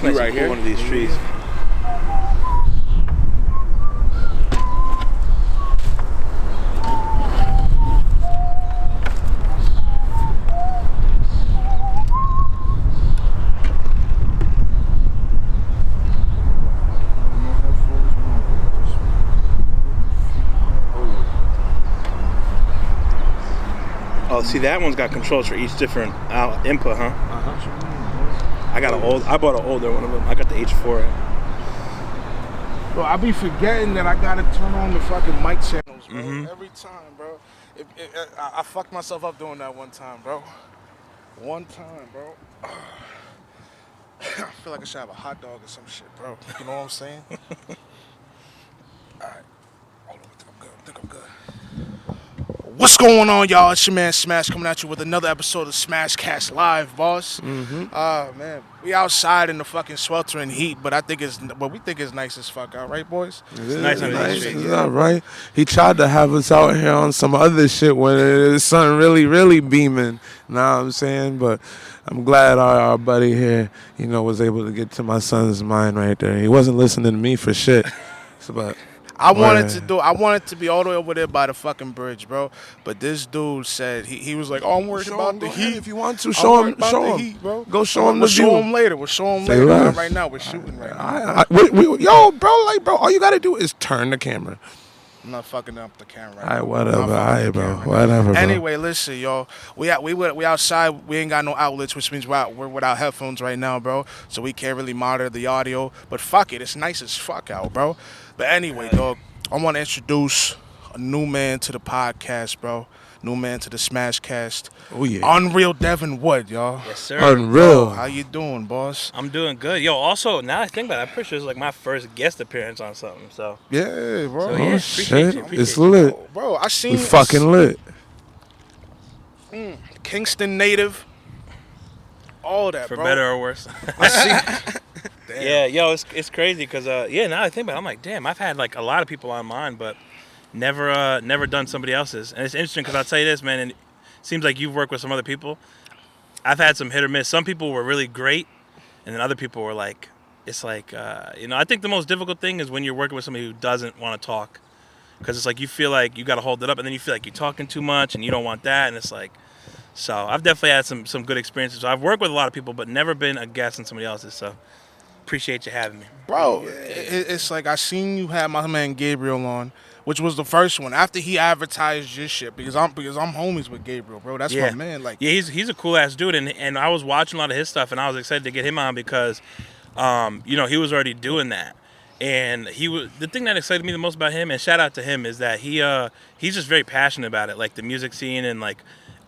looks nice right here. One of these trees. Oh, see, that one's got controls for each different input, huh? I bought an older one of them. I got the H4. Bro, I be forgetting that I gotta turn on the fucking mic channels, bro. Every time, bro. I fucked myself up doing that one time, bro. One time, bro. I feel like I should have a hot dog or some shit, bro. You know what I'm saying? Alright. Hold on, I think I'm good. What's going on, y'all? It's your man Smash coming at you with another episode of Smash Cast Live, boss. Man, we outside in the fucking sweltering heat, but we think it's nice as fuck out, right, boys? It's nice. It's all right. He tried to have us out here on some other shit when the sun really, really beaming. Know what I'm saying? But I'm glad our buddy here, was able to get to my son's mind right there. He wasn't listening to me for shit. But I wanted to be all the way over there by the fucking bridge, bro. But this dude said he was like, "Oh, I'm worried about the heat. If you want to, show him, heat, bro. Go show him the view. We'll show him later. We'll show him later. Not right now. We're shooting right now. Yo, bro, all you gotta do is turn the camera. I'm not fucking up the camera. Alright, whatever. Alright, bro. Whatever, bro. Anyway, listen, y'all. We outside. We ain't got no outlets, which means we're without headphones right now, bro. So we can't really monitor the audio. But fuck it, it's nice as fuck out, bro. But anyway, dog, I want to introduce a new man to the podcast, bro. New man to the Smash Cast. Oh, yeah. Unreal Devon Wood, y'all. Yes, sir. Unreal. How you doing, boss? I'm doing good. Yo, also, now I think about it, I'm pretty sure it's like my first guest appearance on something, so. Yeah, bro. So, yeah, Shit. It's you. lit. Bro, I seen We fucking lit. Kingston native. All that, For bro. better or worse. I see. Damn. Yeah, yo, it's crazy because, now I think about it, I'm like, damn, I've had like a lot of people on mine, but never done somebody else's. And it's interesting because I'll tell you this, man, and it seems like you've worked with some other people. I've had some hit or miss. Some people were really great, and then other people were like, it's like, I think the most difficult thing is when you're working with somebody who doesn't want to talk. Because it's like you feel like you got to hold it up, and then you feel like you're talking too much, and you don't want that, and it's like, so I've definitely had some good experiences. So I've worked with a lot of people, but never been a guest on somebody else's, so appreciate you having me. Bro, it's like I seen you had my man Gabriel on, which was the first one after he advertised your shit because I'm homies with Gabriel, bro. That's my man. Like, yeah, he's a cool ass dude, and I was watching a lot of his stuff, and I was excited to get him on because, he was already doing that, and the thing that excited me the most about him, and shout out to him, is that he's just very passionate about it, like the music scene and like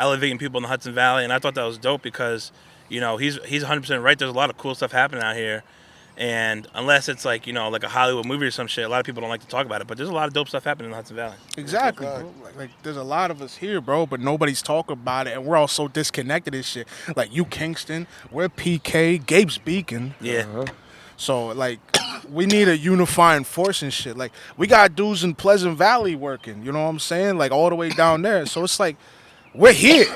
elevating people in the Hudson Valley, and I thought that was dope because, he's 100% right. There's a lot of cool stuff happening out here. And unless it's like, like a Hollywood movie or some shit, a lot of people don't like to talk about it. But there's a lot of dope stuff happening in the Hudson Valley. Exactly, bro. Like there's a lot of us here, bro, but nobody's talking about it. And we're all so disconnected and shit. Like you, Kingston, we're PK, Gabe's Beacon. Yeah. So, like, we need a unifying force and shit. Like, we got dudes in Pleasant Valley working, you know what I'm saying? Like, all the way down there. So it's like, we're here.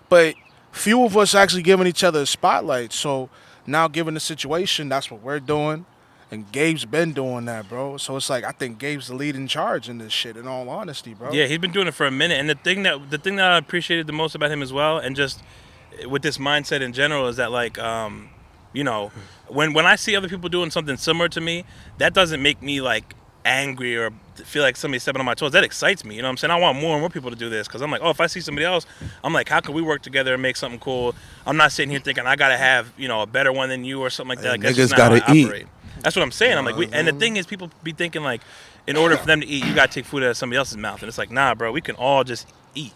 But few of us actually giving each other a spotlight. So now, given the situation, that's what we're doing. And Gabe's been doing that, bro. So it's like, I think Gabe's the lead in charge in this shit, in all honesty, bro. Yeah, he's been doing it for a minute. And the thing that I appreciated the most about him as well, and just with this mindset in general, is that, like, when I see other people doing something similar to me, that doesn't make me, like, angry or feel like somebody's stepping on my toes. That excites me, you know what I'm saying? I want more and more people to do this because I'm like, if I see somebody else, I'm like, how can we work together and make something cool? I'm not sitting here thinking I gotta have a better one than you or something like that. Like, that's just not how I operate. That's what I'm saying. I'm like, and the thing is, people be thinking like, in order for them to eat, you gotta take food out of somebody else's mouth, and it's like, nah, bro, we can all just eat.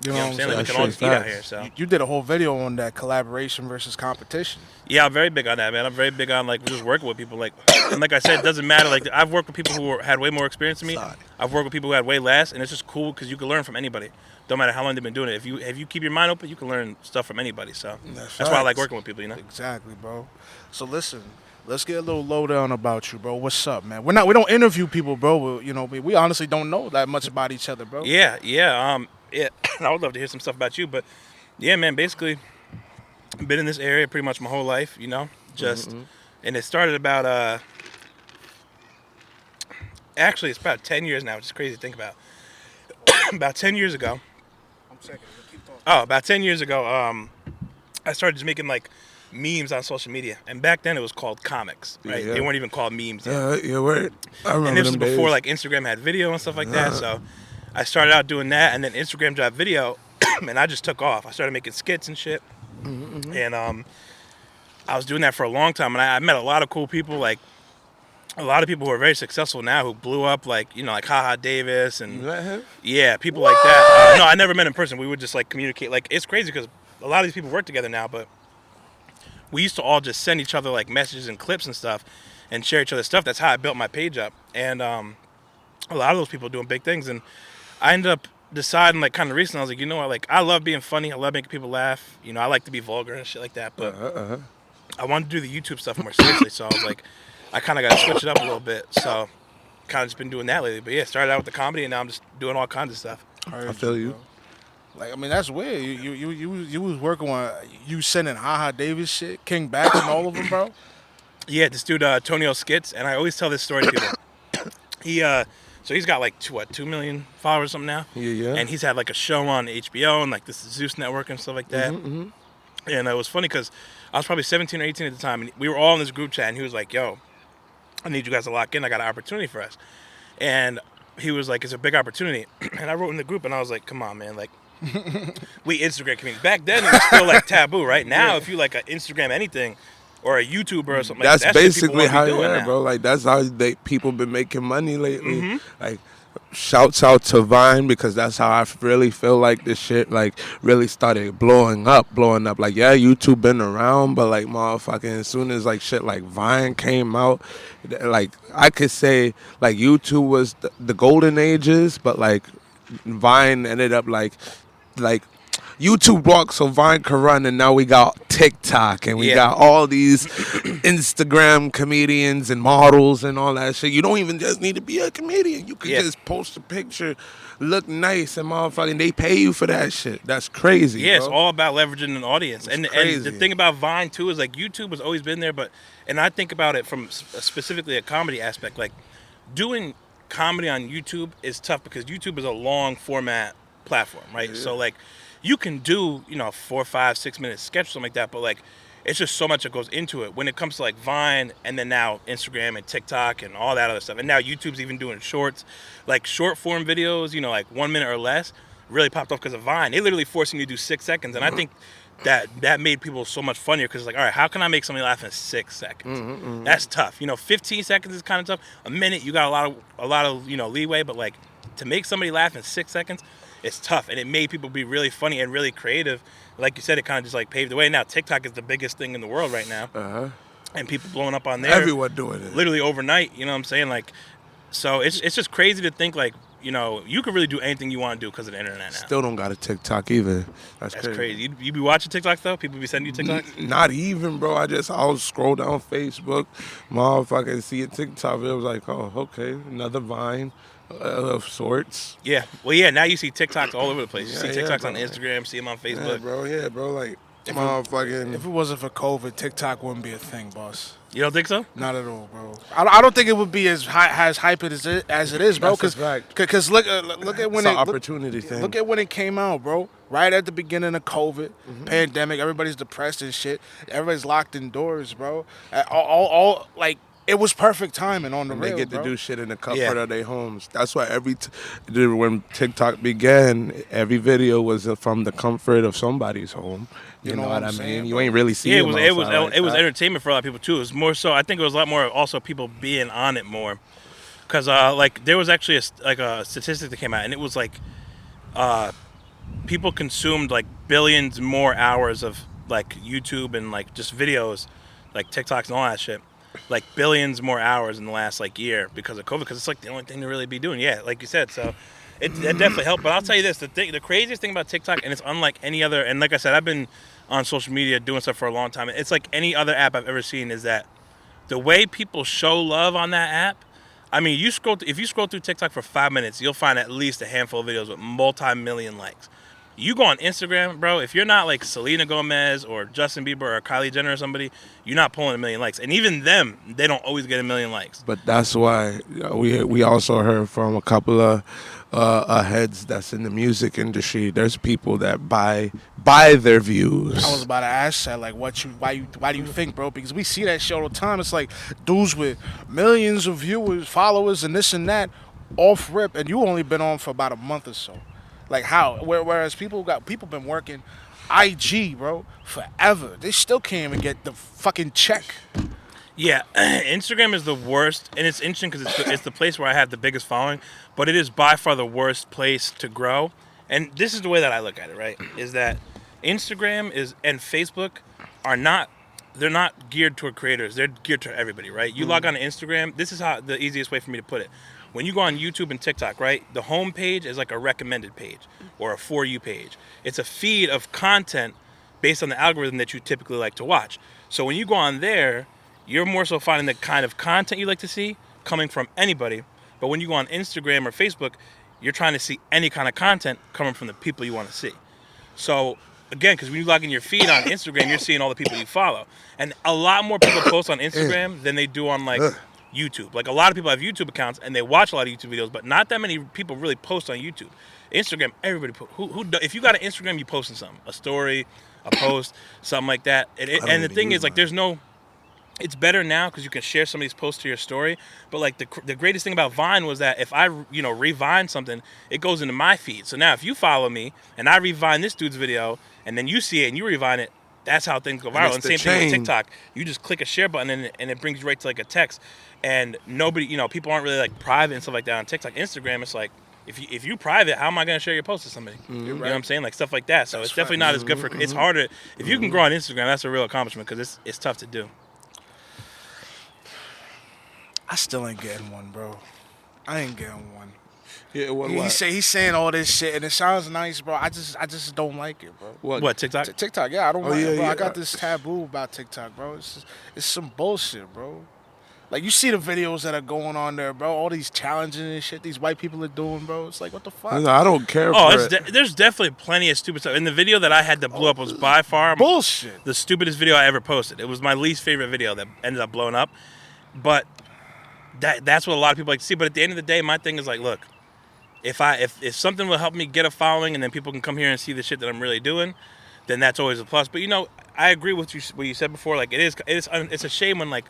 You know what I'm saying? Like, we can all just eat out here. So you did a whole video on that collaboration versus competition. Yeah, I'm very big on that, man. I'm very big on like just working with people. Like, and like I said, it doesn't matter. Like, I've worked with people who had way more experience than me. I've worked with people who had way less, and it's just cool because you can learn from anybody. Don't matter how long they've been doing it. If you keep your mind open, you can learn stuff from anybody. So that's why I like working with people. Exactly, bro. So listen. Let's get a little lowdown about you, bro. What's up, man? We don't interview people, bro. We honestly don't know that much about each other, bro. Yeah. I would love to hear some stuff about you, but yeah, man. Basically, been in this area pretty much my whole life. Just And it started about actually it's about 10 years now, which is crazy to think about. About 10 years ago. I'm checking. Keep talking. Oh, about 10 years ago, I started just making like memes on social media, and back then it was called comics, right? Yeah. They weren't even called memes yet. Yeah, word. I remember And this was them before days. like Instagram had video and stuff like that. So I started out doing that, and then Instagram dropped video, and I just took off. I started making skits and shit, and I was doing that for a long time, and I met a lot of cool people, like a lot of people who are very successful now who blew up, like like Haha Davis and You met him? yeah, people like that. No, I never met in person. We would just like communicate. Like it's crazy because a lot of these people work together now, but we used to all just send each other like messages and clips and stuff and share each other's stuff. That's how I built my page up. And a lot of those people are doing big things. And I ended up deciding like kind of recently, I was like, you know what, like I love being funny. I love making people laugh. I like to be vulgar and shit like that. But I wanted to do the YouTube stuff more seriously. So I was like, I kind of got to switch it up a little bit. So kind of just been doing that lately. But yeah, started out with the comedy and now I'm just doing all kinds of stuff. I feel you. Bro. Like, I mean, that's weird. You was working on you sending Haha Davis shit, King Bax and all of them, bro. Yeah, this dude Tonio Skits, and I always tell this story to people. So he's got like 2 million followers or something now. Yeah. And he's had like a show on HBO and like this Zeus Network and stuff like that. And it was funny because I was probably 17 or 18 at the time, and we were all in this group chat, and he was like, "Yo, I need you guys to lock in. I got an opportunity for us." And he was like, "It's a big opportunity." And I wrote in the group, and I was like, "Come on, man, like." We Instagram community. Back then it was still like taboo, right? Now if you like Instagram anything or a YouTuber or something That's like that, basically how, yeah, bro. Like that's how people been making money lately. Like, shouts out to Vine because that's how I really feel like this shit like really started blowing up. Like, yeah, YouTube been around, but like motherfucking as soon as like shit like Vine came out, like I could say like YouTube was the golden ages, but like Vine ended up like YouTube walked so Vine could run, and now we got TikTok and we got all these Instagram comedians and models and all that shit. You don't even just need to be a comedian. You could just post a picture, look nice, and motherfucking they pay you for that shit. That's crazy. Yeah, bro. it's all about leveraging an audience. And the thing about Vine too is like YouTube has always been there, and I think about it from specifically a comedy aspect. Like doing comedy on YouTube is tough because YouTube is a long format platform, right? Yeah. So like you can do 4, 5, 6 minute sketch, something like that, but like it's just so much that goes into it when it comes to like Vine and then now Instagram and TikTok and all that other stuff, and now YouTube's even doing shorts, like short form videos, like 1 minute or less, really popped off because of Vine. They literally forcing you to do 6 seconds, and I think that made people so much funnier because like, all right, how can I make somebody laugh in 6 seconds? That's tough. 15 seconds is kind of tough. A minute you got a lot of leeway, but like to make somebody laugh in 6 seconds, it's tough, and it made people be really funny and really creative. Like you said, it kind of just like paved the way. Now TikTok is the biggest thing in the world right now, and people blowing up on there. Everyone doing it, literally overnight. You know what I'm saying? Like, so it's just crazy to think like you could really do anything you want to do because of the internet now. Still don't got a TikTok either. That's crazy. You be watching TikTok though? People be sending you TikToks? Not even, bro. I'll scroll down Facebook, motherfucking see a TikTok. It was like, oh, okay, another Vine. Of sorts. Yeah. Well, yeah. Now you see TikToks all over the place. You see TikToks bro. on Instagram, see them on Facebook. Yeah, bro. Like, motherfucking. If it wasn't for COVID, TikTok wouldn't be a thing, boss. You don't think so? Not at all, bro. I don't think it would be as hype as it is, bro. Because look at when it's an opportunity thing. Look at when it came out, bro. Right at the beginning of COVID, pandemic, everybody's depressed and shit. Everybody's locked indoors, bro. All like. It was perfect timing on the real, they get bro. to do shit in the comfort of their homes. That's why when TikTok began, every video was from the comfort of somebody's home. You know what I mean? You ain't really seeing it was entertainment for a lot of people too. It was more so. I think it was a lot more also people being on it more, because like there was actually a statistic that came out, and it was like people consumed like billions more hours of like YouTube and like just videos, like TikToks and all that shit. Like billions more hours in the last like year because of COVID, because it's like the only thing to really be doing. Yeah, like you said, so it definitely helped. But I'll tell you this: the craziest thing about TikTok, and it's unlike any other. And like I said, I've been on social media doing stuff for a long time. It's like any other app I've ever seen. Is that the way people show love on that app? I mean, if you scroll through TikTok for 5 minutes, you'll find at least a handful of videos with multi-million likes. You go on Instagram, bro. If you're not like Selena Gomez or Justin Bieber or Kylie Jenner or somebody, you're not pulling a million likes. And even them, they don't always get a million likes. But that's why we also heard from a couple of heads that's in the music industry. There's people that buy their views. I was about to ask that, like, why do you think, bro? Because we see that shit all the time. It's like dudes with millions of viewers, followers, and this and that, off rip, and you only been on for about a month or so. Like how? Whereas people been working IG, bro, forever. They still can't even get the fucking check. Yeah, Instagram is the worst, and it's interesting because it's the place where I have the biggest following, but it is by far the worst place to grow. And this is the way that I look at it, right? Is that Instagram and Facebook they're not geared toward creators. They're geared to everybody, right? You log on to Instagram. This is how the easiest way for me to put it. When you go on YouTube and TikTok, right, the home page is like a recommended page or a For You page. It's a feed of content based on the algorithm that you typically like to watch. So when you go on there, you're more so finding the kind of content you like to see coming from anybody. But when you go on Instagram or Facebook, you're trying to see any kind of content coming from the people you want to see. So again, because when you log in your feed on Instagram, you're seeing all the people you follow. And a lot more people post on Instagram than they do on like YouTube. Like a lot of people have YouTube accounts and they watch a lot of YouTube videos, but not that many people really post on YouTube. Instagram, everybody if you got an Instagram, you posting something, a story, a post, something like that. And the thing is, like, it's better now because you can share some of these posts to your story. But like the greatest thing about Vine was that if I revine something, it goes into my feed. So now if you follow me and I revine this dude's video and then you see it and you revine it, that's how things go viral. And same thing with TikTok. You just click a share button and it brings you right to like a text. And nobody, people aren't really like private and stuff like that on TikTok. Instagram, it's like, if you private, how am I going to share your post to somebody? You know what I'm saying? Like stuff like that. So it's definitely not as good for, it's harder. If you can grow on Instagram, that's a real accomplishment because it's tough to do. I still ain't getting one, bro. I ain't getting one. Yeah, what? He's saying all this shit and it sounds nice, bro. I just don't like it, bro. What TikTok? TikTok, yeah, I don't like it, bro. yeah. I got this taboo about TikTok, bro. It's some bullshit, bro. Like, you see the videos that are going on there, bro. All these challenges and shit these white people are doing, bro. It's like, what the fuck? I don't care there's definitely plenty of stupid stuff. And the video that I had that blew up was by far bullshit. The stupidest video I ever posted. It was my least favorite video that ended up blowing up. But that's what a lot of people like to see. But at the end of the day, my thing is like, look, if something will help me get a following and then people can come here and see the shit that I'm really doing, then that's always a plus. But, I agree with what you said before. Like, it's a shame when, like,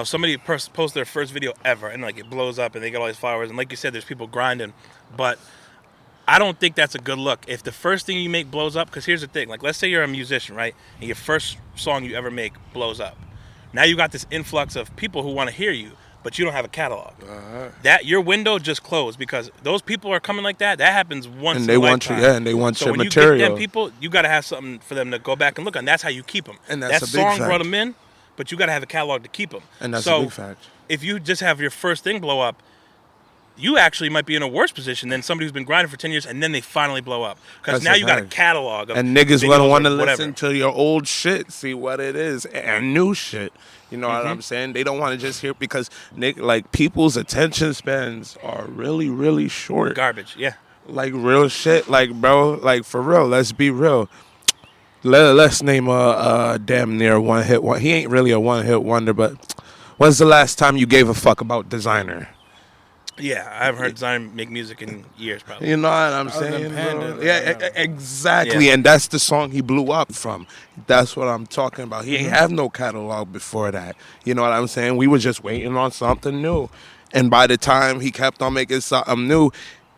somebody posts their first video ever and like it blows up and they get all these followers and like you said, there's people grinding, but I don't think that's a good look. If the first thing you make blows up, because here's the thing, like let's say you're a musician, right? And your first song you ever make blows up. Now you got this influx of people who want to hear you, but you don't have a catalog. That your window just closed because those people are coming like that. That happens once in a lifetime. And they want so your when material. you get them people, you got to have something for them to go back and look on. That's how you keep them. And that's that a big song fact. brought them in. But you got to have a catalog to keep them. And that's a big fact. If you just have your first thing blow up, you actually might be in a worse position than somebody who's been grinding for 10 years and then they finally blow up. Because now you got a catalog of and niggas gonna want to whatever. listen to your old shit, see what it is, and new shit. You know what I'm saying? They don't want to just hear because like people's attention spans are really, really short. Garbage, yeah. Like real shit, like bro, like for real. Let's be real. Let's name a damn near one hit. He ain't really a one hit wonder, but when's the last time you gave a fuck about Designer? Yeah, I haven't heard Designer make music in years, probably. You know what I'm saying? Panda, Yeah, exactly. Yeah. And that's the song he blew up from. That's what I'm talking about. He ain't have no catalog before that. You know what I'm saying? We were just waiting on something new. And by the time he kept on making something new,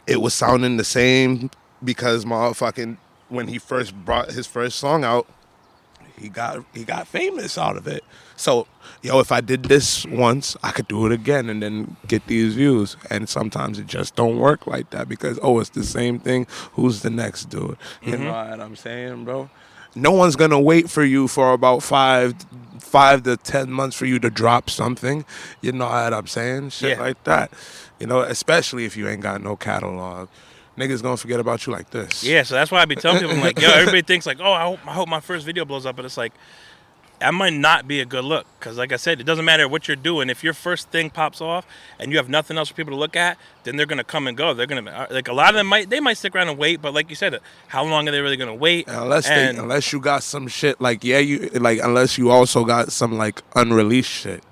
it was sounding the same because motherfucking when he first brought his first song out, he got famous out of it. So, if I did this once, I could do it again and then get these views. And sometimes it just don't work like that because, it's the same thing. Who's the next dude? You know what I'm saying, bro? No one's going to wait for you for about 5 to 10 months for you to drop something. You know what I'm saying? Shit like that. Especially if you ain't got no catalog. Niggas gonna forget about you like this. Yeah, so that's why I be telling people, like, everybody thinks like, I hope my first video blows up, but it's like, that might not be a good look because, like I said, it doesn't matter what you're doing. If your first thing pops off and you have nothing else for people to look at, then they're gonna come and go. They're gonna like a lot of them might stick around and wait, but like you said, how long are they really gonna wait? Unless you got some shit like unless you also got some like unreleased shit.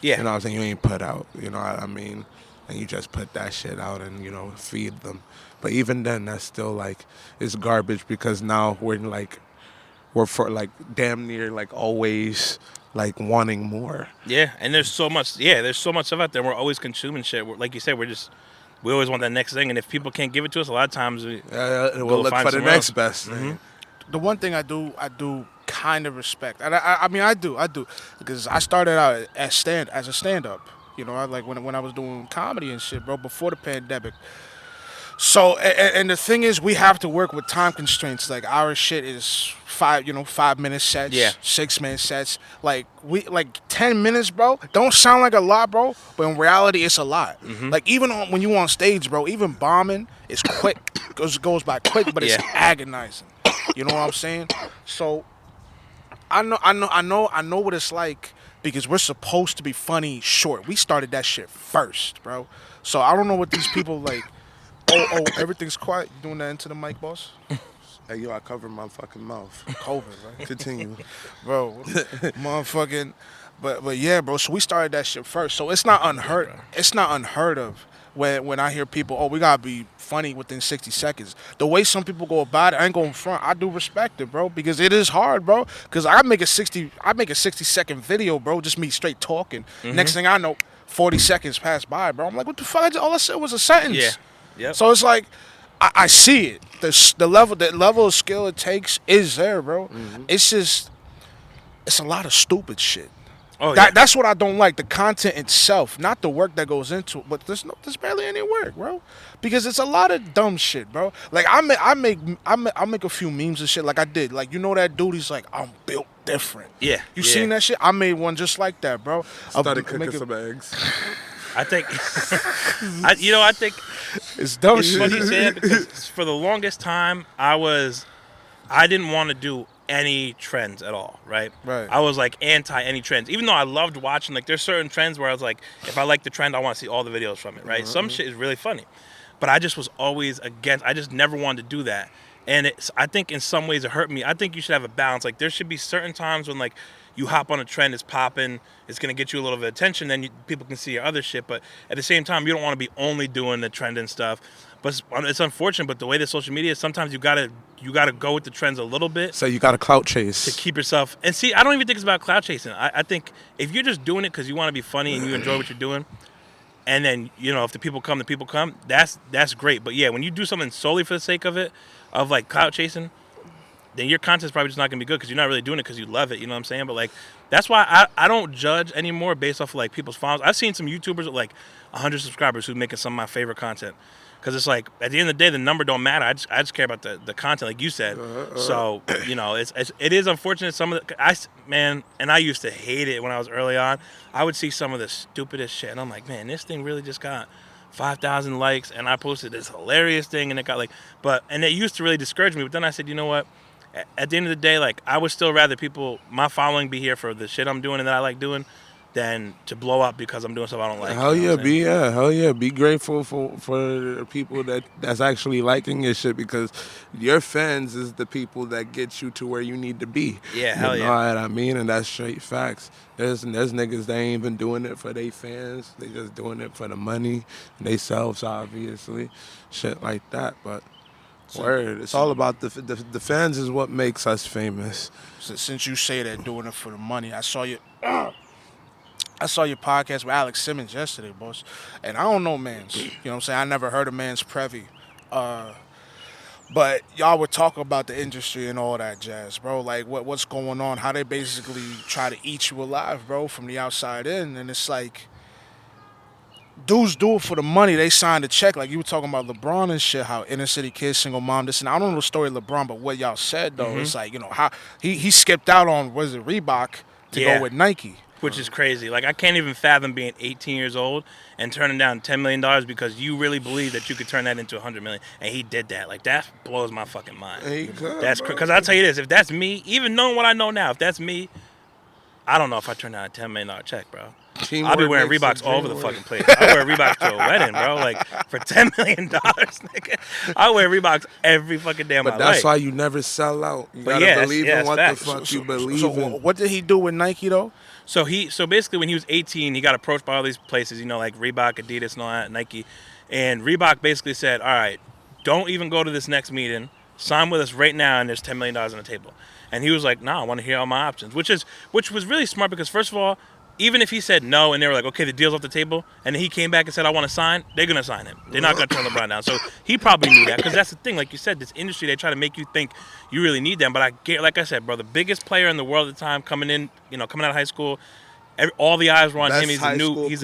Yeah, You know what I'm saying? You ain't put out. You know what I mean? And you just put that shit out and feed them. But even then, that's still like it's garbage because now we're for like damn near like always like wanting more. yeah, and there's so much. Yeah, there's so much stuff out there. We're always consuming shit. Like you said, we always want that next thing, and if people can't give it to us, a lot of times We'll go look find for the somewhere next else. best thing. The one thing I do kind of respect, and I mean I do, because I started out as a stand up. You know, I like when I was doing comedy and shit, bro, before the pandemic. So and the thing is, we have to work with time constraints. Like our shit is 5-minute sets, Yeah. 6-minute sets. Like 10 minutes, bro. Don't sound like a lot, bro, but in reality, it's a lot. Like even when you on stage, bro, even bombing is quick. goes by quick, but it's Yeah. agonizing. You know what I'm saying? So I know what it's like because we're supposed to be funny short. We started that shit first, bro. So I don't know what these people like. Oh, everything's quiet. You doing that into the mic, boss? Hey, yo, I covered my fucking mouth. COVID, right? Continue. Bro, motherfucking. But yeah, bro. So we started that shit first. So it's not unheard. It's not unheard of when I hear people. Oh, we gotta be funny within 60 seconds. The way some people go about it, I ain't going front. I do respect it, bro, because it is hard, bro. Because I make a 60-second video, bro, just me straight talking. Next thing I know, 40 seconds pass by, bro. I'm like, what the fuck? All I said was a sentence. Yeah. Yep. So it's like I see it. The level of skill it takes is there, bro. It's just it's a lot of stupid shit. Oh, yeah. That's what I don't like. The content itself, not the work that goes into it. But there's barely any work, bro. Because it's a lot of dumb shit, bro. Like I make a few memes and shit. Like I did. Like that dude. He's like, I'm built different. Yeah. You yeah. seen that shit? I made one just like that, bro. Started cooking some eggs. I think, I think It's dumb it's shit. funny you say that because for the longest time I didn't want to do any trends at all, right? Right. I was like anti any trends, even though I loved watching. Like there's certain trends where I was like, if I like the trend, I want to see all the videos from it, right? Some shit is really funny, but I just was always against. I just never wanted to do that, and I think in some ways it hurt me. I think you should have a balance. Like there should be certain times when like you hop on a trend, it's popping, it's gonna get you a little bit of attention, then people can see your other shit. But at the same time, you don't want to be only doing the trend and stuff. But it's unfortunate. But the way that social media is, sometimes you gotta go with the trends a little bit So you got a clout to chase. keep yourself. And see, I don't even think it's about cloud chasing. I think if you're just doing it because you want to be funny and you enjoy what you're doing, and then if the people come, that's great. But yeah, when you do something solely for the sake of it, of like cloud chasing, then your content's probably just not gonna be good because you're not really doing it because you love it. You know what I'm saying? But like that's why I don't judge anymore based off of like people's followers. I've seen some YouTubers with like 100 subscribers who's making some of my favorite content. Because it's like at the end of the day, the number don't matter. I just care about the content, like you said. So it is unfortunate. Some of the and I used to hate it when I was early on. I would see some of the stupidest shit, and I'm like, man, this thing really just got 5,000 likes, and I posted this hilarious thing, and it got like, and it used to really discourage me. But then I said, you know what? At the end of the day, like I would still rather my following be here for the shit I'm doing and that I like doing, than to blow up because I'm doing stuff I don't like. Hell you know yeah, what I'm saying? be grateful for people that's actually liking your shit because your fans is the people that get you to where you need to be. Yeah, hell you yeah. know what I mean? And that's straight facts. There's niggas that ain't even doing it for their fans. They just doing it for the money, they selves obviously, shit like that. But word, it's all about the fans is what makes us famous. Since you say that doing it for the money, I saw your podcast with Alex Simmons yesterday, boss. And I don't know Mans. You know what I'm saying? I never heard of Mans Prevy. But y'all were talking about the industry and all that jazz, bro. Like what's going on, how they basically try to eat you alive, bro, from the outside in. And it's like, dudes do it for the money. They signed a check. Like you were talking about LeBron and shit, how inner city kid, single mom, this and I don't know the story of LeBron, but what y'all said, though, it's like, how he skipped out on, was it Reebok to Yeah. go with Nike. Which is crazy. Like, I can't even fathom being 18 years old and turning down $10 million because you really believe that you could turn that into $100 million. And he did that. Like, that blows my fucking mind. He could, That's bro. because I'll tell you this. If that's me, even knowing what I know now, if that's me, I don't know if I turn down a $10 million check, bro. Teamwork I'll be wearing makes the Reeboks all over dream the work. fucking place. I wear Reeboks to a wedding, bro. Like for $10 million, nigga. I wear Reeboks every fucking day of But my that's life. why you never sell out. You But gotta yeah, believe that's in what facts. the fuck you believe So in. what did he do with Nike though? So basically when he was 18, he got approached by all these places, you know, like Reebok, Adidas, and all that, Nike, and Reebok basically said, "All right, don't even go to this next meeting. Sign with us right now, and there's $10 million on the table." And he was like, "No, I want to hear all my options," which was really smart because first of all, even if he said no and they were like, "Okay, the deal's off the table," and then he came back and said, "I want to sign," they're gonna sign him. They're not gonna turn LeBron down. So he probably knew that because that's the thing, like you said, this industry they try to make you think you really need them. But like I said, bro, the biggest player in the world at the time coming in, coming out of high school. All the eyes were on him. He's a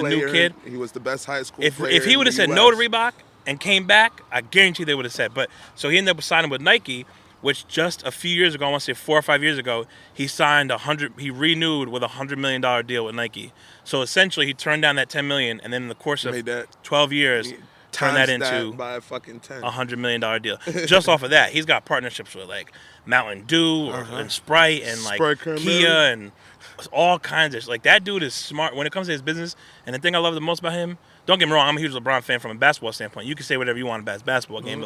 new kid. He was the best high school player. If he would have said no to Reebok and came back, I guarantee they would have said. But so he ended up signing with Nike, which just a few years ago, I want to say 4 or 5 years ago, he signed he renewed with $100 million deal with Nike. So essentially, he turned down that $10 million, and then in the course of 12 years, turned that into by a fucking 10. $100 million deal. Just off of that, he's got partnerships with like Mountain Dew and Sprite and like Sprite Kia and all kinds of like that dude is smart when it comes to his business. And the thing I love the most about him, don't get me wrong, I'm a huge LeBron fan from a basketball standpoint. You can say whatever you want about his basketball game,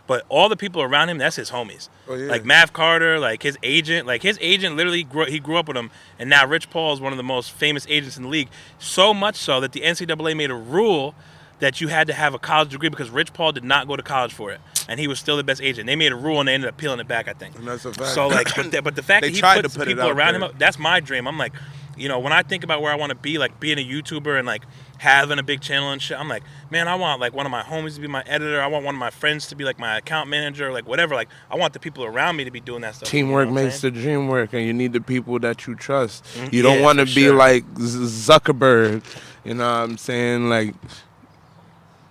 but all the people around him, that's his homies. Oh, yeah. Like Mav Carter, like his agent literally he grew up with him, and now Rich Paul is one of the most famous agents in the league. So much so that the NCAA made a rule that you had to have a college degree because Rich Paul did not go to college for it, and he was still the best agent. They made a rule and they ended up peeling it back, I think. And that's a fact. So like, but the fact They that he tried to puts put it people out around there. him up, that's my dream. I'm like, when I think about where I want to be, like being a YouTuber and like having a big channel and shit, I'm like, man, I want like one of my homies to be my editor. I want one of my friends to be like my account manager, like whatever. Like I want the people around me to be doing that stuff. Teamwork you know what I'm makes saying? the dream work, and you need the people that you trust. Mhm. You don't Yeah, want to for be sure. like Zuckerberg. You know what I'm saying? Like,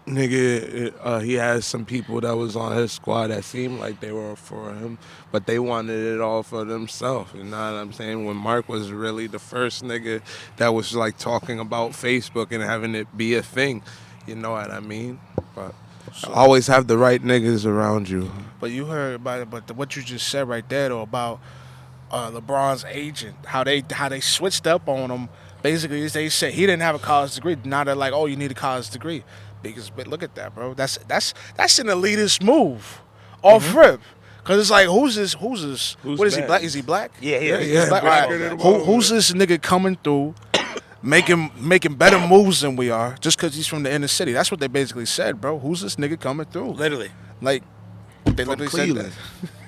nigga, he has some people that was on his squad that seemed like they were for him, but they wanted it all for themselves. You know what I'm saying? When Mark was really the first nigga that was like talking about Facebook and having it be a thing. You know what I mean? But always have the right niggas around you. But you heard about it, but what you just said right there though about LeBron's agent, how they switched up on him. Basically, they said he didn't have a college degree. Now they're like, oh, you need a college degree. But look at that, bro. That's an elitist move off rip. Cause it's like, who's this? What is he, that? black? Is he black? Yeah. He's black. blacker All than right. the Who's this nigga coming through, making better moves than we are, just cause he's from the inner city? That's what they basically said, bro. Who's this nigga coming through? Literally. Like, they From literally Cleveland.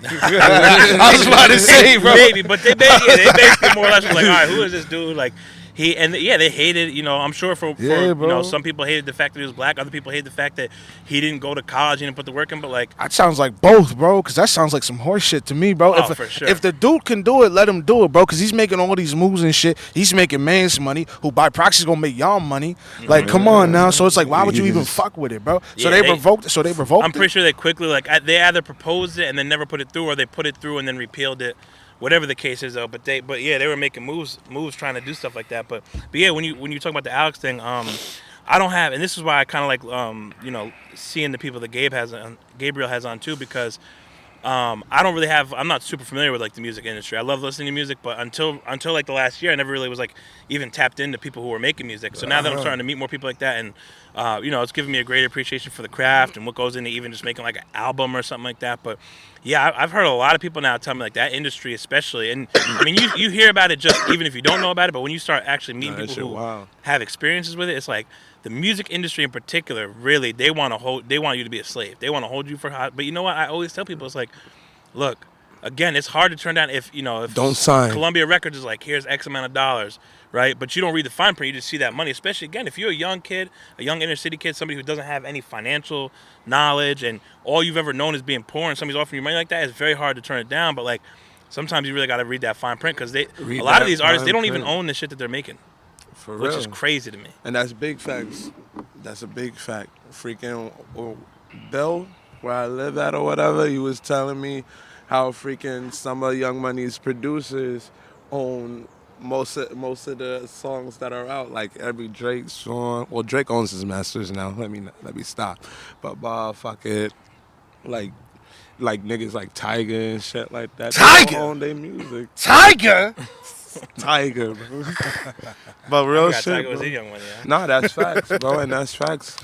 said that. I was about to say, bro. Maybe, but they basically more or less was like, all right, who is this dude? Like, they hated, I'm sure for bro. some people hated the fact that he was black, other people hated the fact that he didn't go to college, he didn't put the work in, but like, That sounds like both, bro. Cause that sounds like some horse shit to me, bro. Oh, for sure. If the dude can do it, let him do it, bro. Cause he's making all these moves and shit. He's making man's money, who by proxy is gonna make y'all money. Like, come on now. So it's like, why would you even fuck with it, bro? So Yeah, they revoked. I'm pretty sure they quickly, like, they either proposed it and then never put it through, or they put it through and then repealed it. Whatever the case is, though, but they were making moves trying to do stuff like that. But yeah, when you talk about the Alex thing, I don't have, and this is why I kind of like seeing the people that Gabriel has on too, because I don't really have, I'm not super familiar with like the music industry. I love listening to music, but until like the last year, I never really was like even tapped into people who were making music. So now that I'm starting to meet more people like that, and it's giving me a great appreciation for the craft and what goes into even just making like an album or something like that. But yeah, I've heard a lot of people now tell me like that industry especially, and I mean you hear about it just even if you don't know about it, but when you start actually meeting people who have experiences with it, it's like the music industry in particular, really, they want you to be a slave. They want to hold you for hot. But you know what? I always tell people, it's like, look, again, it's hard to turn down if Don't sign. Columbia Records is like, here's X amount of dollars, right? But you don't read the fine print, you just see that money. Especially again, if you're a young kid, a young inner city kid, somebody who doesn't have any financial knowledge, and all you've ever known is being poor, and somebody's offering you money like that, it's very hard to turn it down. But like, sometimes you really got to read that fine print, because a lot of these artists, they don't even own the shit that they're making. For which real. is crazy to me. And that's big facts. That's a big fact. Freaking Bill, where I live at or whatever, he was telling me how freaking some of Young Money's producers own most of the songs that are out. Like every Drake song. Well, Drake owns his masters now. Let me stop. But fuck it, like niggas like Tyga and shit like that. Tyga? They don't own their music. Tiger. Tiger, bro. But I real forgot shit, Tiger was bro. a young one, yeah. Nah, that's facts, bro, and that's facts.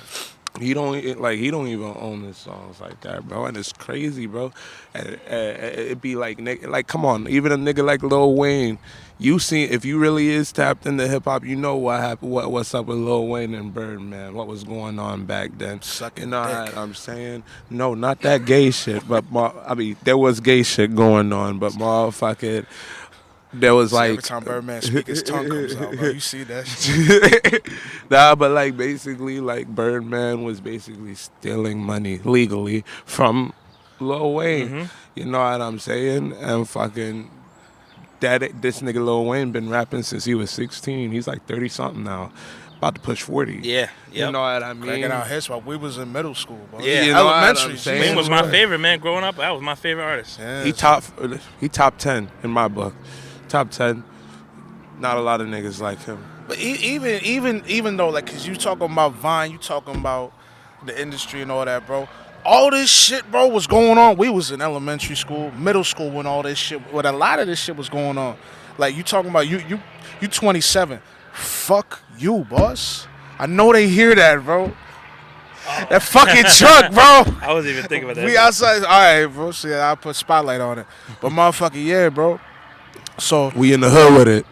He don't even own his songs like that, bro, and it's crazy, bro. And, it be like, come on, even a nigga like Lil Wayne, you see, if you really is tapped into hip hop, you know what happened, what's up with Lil Wayne and Birdman, what was going on back then. Sucking You know dick. what I'm saying? No, not that gay shit, but there was gay shit going on, but motherfucking. There was See, like every time Birdman speak, his tongue comes out, bro. You see that shit? nah, but like basically, like Birdman was basically stealing money legally from Lil Wayne. You know what I'm saying? And fucking this nigga Lil Wayne been rapping since he was 16. He's like 30 something now, about to push 40. Yeah, You know what I mean? Cracking out hits while we was in middle school, bro. Yeah. You know what Elementary. I'm saying? Wayne was my Right. favorite, man. Growing up, that was my favorite artist. Yeah, He top 10 in my book. Top 10. Not a lot of niggas like him. But even though, like, cause you talking about Vine, you talking about the industry and all that, bro. All this shit, bro, was going on. We was in elementary school, middle school when all this shit, when a lot of this shit was going on. Like, you talking about you 27. Fuck you, boss. I know they hear that, bro. That fucking truck, bro. I wasn't even thinking about that. We outside. All right, bro. See, I put spotlight on it. But motherfucker, yeah, bro. So We in the hood with it.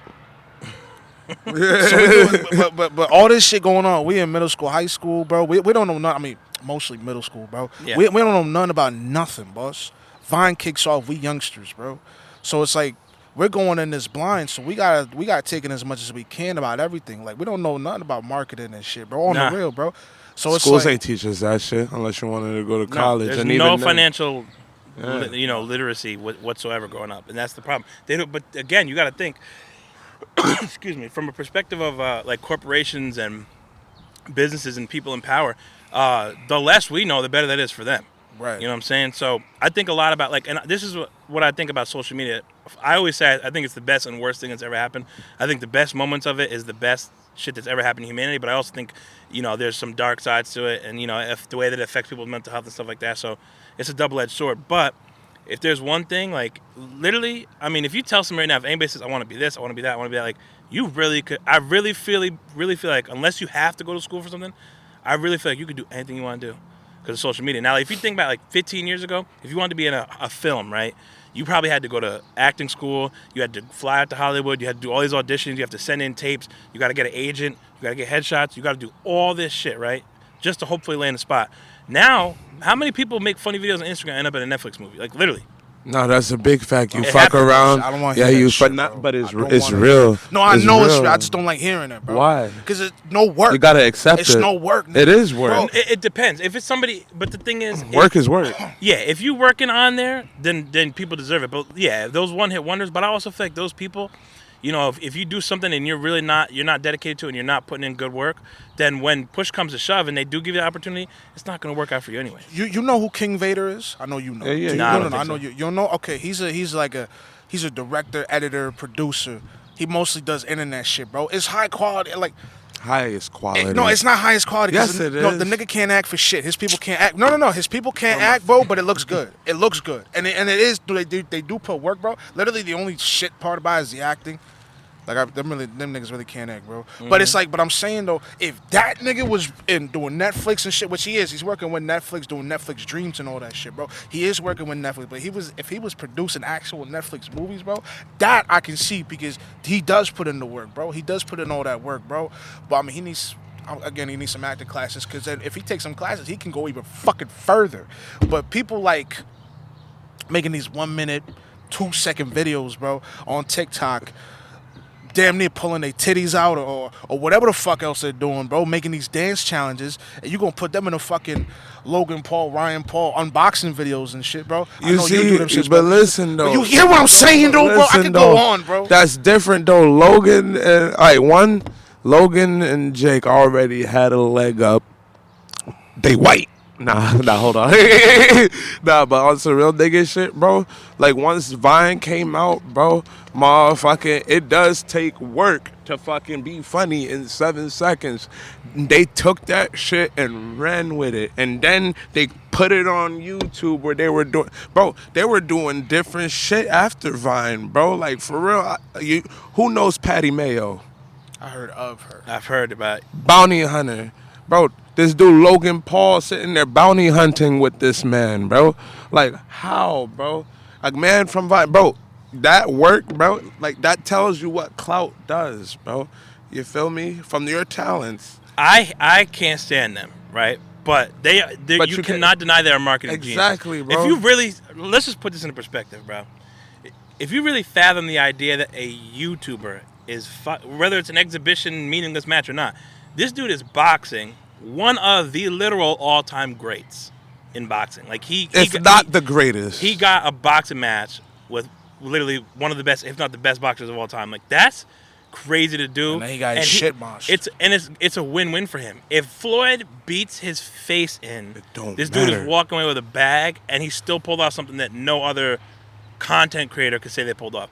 but all this shit going on. We in middle school, high school, bro. We don't know nothing. I mean, mostly middle school, bro. Yeah. We don't know nothing about nothing, boss. Vine kicks off. We youngsters, bro. So it's like we're going in this blind. So we gotta take in as much as we can about everything. Like we don't know nothing about marketing and shit, bro. On Nah. the real, bro. So it's Schools like, ain't teach us that shit unless you wanted to go to college. There's and no even then- financial, Yeah. literacy whatsoever growing up, and that's the problem. They don't. But again, you got to think. Excuse me, from a perspective of like corporations and businesses and people in power, the less we know, the better that is for them. right. You know what I'm saying? So I think a lot about and this is what I think about social media. I always say I think it's the best and worst thing that's ever happened. I think the best moments of it is the best shit that's ever happened to humanity. But I also think there's some dark sides to it, and if the way that it affects people's mental health and stuff like that. So it's a double-edged sword. But if there's one thing, like literally, I mean, if you tell somebody right now, if anybody says I want to be this, I want to be that, I want to be that, like you really could. I really feel like unless you have to go to school for something, I really feel like you could do anything you want to do because of social media. Now, if you think about like 15 years ago, if you wanted to be in a film, right, you probably had to go to acting school. You had to fly out to Hollywood. You had to do all these auditions. You have to send in tapes. You got to get an agent. You got to get headshots. You got to do all this shit, right, just to hopefully land a spot. Now, how many people make funny videos on Instagram and end up in a Netflix movie? Like literally. No, that's a big fact. You It fuck happens. around. I don't want to Yeah, hear you that shit, but not. bro. But it's I don't it's wanna- real. No, I know it's real. real. I just don't like hearing it, bro. Why? Because it's no work. You gotta accept It's it. no work. It is work. Bro, It depends. If it's somebody, but the thing is, Work is work. yeah, if you working on there, then people deserve it. But yeah, those one hit wonders. But I also feel like those people, if you do something and you're not dedicated to it and you're not putting in good work, then when push comes to shove and they do give you the opportunity, it's not going to work out for you anyway. You know who King Vader is? I know you know. Yeah, yeah, Do you- Nah, I no, don't no, I think know so. you. You don't know? Okay, he's a director, editor, producer. He mostly does internet shit, bro. It's high quality. Like, Highest quality. no, it's not highest quality. 'cause Yes, it No, is. the nigga can't act for shit. His people can't act. No. His people can't act, bro. But it looks good. It looks good, and it is. They do put work, bro. Literally, the only shit part about it is the acting. Like them niggas really can't act, bro. But it's like, but I'm saying though, if that nigga was in doing Netflix and shit, which he is, he's working with Netflix, doing Netflix Dreams and all that shit, bro. He is working with Netflix, but if he was producing actual Netflix movies, bro, that I can see because he does put in the work, bro. He does put in all that work, bro. But I mean, he needs some acting classes because then if he takes some classes, he can go even fucking further. But people like making these 1 minute, 2 second videos, bro, on TikTok. Damn near pulling their titties out or whatever the fuck else they're doing, bro. Making these dance challenges, and you gonna put them in a fucking Logan Paul, Ryan Paul unboxing videos and shit, bro. I You know see, do them shits, but listen though. But you hear what I'm saying, though, bro? I Listen, could though, go on, bro. That's different though. Logan and Jake already had a leg up. They white. Nah, hold on. Nah, but on some real nigga shit, bro. Like once Vine came out, bro, motherfucking, it does take work to fucking be funny in 7 seconds. They took that shit and ran with it, and then they put it on YouTube where they were doing different shit after Vine, bro. Like, for real, who knows Patty Mayo? I heard of her. I've heard about it. Bounty hunter. Bro, this dude Logan Paul sitting there bounty hunting with this man, bro. Like, how, bro? Like, man from Vine, bro, that work, bro, like, that tells you what clout does, bro. You feel me? From your talents. I can't stand them, right? But you cannot deny they're a marketing genius. Exactly, bro. If you really, let's just put this into perspective, bro. If you really fathom the idea that a YouTuber is, whether it's an exhibition, meaningless match or not, this dude is boxing one of the literal all-time greats in boxing. Like the greatest. He got a boxing match with literally one of the best, if not the best boxers of all time. Like, that's crazy to do. And then he got his shit moshed. It's a win-win for him. If Floyd beats his face in, this dude matter. is walking away with a bag, and he still pulled off something that no other content creator could say they pulled off.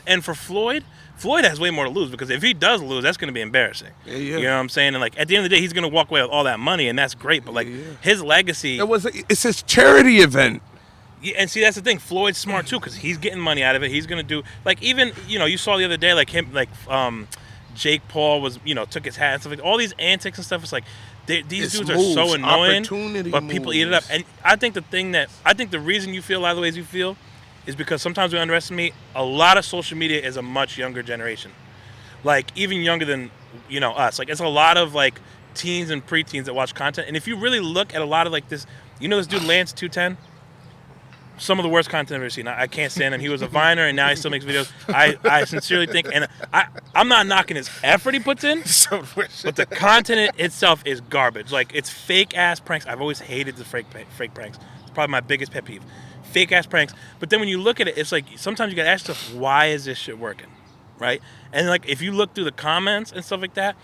And for Floyd has way more to lose, because if he does lose, that's going to be embarrassing. Yeah. You know what I'm saying? And like, at the end of the day, he's going to walk away with all that money, and that's great. But like, his legacy, it's his charity event. yeah, and see, that's the thing. Floyd's smart too, because he's getting money out of it. He's gonna do, like, even, you saw the other day, like him, like Jake Paul was, took his hat and stuff, like all these antics and stuff. It's like these dudes are so annoying, but people eat it up. And I think the reason you feel a lot of the ways you feel is because sometimes we underestimate a lot of social media is a much younger generation, like even younger than us. Like, it's a lot of like teens and preteens that watch content. And if you really look at a lot of like this, this dude Lance 210. Some of the worst content I've ever seen. I can't stand him. He was a Viner, and now he still makes videos. I sincerely think, and I'm not knocking his effort he puts in, but the content itself is garbage. Like, it's fake-ass pranks. I've always hated the fake pranks. It's probably my biggest pet peeve. Fake-ass pranks. But then when you look at it, it's like, sometimes you got to ask yourself, why is this shit working? Right? And, like, if you look through the comments and stuff like that,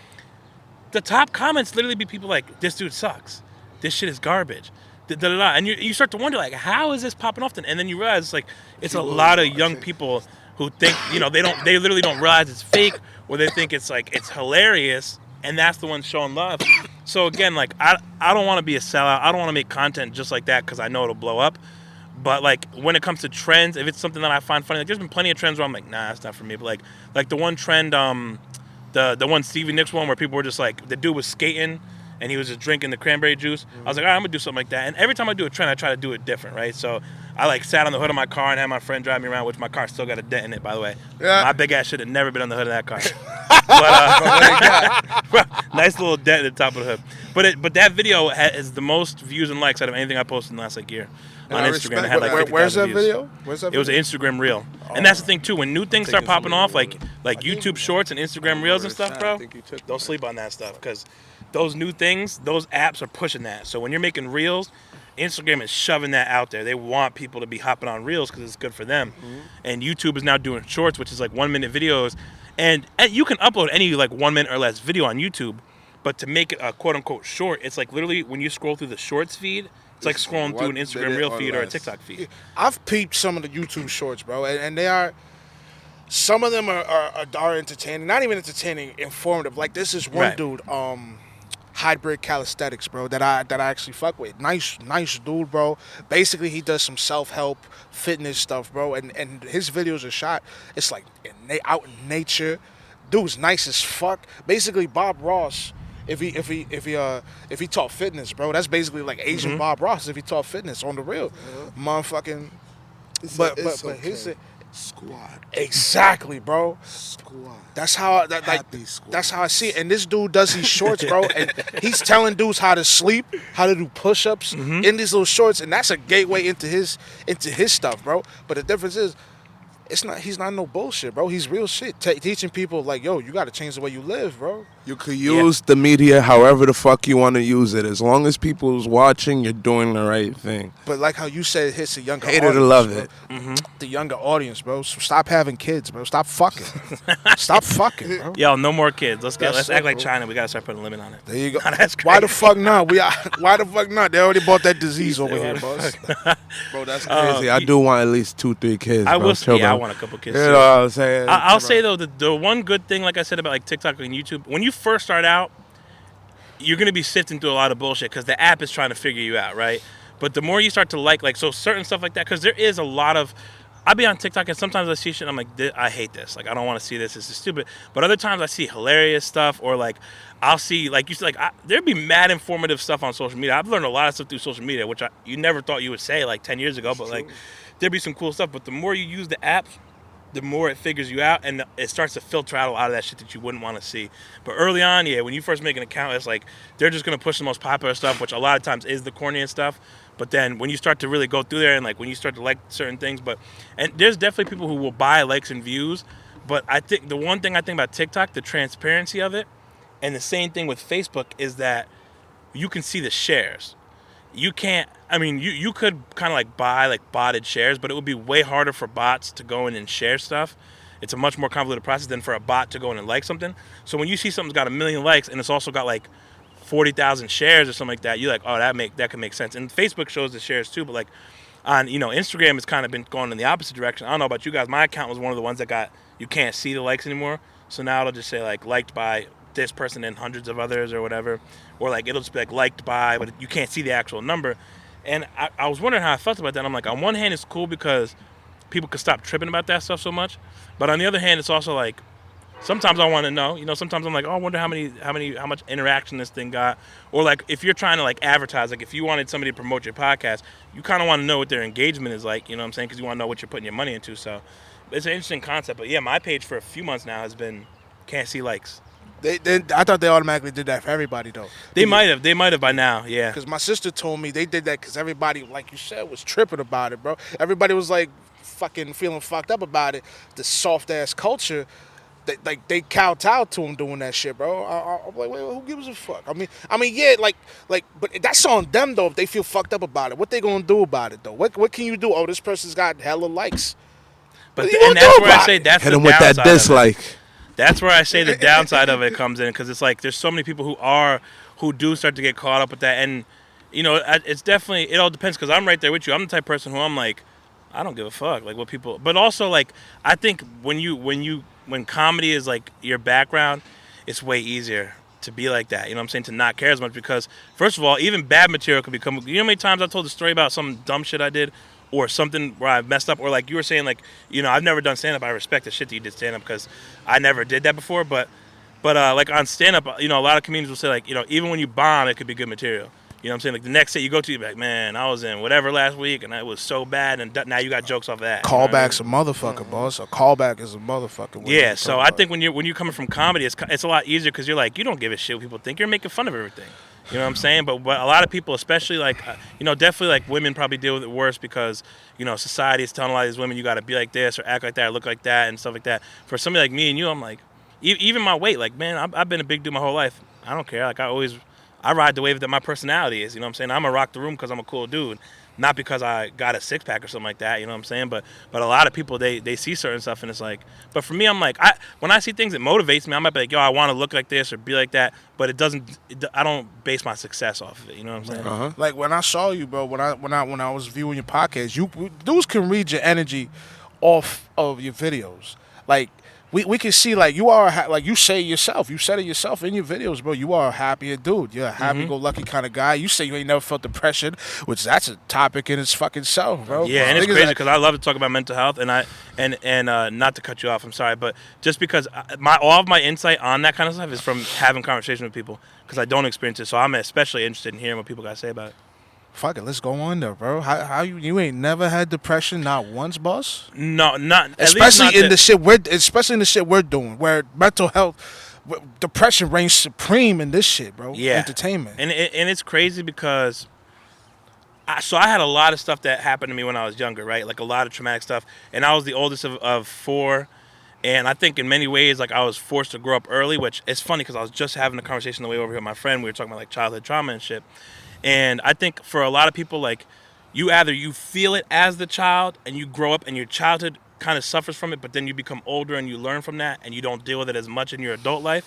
the top comments literally be people like, this dude sucks. This shit is garbage. And you start to wonder, like, how is this popping off? And then you realize, like, it's a lot of young people who think, they literally don't realize it's fake, or they think it's like, it's hilarious, and that's the one showing love. So again, like, I don't want to be a sellout. I don't want to make content just like that because I know it'll blow up. But like, when it comes to trends, if it's something that I find funny, like, there's been plenty of trends where I'm like, nah, it's not for me. But like the one trend, the one Stevie Nicks one where people were just like, the dude was skating and he was just drinking the cranberry juice. I was like, all right, I'm gonna do something like that. And every time I do a trend, I try to do it different, right? So I like sat on the hood of my car and had my friend drive me around, which my car still got a dent in it, by the way. Yeah. My big ass should have never been on the hood of that car. But nice little dent at the top of the hood. But that video has the most views and likes out of anything I posted in the last year on Instagram. It had like 50,000 Where's that views. video? Where's that video? It was an Instagram reel. And that's the thing too, when new things start popping off, like YouTube Shorts and Instagram Reels and stuff, bro, don't sleep on that stuff, because those new things, those apps are pushing that. So when you're making Reels, Instagram is shoving that out there. They want people to be hopping on Reels because it's good for them. Mm-hmm. And YouTube is now doing Shorts, which is like 1 minute videos. And you can upload any like 1 minute or less video on YouTube, but to make it a quote unquote short, it's like literally when you scroll through the Shorts feed, it's like scrolling through an Instagram Reel feed or a TikTok feed. I've peeped some of the YouTube Shorts, bro, and they are, some of them are entertaining. Not even entertaining, informative. Like, this is one dude, Hybrid Calisthenics, bro, that I actually fuck with. Nice dude, bro. Basically, he does some self-help fitness stuff, bro, and his videos are shot. It's like out in nature. Dude's nice as fuck. Basically, Bob Ross. If he taught fitness, bro, that's basically like Asian Bob Ross. If he taught fitness on the real, motherfucking. But here's it. Squad. Exactly, bro. Squad. That's how that's how I see it. And this dude does these shorts, bro, and he's telling dudes how to sleep, how to do push-ups in these little shorts, and that's a gateway into his stuff, bro. But the difference is, he's not no bullshit, bro. He's real shit. Teaching people like, yo, you got to change the way you live, bro. You could use the media however the fuck you want to use it. As long as people's watching, you're doing the right thing. But like how you said, it hits a younger audience. Hate it or love bro. it. Mm-hmm. The younger audience, bro. So stop having kids, bro. Stop fucking. Stop fucking, bro. Yo, no more kids. Let's act like China. We got to start putting a limit on it. There you go. That's crazy. Why the fuck not? Why the fuck not? They already bought that disease over here, boss. Bro, that's crazy. I do want at least 2-3 kids. I bro. will. Chill, Yeah, bro. I want a couple kids. You know what I'm saying? I'll say though, the one good thing, like I said about like TikTok and YouTube, when you first start out, you're gonna be sifting through a lot of bullshit because the app is trying to figure you out, right? But the more you start to like so certain stuff like that, because there is a lot of. I be on TikTok and sometimes I see shit and I'm like, I hate this. Like, I don't want to see this. This is stupid. But other times I see hilarious stuff, or like, I'll see, like, you see, like, there'd be mad informative stuff on social media. I've learned a lot of stuff through social media, which you never thought you would say like 10 years ago. But like, there'd be some cool stuff. But the more you use the apps, the more it figures you out, and it starts to filter out a lot of that shit that you wouldn't want to see. But early on, yeah, when you first make an account, it's like they're just gonna push the most popular stuff, which a lot of times is the corniest stuff. But then when you start to really go through there and like when you start to like certain things, and there's definitely people who will buy likes and views. But I think the one thing I think about TikTok, the transparency of it, and the same thing with Facebook is that you can see the shares. You can't. I mean, you could kind of like buy like botted shares, but it would be way harder for bots to go in and share stuff. It's a much more convoluted process than for a bot to go in and like something. So when you see something's got 1 million likes and it's also got like 40,000 shares or something like that, you're like, oh, that can make sense. And Facebook shows the shares too, but like on Instagram, it's kind of been going in the opposite direction. I don't know about you guys. My account was one of the ones that you can't see the likes anymore. So now it'll just say like liked by this person and hundreds of others or whatever, or like it'll just be like liked by, but you can't see the actual number. And I was wondering how I felt about that. I'm like, on one hand, it's cool because people could stop tripping about that stuff so much, but on the other hand, it's also like sometimes I want to know. Sometimes I'm like, oh, I wonder how much interaction this thing got, or like if you're trying to like advertise, like if you wanted somebody to promote your podcast, you kind of want to know what their engagement is like. You know what I'm saying? Because you want to know what you're putting your money into. So it's an interesting concept. But yeah, my page for a few months now has been can't see likes. I thought they automatically did that for everybody, though. They might have by now, yeah. Because my sister told me they did that because everybody, like you said, was tripping about it, bro. Everybody was like fucking feeling fucked up about it. The soft ass culture, they kowtowed to him doing that shit, bro. I'm like, wait, who gives a fuck? I mean, yeah, like, but that's on them though. If they feel fucked up about it, what they gonna do about it though? What can you do? Oh, this person's got hella likes. But and that's where I say that's hit the him with that dislike. That's where I say the downside of it comes in, because it's like there's so many people who do start to get caught up with that, and it's definitely, it all depends, because I'm right there with you. I'm the type of person who I'm like, I don't give a fuck like what people, but also like I think when comedy is like your background, it's way easier to be like that. You know what I'm saying? To not care as much, because first of all, even bad material can become. You know how many times I told the story about some dumb shit I did, or something where I messed up, or like you were saying, like, I've never done stand-up. I respect the shit that you did stand-up because I never did that before. But like on stand-up, a lot of comedians will say, like, even when you bomb, it could be good material. You know what I'm saying? Like the next set you go to, you're like, man, I was in whatever last week and it was so bad, and now you got jokes off that. Callback's a motherfucker, boss. A callback is a motherfucker. Yeah, so I think when you're coming from comedy, it's a lot easier because you're like, you don't give a shit what people think. You're making fun of everything. You know what I'm saying? But a lot of people, especially like, definitely like women probably deal with it worse because, society is telling a lot of these women you got to be like this or act like that or look like that and stuff like that. For somebody like me and you, I'm like, even my weight, like, man, I've been a big dude my whole life. I don't care. Like I ride the wave that my personality is. You know what I'm saying? I'm going to rock the room because I'm a cool dude. Not because I got a six-pack or something like that, you know what I'm saying? But a lot of people, they see certain stuff, and it's like... But for me, I'm like... when I see things that motivates me, I might be like, yo, I want to look like this or be like that, but it doesn't... I don't base my success off of it, you know what I'm saying? Uh-huh. Like, when I saw you, bro, when I was viewing your podcast, dudes can read your energy off of your videos. Like... We can see, like, you are, like you say yourself. You said it yourself in your videos, bro. You are a happier dude. You're a happy-go-lucky kind of guy. You say you ain't never felt depression, which that's a topic in its fucking self, bro. Yeah, and it's crazy because I love to talk about mental health, and not to cut you off, I'm sorry, but just because all of my insight on that kind of stuff is from having conversations with people because I don't experience it, so I'm especially interested in hearing what people got to say about it. Fuck it, let's go on there, bro. How you ain't never had depression, not once, boss? No, not especially not in the shit we're doing, where mental health, depression reigns supreme in this shit, bro. Yeah, entertainment, and it's crazy because I had a lot of stuff that happened to me when I was younger, right? Like a lot of traumatic stuff, and I was the oldest of four. And I think in many ways, like, I was forced to grow up early, which is funny because I was just having a conversation on the way over here with my friend. We were talking about like childhood trauma and shit. And I think for a lot of people, like, you feel it as the child and you grow up and your childhood kind of suffers from it, but then you become older and you learn from that and you don't deal with it as much in your adult life.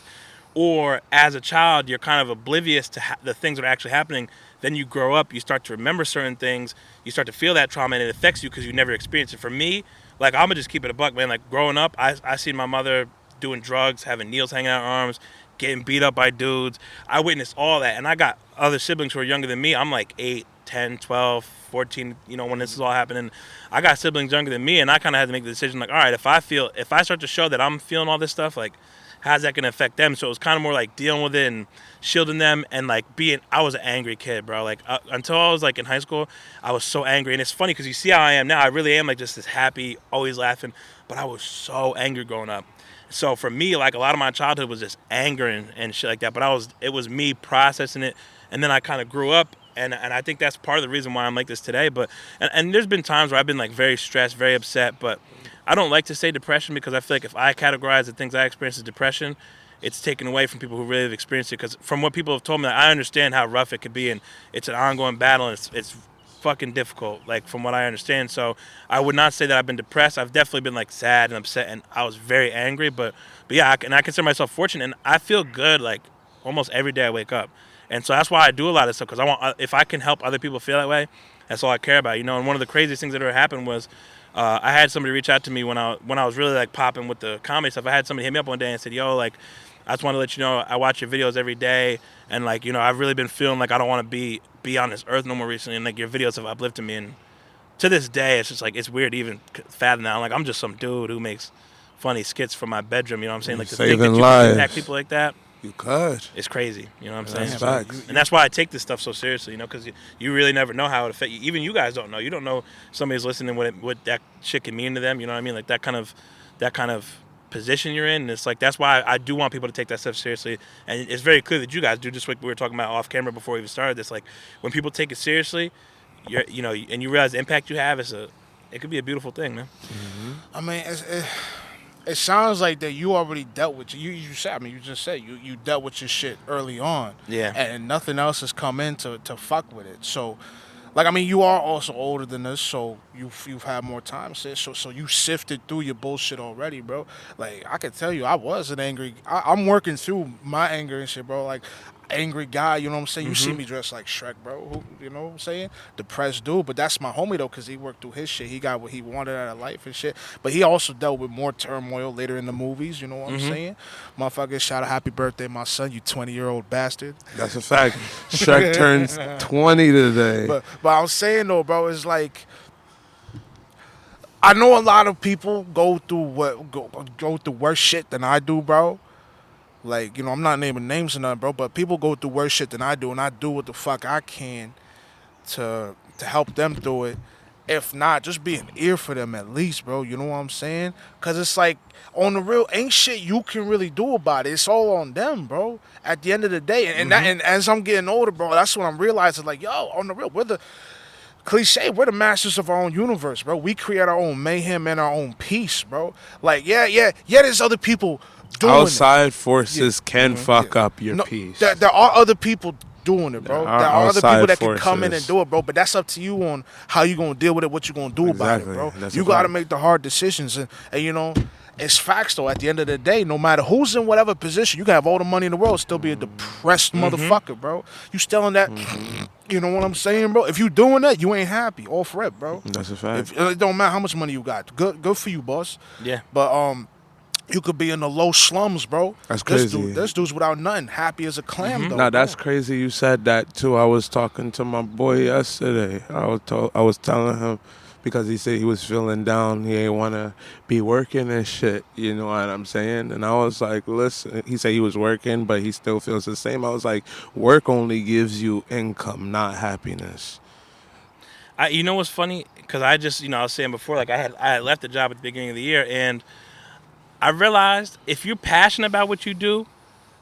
Or as a child, you're kind of oblivious to the things that are actually happening. Then you grow up, you start to remember certain things, you start to feel that trauma, and it affects you because you never experienced it. For me, like, I'm going to just keep it a buck, man. Like, growing up, I seen my mother doing drugs, having needles hanging out her arms, getting beat up by dudes. I witnessed all that, and I got other siblings who are younger than me. I'm like 8, 10, 12, 14, when this is all happening. I got siblings younger than me, and I kind of had to make the decision, like, all right, if I start to show that I'm feeling all this stuff, like, how's that going to affect them? So it was kind of more like dealing with it and shielding them and, like, I was an angry kid, bro. Like, until I was, like, in high school, I was so angry. And it's funny because you see how I am now. I really am, like, just this happy, always laughing. But I was so angry growing up. So for me, like, a lot of my childhood was just anger and shit like that. But it was me processing it. And then I kind of grew up. And I think that's part of the reason why I'm like this today. But and there's been times where I've been, like, very stressed, very upset. But I don't like to say depression because I feel like if I categorize the things I experience as depression, it's taken away from people who really have experienced it. Because from what people have told me, I understand how rough it could be, and it's an ongoing battle, and it's fucking difficult, like, from what I understand. So I would not say that I've been depressed. I've definitely been, like, sad and upset, and I was very angry. But yeah, I consider myself fortunate, and I feel good, like, almost every day I wake up. And so that's why I do a lot of stuff, because if I can help other people feel that way, that's all I care about, And one of the craziest things that ever happened was I had somebody reach out to me when I was really, like, popping with the comedy stuff. I had somebody hit me up one day and said, yo, like, I just want to let you know I watch your videos every day, and, like, I've really been feeling like I don't want to be on this earth no more recently, and, like, your videos have uplifted me. And to this day, it's just, like, it's weird to even fathom that. Like, I'm just some dude who makes funny skits from my bedroom, you know what I'm saying? Like, to think that you can impact people like that. You could. It's crazy, you know what I'm saying? That's facts. And that's why I take this stuff so seriously, because you really never know how it affects you. Even you guys don't know. You don't know somebody's listening what that shit can mean to them. You know what I mean? Like, that kind of position you're in. And it's like, that's why I do want people to take that stuff seriously. And it's very clear that you guys do, just like we were talking about off camera before we even started this. Like, when people take it seriously, and you realize the impact you have, it could be a beautiful thing, man. Mm-hmm. I mean, it sounds like that you already dealt with you said. I mean, you just said you dealt with your shit early on. Yeah. And nothing else has come in to fuck with it. So, like, I mean, you are also older than us, so you've had more time, sis. So you sifted through your bullshit already, bro. Like, I can tell you, I was an angry. I'm working through my anger and shit, bro. Like, angry guy, you know what I'm saying? You see me dressed like Shrek, bro. You know what I'm saying? Depressed dude, but that's my homie, though, because he worked through his shit. He got what he wanted out of life and shit. But he also dealt with more turmoil later in the movies, you know what I'm saying? Motherfucker, shout out happy birthday, my son, you 20-year-old bastard. That's a fact. Shrek turns 20 today. But I'm saying, though, bro, it's like, I know a lot of people go through worse shit than I do, bro. Like, I'm not naming names or nothing, bro, but people go through worse shit than I do, and I do what the fuck I can to help them through it. If not, just be an ear for them at least, bro. You know what I'm saying? Because it's like, on the real, ain't shit you can really do about it. It's all on them, bro, at the end of the day. And as I'm getting older, bro, that's what I'm realizing. Like, yo, on the real, we're the masters of our own universe, bro. We create our own mayhem and our own peace, bro. Like, yeah, there's other people doing outside forces can fuck up your peace. There are other people doing it, bro. There are other people that can come in and do it, bro. But that's up to you on how you gonna deal with it, what you gonna do about it, bro. You gotta make the hard decisions, and it's facts though. At the end of the day, no matter who's in whatever position, you can have all the money in the world, still be a depressed motherfucker, bro. You still in that. You know what I'm saying, bro? If you doing that, you ain't happy. All for it, bro. That's a fact. It don't matter how much money you got. Good for you, boss. Yeah. But you could be in the low slums, bro. That's crazy. There's dudes without nothing, happy as a clam, though. Nah, that's crazy. You said that too. I was talking to my boy yesterday. I was telling him, because he said he was feeling down. He ain't want to be working and shit. You know what I'm saying? And I was like, listen. He said he was working, but he still feels the same. I was like, work only gives you income, not happiness. You know what's funny? Because I just, I was saying before, like, I had left the job at the beginning of the year, and I realized if you're passionate about what you do,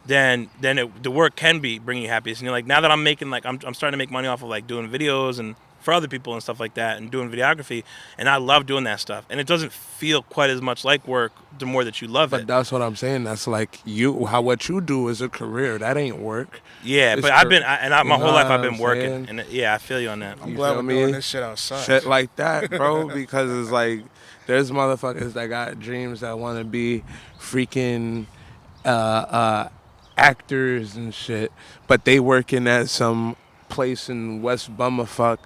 then the work can be bringing you happiness. And you're like, now that I'm making, like, I'm starting to make money off of, like, doing videos and for other people and stuff like that, and doing videography, and I love doing that stuff. And it doesn't feel quite as much like work the more that you love it. But that's what I'm saying. That's like what you do is a career. That ain't work. Yeah, but my whole life I've been working, and I feel you on that. I'm glad we're doing this shit outside. Shit like that, bro, because it's like, there's motherfuckers that got dreams that want to be freaking actors and shit, but they working at some place in West Bummerfuck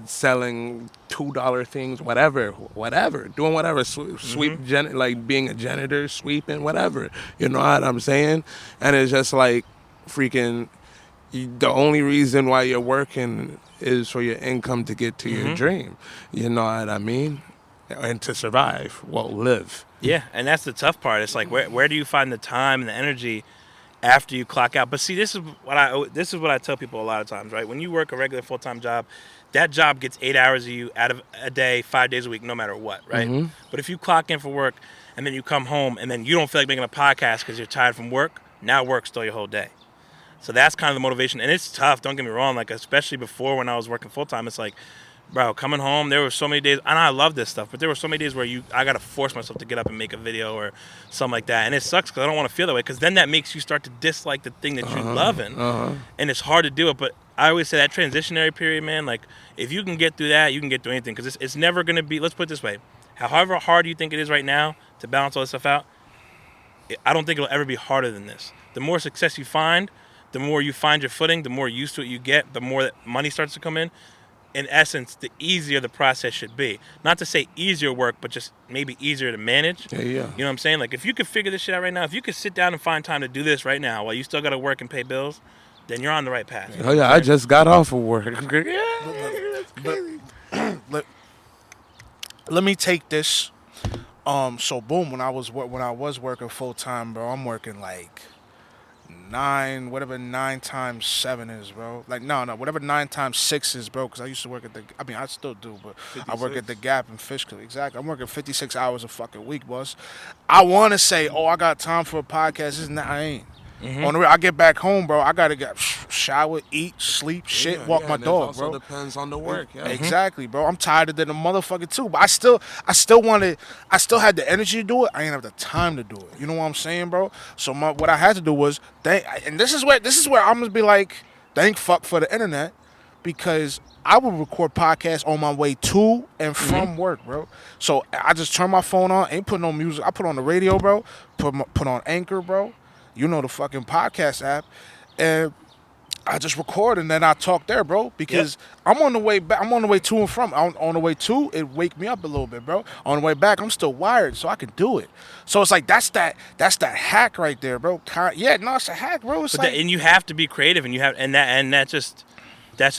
selling $2 things, whatever, doing whatever, sweep, like being a janitor, sweeping, whatever. You know what I'm saying? And it's just like freaking, the only reason why you're working is for your income to get to your dream. You know what I mean? And to survive, well, live. Yeah, and that's the tough part. It's like where do you find the time and the energy after you clock out? But see, this is what I tell people a lot of times, right? When you work a regular full-time job, that job gets 8 hours of you out of a day, 5 days a week, no matter what, right? But if you clock in for work and then you come home and then you don't feel like making a podcast because you're tired from work, now work stole your whole day. So that's kind of the motivation, and it's tough. Don't get me wrong. Like especially before when I was working full time, it's like, bro, coming home. There were so many days, and I love this stuff, but there were so many days where I gotta force myself to get up and make a video or something like that, and it sucks because I don't want to feel that way. Because then that makes you start to dislike the thing that you're loving, and it's hard to do it. But I always say that transitionary period, man. Like if you can get through that, you can get through anything. Because it's never gonna be. Let's put it this way: however hard you think it is right now to balance all this stuff out, I don't think it'll ever be harder than this. The more success you find, the more you find your footing, the more used to it you get, the more that money starts to come in. In essence, the easier the process should be. Not to say easier work, but just maybe easier to manage. Yeah. You know what I'm saying? Like if you could figure this shit out right now, if you could sit down and find time to do this right now while you still got to work and pay bills, then you're on the right path. Oh yeah, I just got off of work. Let me take this. So boom, when I was working full time, bro, I'm working like 9 times 7 is, bro. Like no, whatever 9 times 6 is, bro. Because I used to work I still do, but 56. I work at the Gap in Fishkill. Exactly, I'm working 56 hours a fucking week, boss. I want to say, I got time for a podcast. Isn't that? I ain't. On the real, I get back home, bro. I gotta get shower, eat, sleep, shit, walk my dog, bro. Also depends on the work. Yeah. Exactly, bro. I'm tired of than a motherfucker too, but I still had the energy to do it. I ain't have the time to do it. You know what I'm saying, bro? So what I had to do was and this is where I'm gonna be like, thank fuck for the internet, because I would record podcasts on my way to and from work, bro. So I just turn my phone on, ain't put no music. I put on the radio, bro. Put on Anchor, bro. You know, the fucking podcast app, and I just record and then I talk there, bro. Because I'm on the way back. I'm on the way to and from. On the way to, it wake me up a little bit, bro. On the way back, I'm still wired, so I can do it. So it's like that's that hack right there, bro. It's a hack, bro. It's and you have to be creative, and that's just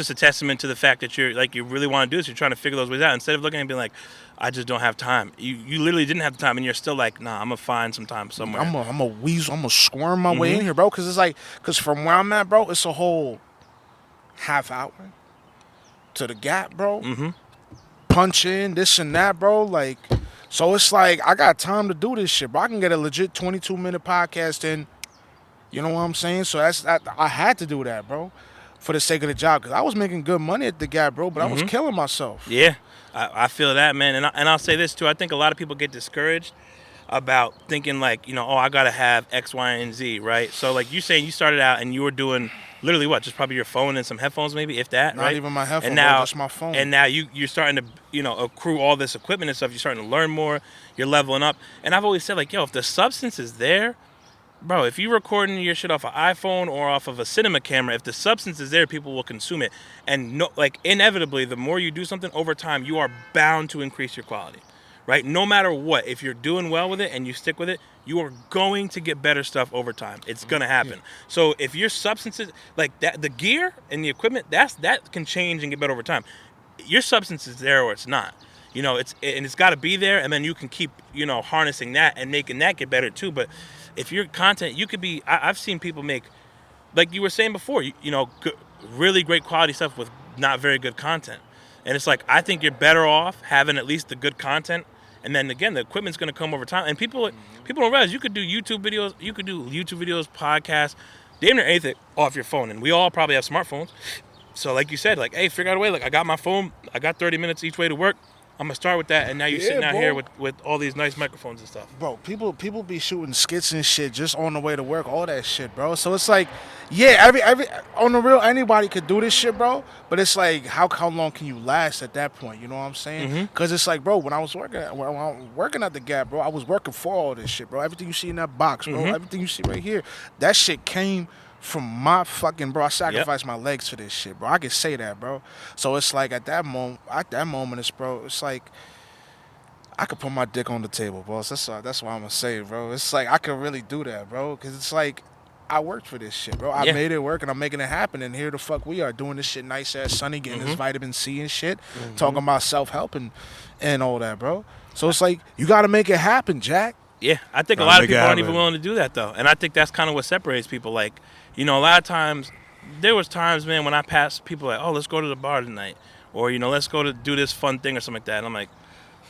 a testament to the fact that you really want to do this. You're trying to figure those ways out instead of looking and being like, I just don't have time. You literally didn't have the time, and you're still like, nah, I'm gonna find some time somewhere. I'm a weasel. I'm gonna squirm my way in here, bro. Because from where I'm at, bro, it's a whole half hour to the Gap, bro. Punch in this and that, bro. Like, so it's like I got time to do this shit, bro. I can get a legit 22-minute podcast in. You know what I'm saying? So I had to do that, bro, for the sake of the job, because I was making good money at the Gap, bro, but I was killing myself. Yeah, I feel that, man. And I'll say this, too. I think a lot of people get discouraged about thinking, like, I got to have X, Y, and Z, right? So, like, you saying you started out and you were doing literally what? Just probably your phone and some headphones, maybe, if that, Not right? even my headphones, and now, just my phone. And now you're starting to, accrue all this equipment and stuff. You're starting to learn more. You're leveling up. And I've always said, like, if the substance is there, bro, if you're recording your shit off an iPhone or off of a cinema camera, if the substance is there, people will consume it. And inevitably, the more you do something over time, you are bound to increase your quality, right? No matter what, if you're doing well with it and you stick with it, you are going to get better stuff over time. It's gonna happen. Yeah. So if your substance is like that, the gear and the equipment, that can change and get better over time. Your substance is there or it's not. It's got to be there, and then you can keep harnessing that and making that get better too. But if your content, you could be. I've seen people make, like you were saying before, really great quality stuff with not very good content, and it's like I think you're better off having at least the good content, and then again the equipment's going to come over time. And people don't realize you could do YouTube videos, podcasts, damn near anything off your phone, and we all probably have smartphones. So like you said, like hey, figure out a way. Like I got my phone, I got 30 minutes each way to work. I'm gonna start with that, and now you're sitting out here with all these nice microphones and stuff. Bro, people be shooting skits and shit just on the way to work, all that shit, bro. So it's like, every on the real, anybody could do this shit, bro. But it's like, how long can you last at that point? You know what I'm saying? Because it's like, bro, when I was working at the Gap, bro, I was working for all this shit, bro. Everything you see in that box, bro, everything you see right here, that shit came from my fucking, bro, I sacrificed my legs for this shit, bro. I can say that, bro. So it's like at that moment, it's like I could put my dick on the table, boss. That's what I'm gonna say, bro. It's like I could really do that, bro, because it's like I worked for this shit, bro. I Yeah. made it work, and I'm making it happen. And here the fuck we are doing this shit nice ass sunny, getting this vitamin C and shit, talking about self help and all that, bro. So it's like you got to make it happen, Jack. Yeah, I think a Gotta lot of make it people aren't even happen. willing to do that though, and I think that's kind of what separates people. Like, you know, a lot of times there was times, man, when I passed people like, oh, let's go to the bar tonight, or you know, let's go to do this fun thing or something like that. And I'm like,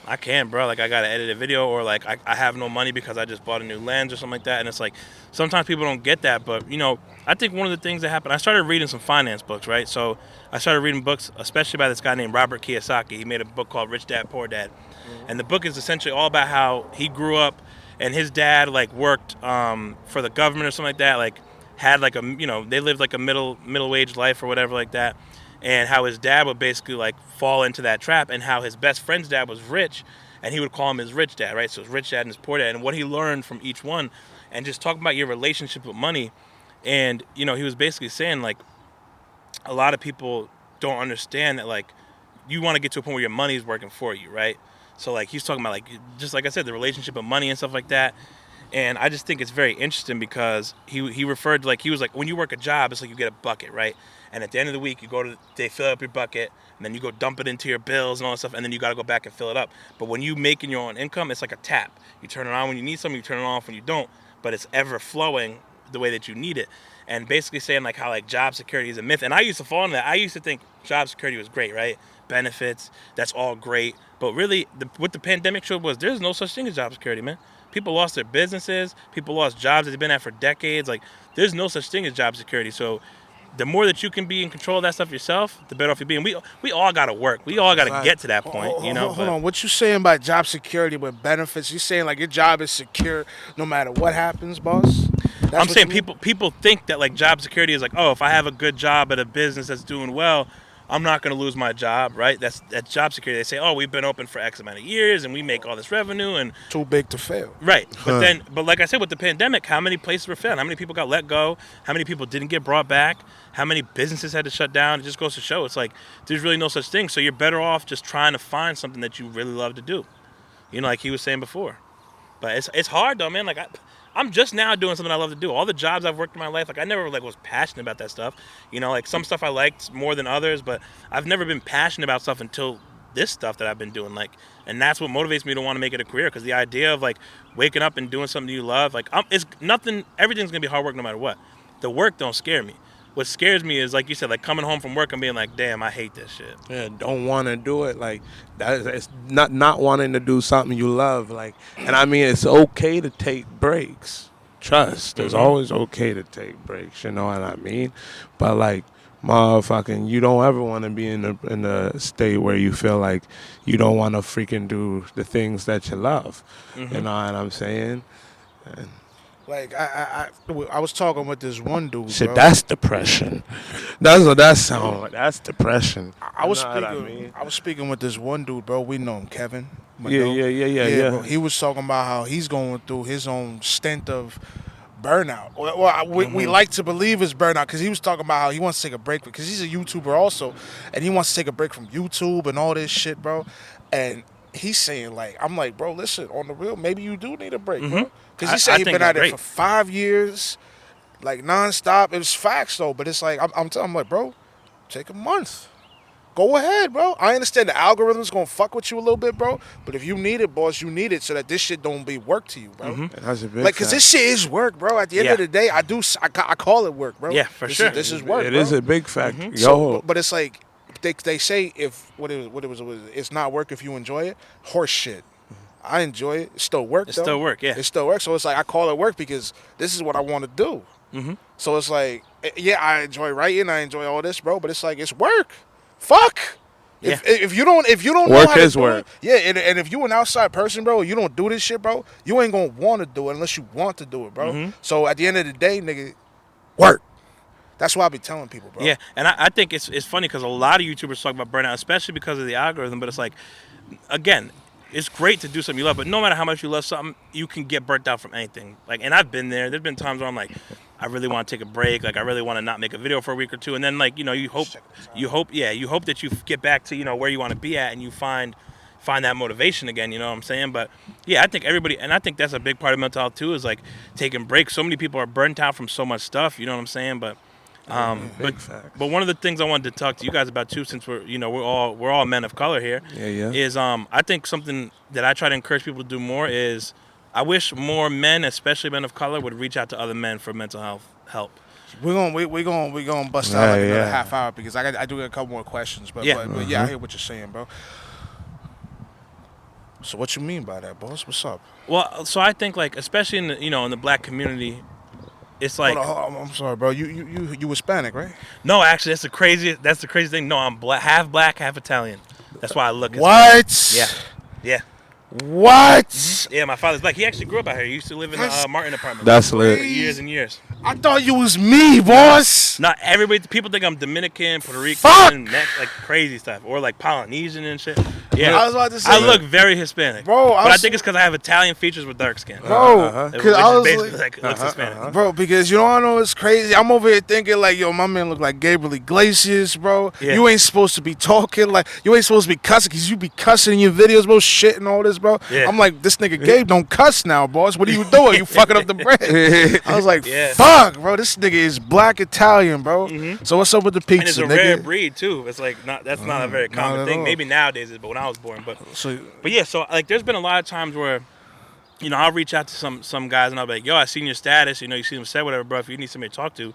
I can't, bro. Like, I gotta edit a video, or like I have no money because I just bought a new lens or something like that. And it's like sometimes people don't get that, but you know, I think one of the things that happened, I started reading some finance books, right? So I started reading books, especially by this guy named Robert Kiyosaki. He made a book called Rich Dad Poor Dad, and the book is essentially all about how he grew up and his dad like worked for the government or something like that, like had like a, you know, they lived like a middle-aged life or whatever like that, and how his dad would basically like fall into that trap, and how his best friend's dad was rich and he would call him his rich dad, right? So his rich dad and his poor dad, and what he learned from each one, and just talking about your relationship with money. And you know, he was basically saying like a lot of people don't understand that like you want to get to a point where your money's working for you, right? So like he's talking about like, just like I said, the relationship of money and stuff like that. And I just think it's very interesting because he referred to, like, he was like, when you work a job, it's like you get a bucket, right? And at the end of the week, you go to, they fill up your bucket, and then you go dump it into your bills and all that stuff, and then you got to go back and fill it up. But when you making your own income, it's like a tap. You turn it on when you need something, you turn it off when you don't, but it's ever flowing the way that you need it. And basically saying like how like job security is a myth. And I used to fall into that. I used to think job security was great, right? Benefits, that's all great. But really, what the pandemic showed was there's no such thing as job security, man. People lost their businesses. People lost jobs that they've been at for decades. Like, there's no such thing as job security. So the more that you can be in control of that stuff yourself, the better off you be. And we all got to work. We all got to get to that point, you know? Hold on. What you saying about job security with benefits? You saying like your job is secure no matter what happens, boss? That's I'm what saying you mean? people think that like job security is like, oh, if I have a good job at a business that's doing well, I'm not going to lose my job, right? That's job security. They say, oh, we've been open for X amount of years and we make all this revenue and Too big to fail. right. But like I said, with the pandemic, how many places were failing? How many people got let go? How many people didn't get brought back? How many businesses had to shut down? It just goes to show it's like there's really no such thing. So you're better off just trying to find something that you really love to do. You know, like he was saying before. But it's hard though, man. Like I'm just now doing something I love to do. All the jobs I've worked in my life, like I never like was passionate about that stuff. You know, like some stuff I liked more than others, but I've never been passionate about stuff until this stuff that I've been doing. Like, and that's what motivates me to want to make it a career. Because the idea of like waking up and doing something you love, like it's nothing. Everything's gonna be hard work no matter what. The work don't scare me. What scares me is, like you said, like coming home from work and being like, damn, I hate this shit. Yeah, don't want to do it. Like that. It's not wanting to do something you love. Like, and I mean, it's okay to take breaks. Trust. It's always okay to take breaks. You know what I mean? But like, motherfucking, you don't ever want to be in the state where you feel like you don't want to freaking do the things that you love. You know what I'm saying? And Like I was talking with this one dude, shit, bro. that's depression. That's what that sounds like. That's depression. I was You know what speaking. I was speaking with this one dude, bro. We know him, Kevin. Yeah, yeah. Bro. He was talking about how he's going through his own stint of burnout. Well, we like to believe it's burnout because he was talking about how he wants to take a break because he's a YouTuber also, and he wants to take a break from YouTube and all this shit, bro. And he's saying like, I'm like, bro, listen, on the real, maybe you do need a break, bro. Because he said he's been at it for 5 years, like nonstop. It was facts though, but it's like I'm telling him like, bro, take a month. Go ahead, bro. I understand the algorithm's gonna fuck with you a little bit, bro. But if you need it, boss, you need it so that this shit don't be work to you, bro. That's a big Like, cause this shit is work, bro. At the end of the day, I call it work, bro. Yeah, for sure. This is work. It bro. is a big fact. Yo, So, but it's like they say if what it was it's not work if you enjoy it. Horse shit. I enjoy it. It's still work. It's though. still work, yeah. It's still work. So it's like I call it work because this is what I want to do. So it's like, yeah, I enjoy writing. I enjoy all this, bro. But it's like it's work. Fuck. Yeah. If you don't know Work how to is do work. it, yeah, and if you an outside person, bro, you don't do this shit, bro, you ain't gonna want to do it unless you want to do it, bro. So at the end of the day, nigga, work. That's why I be telling people, bro. Yeah, and I think it's funny because a lot of YouTubers talk about burnout, especially because of the algorithm. But it's like, again, it's great to do something you love, but no matter how much you love something, you can get burnt out from anything. Like, and I've been there. There's been times where I'm like, I really want to take a break. Like, I really want to not make a video for a week or two, and then like, you know, you hope that you get back to, you know, where you want to be at, and you find, find that motivation again. You know what I'm saying? But yeah, I think everybody, and I think that's a big part of mental health too, is like taking breaks. So many people are burnt out from so much stuff. You know what I'm saying? But Big facts. but one of the things I wanted to talk to you guys about too, since we're all men of color here, Yeah. is I think something that I try to encourage people to do more is I wish more men, especially men of color, would reach out to other men for mental health help. We're gonna bust out like another half hour because I do got a couple more questions. But Yeah. but yeah, I hear what you're saying, bro. So what you mean by that, boss? What's up? Well, so I think like especially in the in the black community, it's like Hold on, I'm sorry, bro. You Hispanic, right? no, actually that's the crazy thing. No, I'm black, half Italian. That's why I look. What? Yeah. What? Yeah, my father's black. He actually grew up out here. He used to live in the Martin apartment That's for lit. years and years. I thought you was me, boss. Not everybody. People think I'm Dominican, Puerto Rican, Fuck! like crazy stuff, or like Polynesian and shit. Yeah, I was about to say, I look very Hispanic, Bro, but I think it's because I have Italian features with dark skin. bro. Which Cause I is was basically like, looks Hispanic. bro, because you know I know it's crazy. I'm over here thinking like, yo, my man look like Gabriel Iglesias, bro. Yeah. You ain't supposed to be talking like you ain't supposed to be cussing because you be cussing in your videos, bro, shit and all this, bro. Yeah. I'm like, this nigga Gabe don't cuss now, boss. What are you doing? You fucking up the bread. I was like, Yeah. fuck, bro. This nigga is black Italian, bro. So what's up with the pizza, And it's a nigga? rare breed too. It's like that's not a very not common at thing. all. Maybe nowadays, but when I was born, but So yeah. So like, there's been a lot of times where, I'll reach out to some guys and I'll be like, yo, I seen your status. You see them say whatever, bro. If you need somebody to talk to,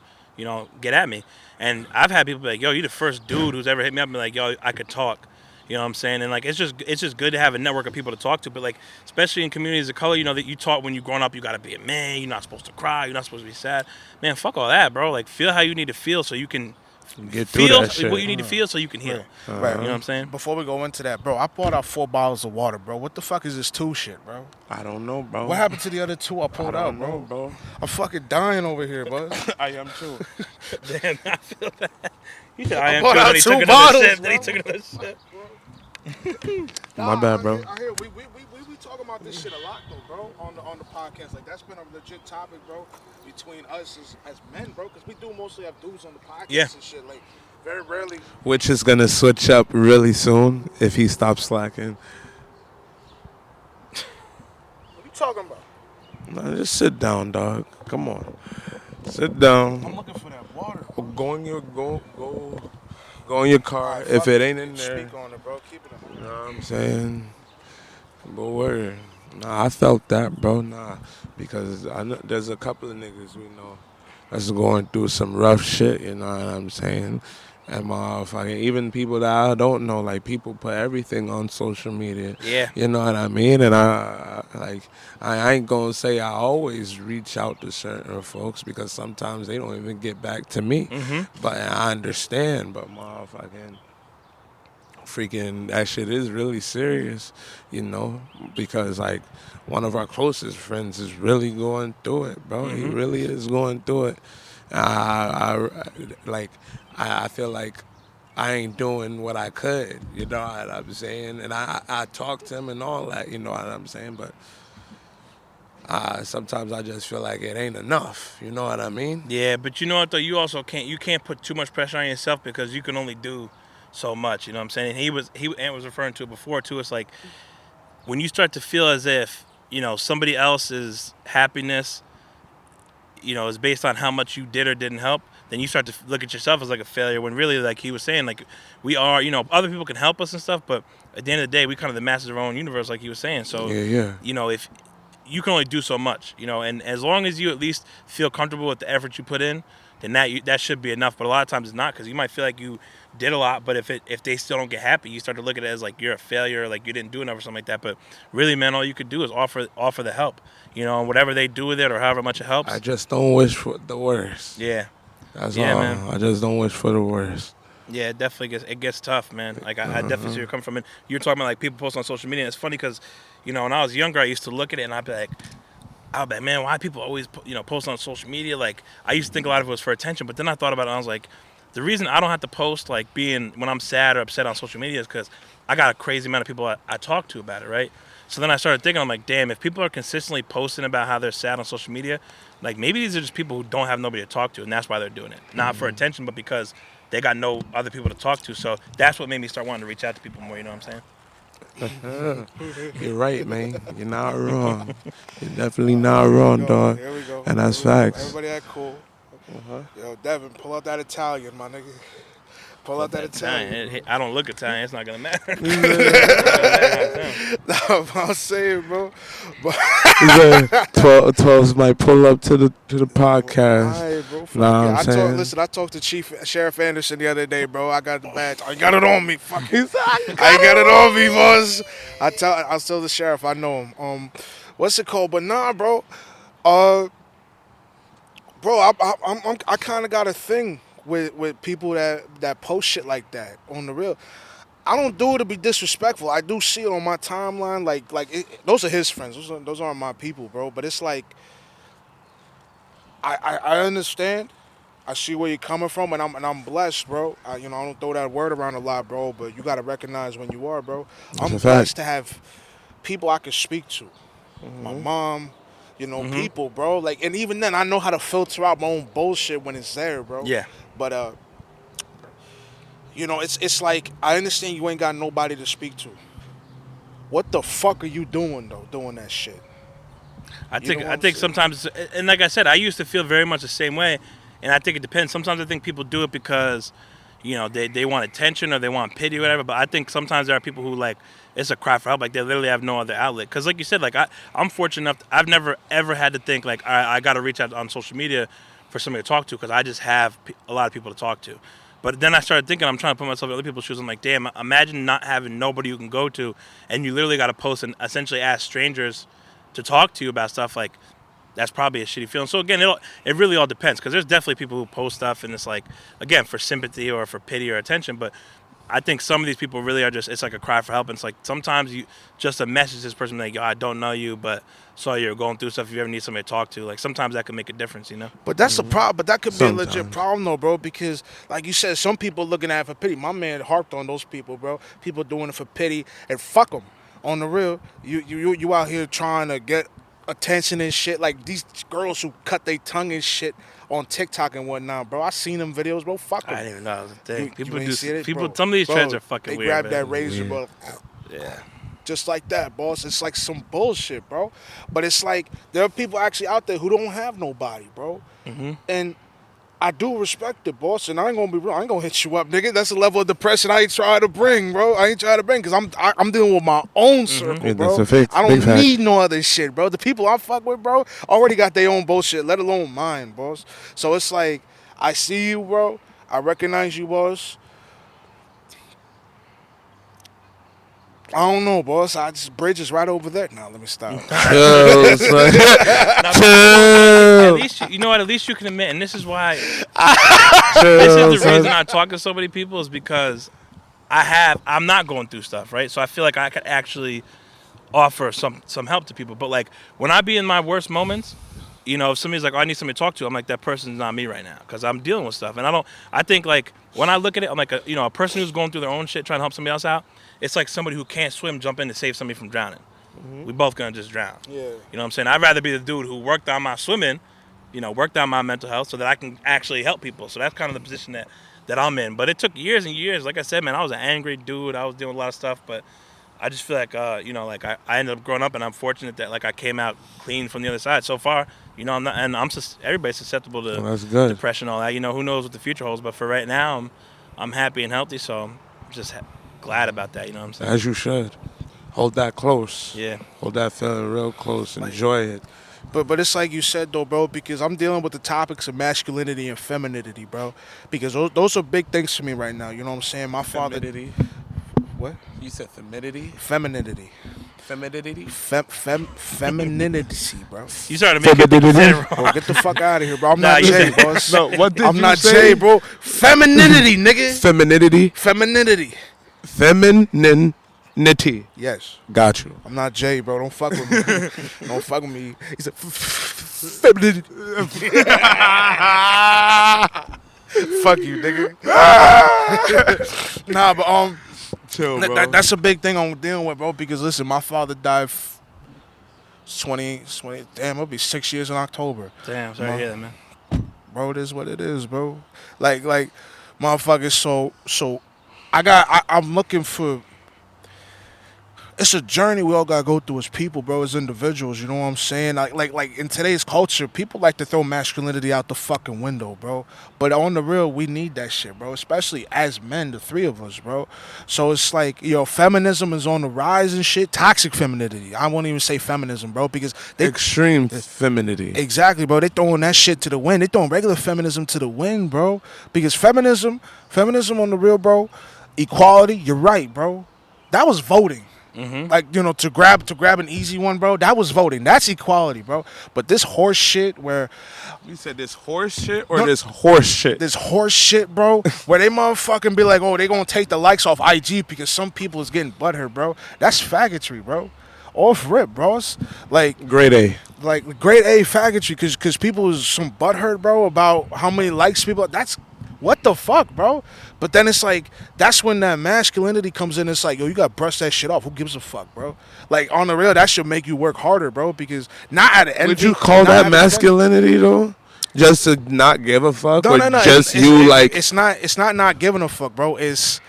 get at me. And I've had people be like, yo, you the first dude who's ever hit me up and be like, yo, I could talk. You know what I'm saying? And like it's just good to have a network of people to talk to. But like especially in communities of color, that you taught when you're growing up, you gotta be a man, you're not supposed to cry, you're not supposed to be sad. Man, fuck all that, bro. Like feel how you need to feel so you can Get through feel that shit. what you need to feel so you can heal. right, You know what I'm saying? before we go into that, bro, I bought out 4 bottles of water, bro. What the fuck is this 2 shit, bro? I don't know, bro. What happened to the other 2 I I pulled out, don't know, bro? bro. I'm fucking dying over here, bro. I am too. Damn, I feel that. He said I am bought too, out but he 2 took another bottles, sip. Then he bro. took another sip. My bad, bro. I hear we talking about this shit a lot though, bro, on the podcast. Like that's been a legit topic, bro, between us as men, bro, because we do mostly have dudes on the podcast Yeah. and shit. Like very rarely. Which is gonna switch up really soon if he stops slacking. What you talking about? Nah, just sit down, dog. Come on, sit down. I'm looking for that water. Go in your go in your car. If it ain't in there, Speak on it, bro. Keep it on. you know what I'm saying? But word. Nah, I felt that, bro. Nah, because I know there's a couple of niggas we know that's going through some rough shit. You know what I'm saying? And motherfucking even people that I don't know, like people put everything on social media. Yeah. You know what I mean? And I ain't gonna say I always reach out to certain folks because sometimes they don't even get back to me. But I understand. But motherfucking freaking that shit is really serious, because like one of our closest friends is really going through it, bro. He really is going through it. I feel like I ain't doing what I could, you know what I'm saying? And I talk to him and all that, you know what I'm saying? But sometimes I just feel like it ain't enough, you know what I mean? Yeah, but you know what though? You also can't put too much pressure on yourself because you can only do so much. You know what I'm saying? And Ant was referring to it before too. It's like when you start to feel as if somebody else's happiness, is based on how much you did or didn't help. Then you start to look at yourself as like a failure. When really, like he was saying, like we are. Other people can help us and stuff, but at the end of the day, we kind of the masters of our own universe, like he was saying. So Yeah. if you can only do so much, and as long as you at least feel comfortable with the effort you put in, then that should be enough. But a lot of times it's not, because you might feel like you did a lot, but if they still don't get happy, you start to look at it as like you're a failure, like you didn't do enough or something like that. But really, man, all you could do is offer the help, whatever they do with it or however much it helps. I just don't wish for the worst. Yeah, That's Yeah, all. man. I just don't wish for the worst. yeah, it definitely gets tough, man. Like I definitely see where you're coming from. And you're talking about like people post on social media. And it's funny because, when I was younger, I used to look at it and I'd be like, man, why people always post on social media? Like I used to think a lot of it was for attention, but then I thought about it and I was like, the reason I don't have to post like when I'm sad or upset on social media is because I got a crazy amount of people I talk to about it, right? So then I started thinking, I'm like, damn, if people are consistently posting about how they're sad on social media, like maybe these are just people who don't have nobody to talk to, and that's why they're doing it. Not for attention, but because they got no other people to talk to. So that's what made me start wanting to reach out to people more, you know what I'm saying? You're right, man. You're not wrong. You're definitely not wrong, dog. Here we go. And that's Here we go. facts. Everybody act cool. Yo, Devin, pull out that Italian, my nigga. Pull out that Italian. I don't look Italian. It's not gonna matter. No, I'm saying, bro. But He said 12s might pull up to the podcast. all right, bro. Nah, I'm saying. Listen, I talked to Sheriff Anderson the other day, bro. I got the badge. I got it on me. Fuck it. I got it on me, boss. I tell the sheriff I know him. What's it called? But nah, bro. Bro, I kind of got a thing with people that post shit like that on the real. I don't do it to be disrespectful. I do see it on my timeline. Those are his friends. Those aren't my people, bro. But it's like, I understand. I see where you're coming from, and I'm blessed, bro. I don't throw that word around a lot, bro. But you gotta recognize when you are, bro. I'm blessed to have people I can speak to. My mom, people, bro. Like, and even then, I know how to filter out my own bullshit when it's there, bro. Yeah. But it's like, I understand you ain't got nobody to speak to. What the fuck are you doing though, doing that shit? I think sometimes, and like I said, I used to feel very much the same way, and I think it depends. Sometimes I think people do it because, they want attention or they want pity or whatever. But I think sometimes there are people who, like, it's a cry for help. Like, they literally have no other outlet. Because like you said, like, I'm fortunate enough. I've never ever had to think like I got to reach out on social media for somebody to talk to, because I just have a lot of people to talk to. But then I started thinking, I'm trying to put myself in other people's shoes. I'm like, damn, imagine not having nobody you can go to, and you literally got to post and essentially ask strangers to talk to you about stuff. Like, that's probably a shitty feeling. So again, it really all depends, because there's definitely people who post stuff and it's like, again, for sympathy or for pity or attention. But I think some of these people really are just, it's like a cry for help. And it's like, sometimes you just a message to this person like, yo, I don't know you, but saw you're going through stuff. If you ever need somebody to talk to, like, sometimes that can make a difference, But that's a problem. But that could be a legit Sometimes. problem though, bro. Because like you said, some people looking at it for pity. My man harped on those people, bro. People doing it for pity, and fuck them. On the real, you out here trying to get attention and shit. Like these girls who cut their tongue and shit on TikTok and whatnot, bro. I seen them videos, bro. Fuck them. I didn't even know that was a thing. People ain't do. see it, People. bro. Some of these Bro, trends are fucking they weird. grab man. that razor, bro. Yeah. Just like that, boss. It's like some bullshit, bro. But it's like there are people actually out there who don't have nobody, bro. And I do respect it, boss. And I ain't gonna be real. I ain't gonna hit you up, nigga. That's the level of depression I ain't trying to bring, bro. I ain't trying to bring, because I'm dealing with my own circle, Yeah, bro. that's a fact. I Big don't fact. need no other shit, bro. The people I fuck with, bro, already got their own bullshit, let alone mine, boss. So it's like, I see you, bro. I recognize you, boss. I don't know, boss. Bridge is right over there. Now let me stop. Chill, son. At Chill. least you know what? At least you can admit, and this is why. Chill, This is the son. reason I talk to so many people, is because I'm not going through stuff, right? So I feel like I could actually offer some help to people. But like, when I be in my worst moments, if somebody's like, oh, I need somebody to talk to, I'm like, that person's not me right now, because I'm dealing with stuff. And I think like, when I look at it, I'm like, a person who's going through their own shit trying to help somebody else out, it's like somebody who can't swim jump in to save somebody from drowning. We both gonna just drown. Yeah. You know what I'm saying? I'd rather be the dude who worked on my swimming, worked on my mental health, so that I can actually help people. So that's kind of the position that I'm in. But it took years and years. Like I said, man, I was an angry dude. I was dealing with a lot of stuff, but I just feel like, like I ended up growing up, and I'm fortunate that like I came out clean from the other side so far. I'm not, and everybody's susceptible to That's good. depression, all that. Who knows what the future holds? But for right now, I'm happy and healthy, so I'm just glad about that. You know what I'm saying? As you should. Hold that close. Yeah. Hold that feeling real close. Enjoy it. But it's like you said though, bro, because I'm dealing with the topics of masculinity and femininity, bro. Because those are big things for me right now. You know what I'm saying? My father. Femininity. What? You said femininity? Femininity. Femininity? Femininity, bro. You started making it wrong. Bro, get the fuck out of here, bro. I'm Nah, not you Jay, said- boss. No, what did I'm you not say? Jay, bro. Femininity, nigga. Femininity? Femininity. Femininity. Yes. Got you. I'm not Jay, bro. Don't fuck with me. Don't fuck with me. He said, femininity. Fuck you, nigga. Nah, but Chill, bro. that's a big thing I'm dealing with, bro. Because listen, my father died 20. Damn, it'll be 6 years in October. Damn, sorry to hear that, man. Bro, it is what it is, bro. Like, motherfuckers. So I'm looking for. it's a journey we all gotta go through as people, bro, as individuals. You know what I'm saying? Like in today's culture, people like to throw masculinity out the fucking window, bro. But on the real, we need that shit, bro. Especially as men, the three of us, bro. So it's like, feminism is on the rise and shit. Toxic femininity. I won't even say feminism, bro, because they Extreme femininity. exactly, bro. They throwing that shit to the wind. They throwing regular feminism to the wind, bro. Because feminism on the real, bro. Equality. You're right, bro. That was voting. Like, to grab an easy one, bro. That was voting. That's equality, bro. But this horse shit where You said this horse shit or this horse shit? this horse shit, bro, where they motherfucking be like, oh, they gonna take the likes off IG because some people is getting butthurt, bro. That's faggotry, bro. Off rip, bro. It's like Grade A. grade A faggotry because people is some butthurt, bro, about how many likes people. That's what the fuck, bro. But then it's like that's when that masculinity comes in. It's like, yo, you gotta brush that shit off. Who gives a fuck, bro? Like on the real, that should make you work harder, bro. Because not out of envy. Would you call that masculinity though? Just to not give a fuck, or just It's not giving a fuck, bro. It's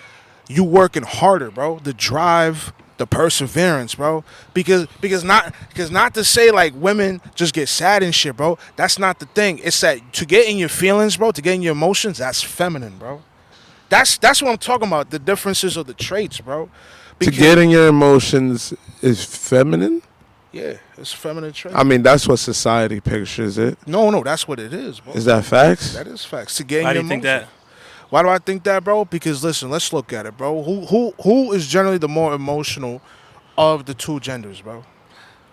you working harder, bro. The drive, the perseverance, bro. Because not to say like women just get sad and shit, bro. That's not the thing. It's that to get in your feelings, bro, to get in your emotions, that's feminine, bro. That's what I'm talking about. The differences of the traits, bro. to get in your emotions is feminine? Yeah, it's feminine trait. I mean, that's what society pictures it. No, that's what it is, bro. Is that facts? That is facts. To get in Why do your you think emotions. that? Why do I think that, bro? Because listen, let's look at it, bro. Who is generally the more emotional of the two genders, bro?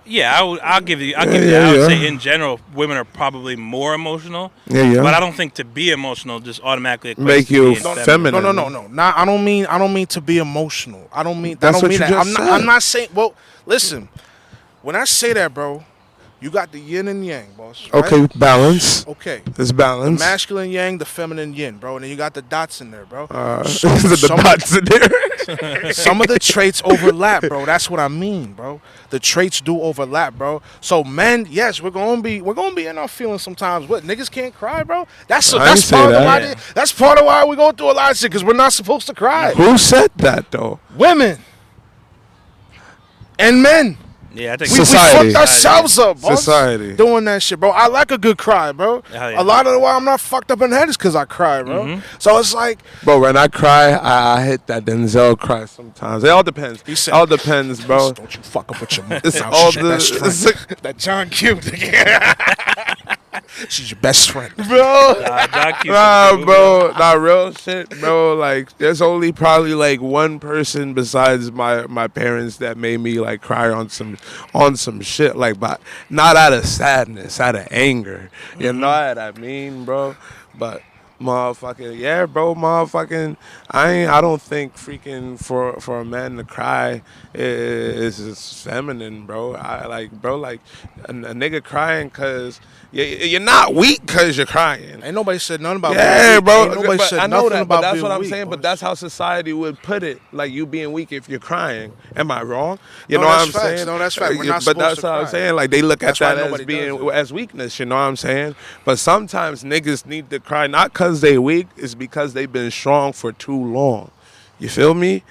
Yeah, I'll give you that. I would say in general, women are probably more emotional. Yeah. But I don't think to be emotional just automatically equates Make to you being feminine. No. Nah, I don't mean to be emotional. I don't mean That's I don't what mean you that. just I'm said. not saying. Well, listen. When I say that, bro, you got the yin and yang, boss. Right? Okay, balance. Okay. It's The balance. masculine yang, the feminine yin, bro. And then you got the dots in there, bro. The dots in there. Some of the traits overlap, bro. That's what I mean, bro. The traits do overlap, bro. So men, yes, we're gonna be in our feelings sometimes. What, niggas can't cry, bro? That's I ain't that's say part of that. why Yeah. that's part of why we go through a lot of shit, because we're not supposed to cry. Who said that though? Women and men. Yeah, I think We Society. fucked ourselves up, boss. Society. Doing that shit, bro. I like a good cry, bro. Hell yeah. A lot of the why I'm not fucked up in the head is because I cry, bro. So it's like, Bro, when I cry, I hit that Denzel cry sometimes. It all depends. He said- all depends, bro. don't you fuck up with your It's mouth. all She's your best friend. the That John Q. She's your best friend. bro. Doc Hughes Nah, is a good bro, not real shit, bro. Like, there's only probably like one person besides my parents that made me like cry on some shit, like, but not out of sadness, out of anger. You know what I mean, bro? But motherfucking yeah, bro, motherfucking I don't think freaking for a man to cry is feminine, bro. I like, bro, like a nigga crying cause you're not weak cause you're crying. Ain't nobody said nothing about Yeah, being weak. bro. Ain't nobody But said I know nothing that, about but that's being what I'm weak, saying. But boss. that's how society would put it, like you being weak if you're crying. Am I wrong? You No, know what I'm that's facts. saying? No, that's fact. We're not But supposed that's to what I'm cry. saying. Like they look at That's why that as nobody being does it. as weakness. You know what I'm saying? But sometimes niggas need to cry not because they weak, it's because they've been strong for too long. You feel me?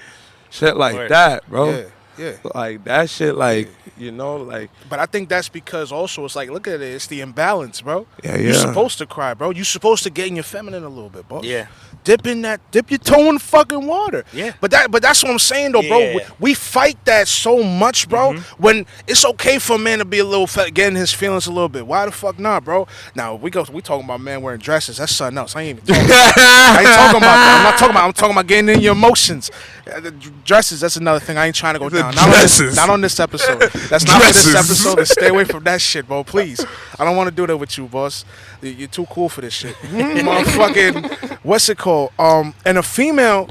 Shit like Word. that, bro. Yeah. Like that shit, like you know, like But I think that's because also it's like, look at it, it's the imbalance, bro. Yeah, You're yeah. supposed to cry, bro. You're supposed to get in your feminine a little bit, boss. Yeah. Dip your toe in the fucking water. Yeah. But that's what I'm saying though, bro. Yeah. We fight that so much, bro. When it's okay for a man to be a little getting his feelings a little bit. Why the fuck not, bro? Now we talking about men wearing dresses. That's something else. I ain't even talking I ain't talking about that. I'm talking about getting in your emotions. The dresses, that's another thing. I ain't trying to go down. dresses. Not on this episode. That's not for this Dresses. episode. To stay away from that shit, bro. Please. I don't want to do that with you, boss. You're too cool for this shit. Motherfucking, what's it called? And a female,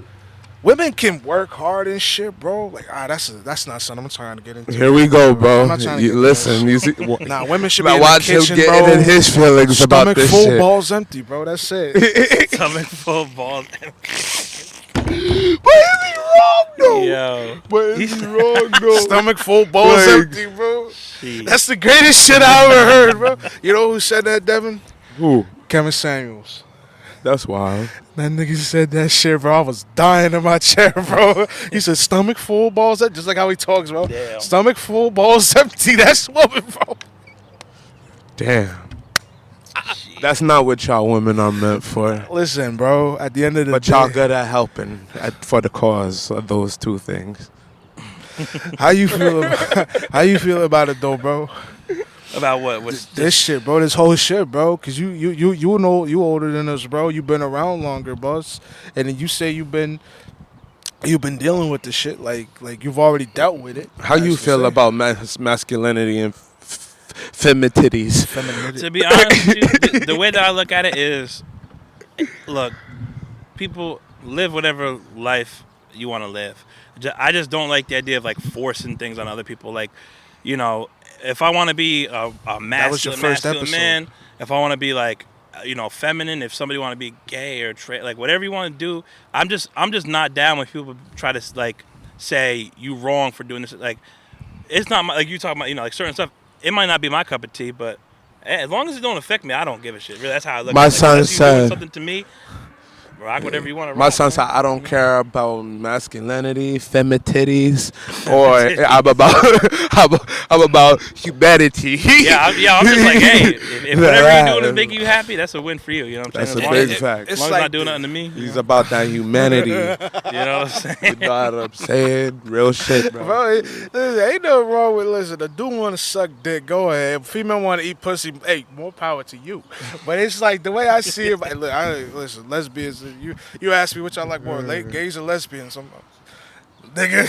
women can work hard and shit, bro. Like, that's not something I'm trying to get into. here we go, I'm bro. not trying to You get listen, you see, Nah, women should be now in watch the him kitchen, getting bro. in his feelings about Stomach this full, shit. balls empty, bro. That's it. Stomach full of balls. But is he wrong though? Yo. But is he wrong though? Stomach full, balls Like- empty, bro. Jeez. That's the greatest shit I ever heard, bro. You know who said that, Devin? Who? Kevin Samuels. That's wild. That nigga said that shit, bro. I was dying in my chair, bro. He said, stomach full, balls empty. Just like how he talks, bro. Damn. Stomach full, balls empty. That's woman, bro. Damn. That's not what y'all women are meant for. Listen, bro. At the end of the But day, y'all good at helping for the cause of those two things. how you feel? How you feel about it, though, bro? About what? What's This shit, bro. This whole shit, bro. Cause you know you older than us, bro. You been around longer, boss. And then you say you've been dealing with the shit like you've already dealt with it. How you feel about masculinity and feminities? To be honest with you, the way that I look at it is, look, people live whatever life you want to live. I just don't like the idea of like forcing things on other people. Like, you know, if I want to be a masculine man, if I want to be like, you know, feminine, if somebody want to be gay or like whatever you want to do, I'm just not down when people try to like say you wrong for doing this. Like, it's not like you talking about, you know, like certain stuff. It might not be my cup of tea, but as long as it don't affect me, I don't give a shit. Really, that's how I look. My at it. son Like, said something to me. Rock whatever you want to rock. My son said, I don't care about masculinity, femititties, or I'm about humanity. I'm just like, hey, if whatever you're doing is making you happy, that's a win for you. You know what I'm That's saying? a As long big as- fact. As long as it's not doing nothing to me. He's about that humanity. You know what I'm saying? You know what I'm saying? Real shit, bro. Bro, ain't nothing wrong with, listen, a dude want to suck dick, go ahead. Female want to eat pussy, hey, more power to you. But it's like, the way I see it, like, look, listen, lesbians, you ask me which I like more, gays or lesbians. Nigga.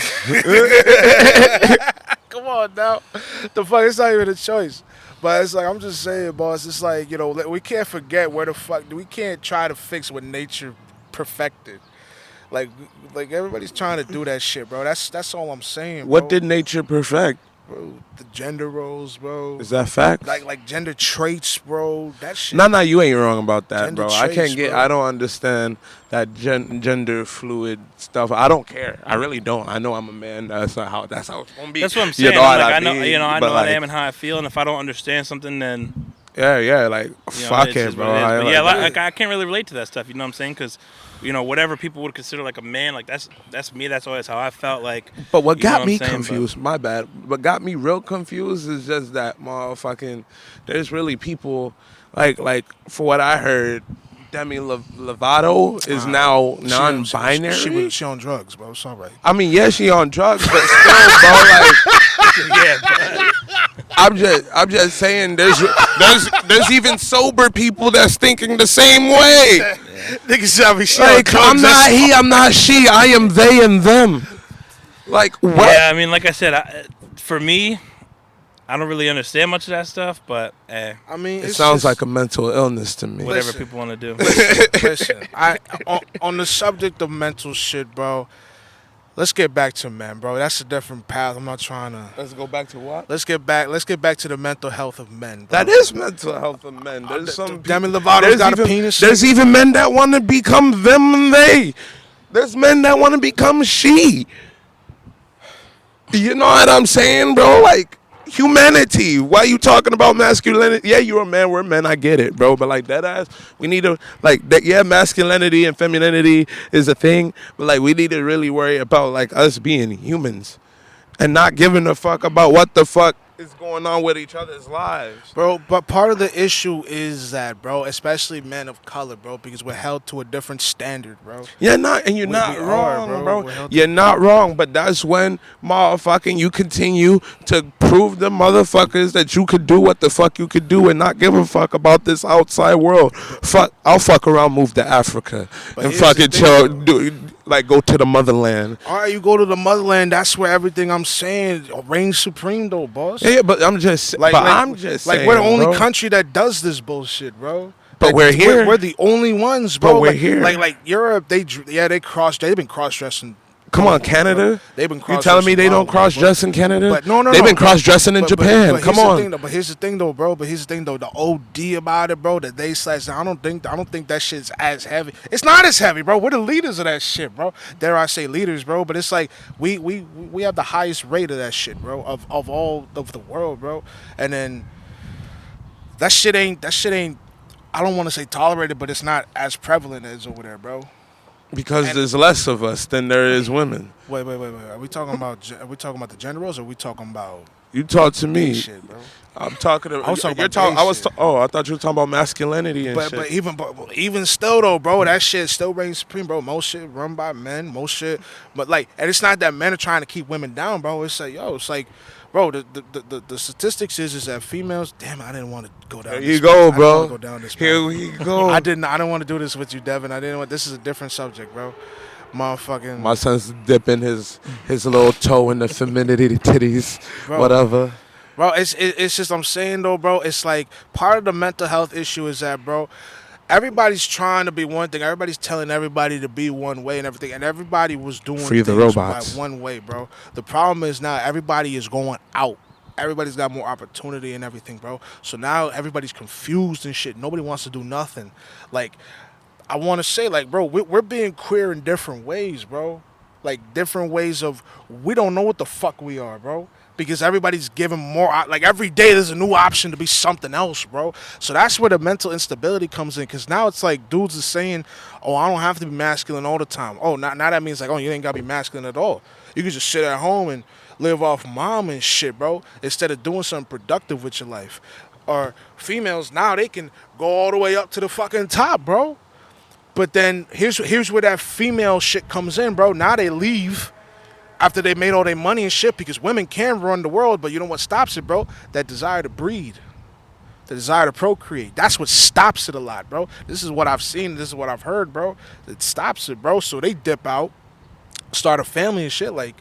Come on now. The fuck, it's not even a choice. But it's like, I'm just saying, boss, it's like, you know, we can't forget where the fuck, we can't try to fix what nature perfected. Like everybody's trying to do that shit, bro. That's all I'm saying, bro. What did nature perfect? Bro, the gender roles, bro. Is that fact? Like gender traits, bro. That shit. No, you ain't wrong about that, Gender bro. I can't traits, get. bro. I don't understand that gender fluid stuff. I don't care. I really don't. I know I'm a man. That's how it's gonna be. That's what I'm saying. You know I'm what like, I I know, mean? you know, I But know like, I am and how I feel, and if I don't understand something, then Yeah, like you know, fuck it's it, just bro. what it is. I But like yeah, that. like I can't really relate to that stuff. You know what I'm saying? Because, you know, whatever people would consider like a man, like that's me. That's always how I felt. Like, But what you know got I'm me saying? confused, my bad. What got me real confused is just that motherfucking. There's really people like for what I heard, Demi Lovato is now non-binary. She on drugs, bro. It's all right. I mean, yeah, she on drugs, but still, bro, like. Yeah, but I'm just saying there's even sober people that's thinking the same way. Niggas tell me she Like I'm not he, I'm not she, I am they and them. Like what? yeah, I mean, like I said, for me, I don't really understand much of that stuff, but I mean, It sounds like a mental illness to me. whatever Listen. people want to do. Listen, on the subject of mental shit, bro. Let's get back to men, bro. That's a different path. I'm not trying to. Let's go back to what? Let's get back to the mental health of men, bro. That is mental health of men. There's some Demi Lovato's got a penis. There's even men that want to become them and they. There's men that want to become she. You know what I'm saying, bro? Like humanity. Why you talking about masculinity? Yeah, you're a man. We're men. I get it, bro. But like that ass, we need to like that. Yeah, masculinity and femininity is a thing, but like we need to really worry about like us being humans and not giving a fuck about what the fuck is going on with each other's lives. Bro, but part of the issue is that, bro, especially men of color, bro, because we're held to a different standard, bro. You're not We wrong, are, bro. We're held You're not wrong, but that's when motherfucking you continue to prove the motherfuckers that you could do what the fuck you could do and not give a fuck about this outside world. Fuck, I'll fuck around, move to Africa, But and here's the fucking thing, chill, though. like go to the motherland. All right, you go to the motherland. That's where everything I'm saying reigns supreme, though, boss. Yeah, but I'm just I'm just saying, we're the only bro. country that does this bullshit, bro. But Like, we're here. We're the only ones, bro. But we're like, here. Like Europe, they've been cross dressing. Come on, Canada. They've been You cross. telling me they don't cross dress in Canada? But no, they've been no. cross dressing in Japan. But Come here's the on. thing, though, but here's the thing, though, bro. The OD about it, bro. That they slash. I don't think that shit's as heavy. It's not as heavy, bro. We're the leaders of that shit, bro. Dare I say leaders, bro? But it's like we have the highest rate of that shit, bro. Of all of the world, bro. And then that shit ain't I don't want to say tolerated, but it's not as prevalent as over there, bro. Because there's less of us than there is women. Wait. Are we talking about the gender roles, or are we talking about You talk to me. shit, bro? I'm talking. I was talking you're about gay shit. I thought you were talking about masculinity and But shit. even still though, bro, that shit still reigns supreme, bro. Most shit run by men, most shit. But like, and it's not that men are trying to keep women down, bro. It's like, bro, the statistics is that females. Damn, I didn't want to go down. There this you go, path. I didn't bro. wanna go down this Here path. we go. I didn't want to do this with you, Devin. I didn't want. This is a different subject, bro. Motherfucking. My son's dipping his little toe in the femininity titties, Bro. whatever. Bro, it's just I'm saying though, bro. It's like part of the mental health issue is that, bro, everybody's trying to be one thing. Everybody's telling everybody to be one way and everything, and everybody was doing Free the things robots. by one way, bro. The problem is now everybody is going out. Everybody's got more opportunity and everything, bro. So now everybody's confused and shit. Nobody wants to do nothing. Like, I want to say, like, bro, we're being queer in different ways, bro. Like, different ways of we don't know what the fuck we are, bro. Because everybody's giving more, like every day there's a new option to be something else, bro. So that's where the mental instability comes in. Because now it's like dudes are saying, oh, I don't have to be masculine all the time. Oh, now that means like, oh, you ain't got to be masculine at all. You can just sit at home and live off mom and shit, bro, instead of doing something productive with your life. Or females, now they can go all the way up to the fucking top, bro. But then here's where that female shit comes in, bro. Now they leave after they made all their money and shit, because women can run the world, but you know what stops it, bro? That desire to breed, the desire to procreate. That's what stops it a lot, bro. This is what I've seen. This is what I've heard, bro. It stops it, bro. So they dip out, start a family and shit, like,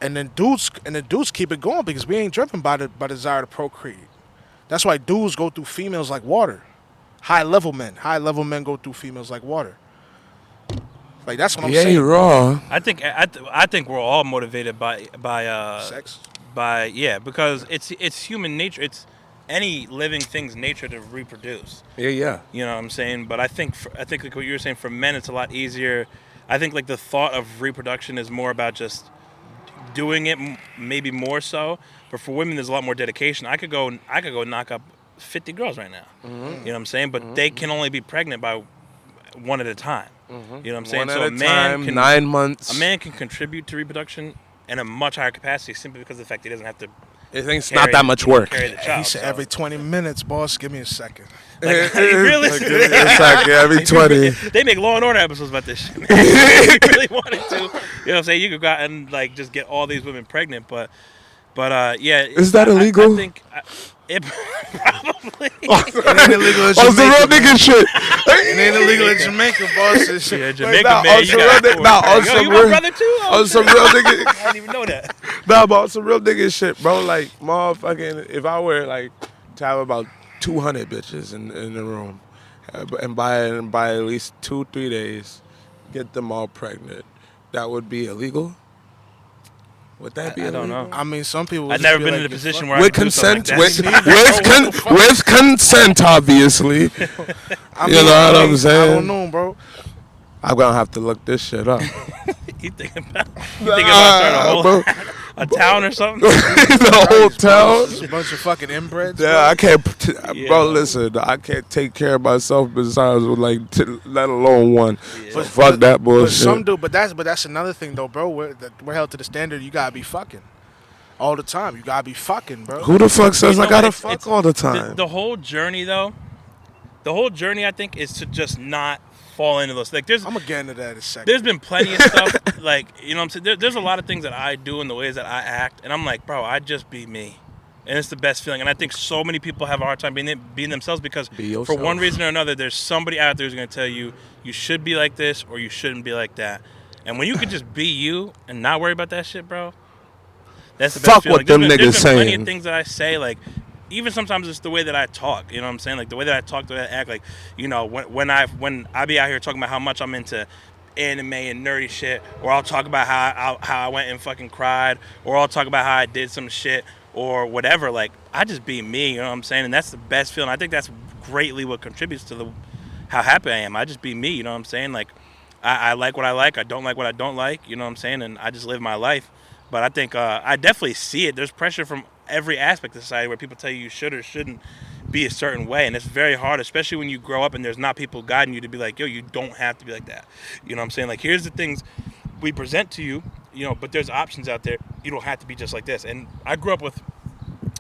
and then dudes keep it going because we ain't driven by the desire to procreate. That's why dudes go through females like water. High level men go through females like water. Like, that's what I'm Yeah, saying. you're raw. I think we're all motivated by Sex. Because it's human nature. It's any living thing's nature to reproduce. Yeah. You know what I'm saying? But I think like what you were saying, for men it's a lot easier. I think like the thought of reproduction is more about just doing it, maybe more so. But for women, there's a lot more dedication. I could go knock up 50 girls right now. Mm-hmm. You know what I'm saying? But they can only be pregnant by one at a time. Mm-hmm. You know what I'm saying? One at a time, 9 months. A man can contribute to reproduction in a much higher capacity simply because of the fact he doesn't have to. It's not that much work. Carry the child, He said every 20 minutes, boss. Give me a second. Like, really? It's like every 20. They make Law and Order episodes about this shit. If you really wanted to, you know what I'm saying? You could go out and like just get all these women pregnant, but yeah. Is that illegal? I think it probably. It ain't illegal in Oh, it's the real Jamaica. nigga shit. It ain't illegal in Jamaica, boss. It's Yeah, shit. Jamaica, Nah, man. on You some got real it. nah, on Yo, some you my real- brother too? Oh, On some real nigga. I didn't even know that. Nah, but on some real nigga shit, bro. Like, motherfucking, if I were like to have about 200 bitches in the room, and by at least 2-3 days, get them all pregnant, that would be illegal. Would that be I illegal? don't know. I mean, some people. I've just never be been like, in a "You're position fuck-" where I With could do something consent, like that. with consent, obviously. I You know what I'm saying? I don't know, bro. I'm gonna have to look this shit up. You thinking about starting bro. a town or something? The whole town. It's a bunch of fucking inbreds. Yeah, bro. I can't, Yeah. bro. Listen, I can't take care of myself besides with like, let alone one. So fuck that But bullshit. some do. But that's another thing, though, bro. We're held to the standard. You gotta be fucking all the time. You gotta be fucking, bro. Who the fuck says You I know, gotta it's- fuck it's- all the time? The whole journey, though, I think, is to just not fall into those. Like, I'm gonna get into that in a second. there's been plenty of stuff, like, you know what I'm saying? There's a lot of things that I do and the ways that I act, and I'm like, bro, I just be me. And it's the best feeling. And I think so many people have a hard time being themselves because Be for yourself. one reason or another, there's somebody out there who's going to tell you, you should be like this or you shouldn't be like that. And when you could just be you and not worry about that shit, bro, that's the best Fuck feeling. what them There's niggas been plenty saying. of things that I say, like, even sometimes it's the way that I talk, you know what I'm saying? Like the way that I talk, the way that I act, like, you know, when I be out here talking about how much I'm into anime and nerdy shit, or I'll talk about how I went and fucking cried, or I'll talk about how I did some shit or whatever. Like, I just be me, you know what I'm saying? And that's the best feeling. I think that's greatly what contributes to how happy I am. I just be me, you know what I'm saying? Like, I like what I like, I don't like what I don't like, you know what I'm saying? And I just live my life. But I think I definitely see it. There's pressure from every aspect of society where people tell you should or shouldn't be a certain way, and it's very hard, especially when you grow up and there's not people guiding you to be like, yo, you don't have to be like that. You know what I'm saying? Like, here's the things we present to you, but there's options out there. You don't have to be just like this. And I grew up with,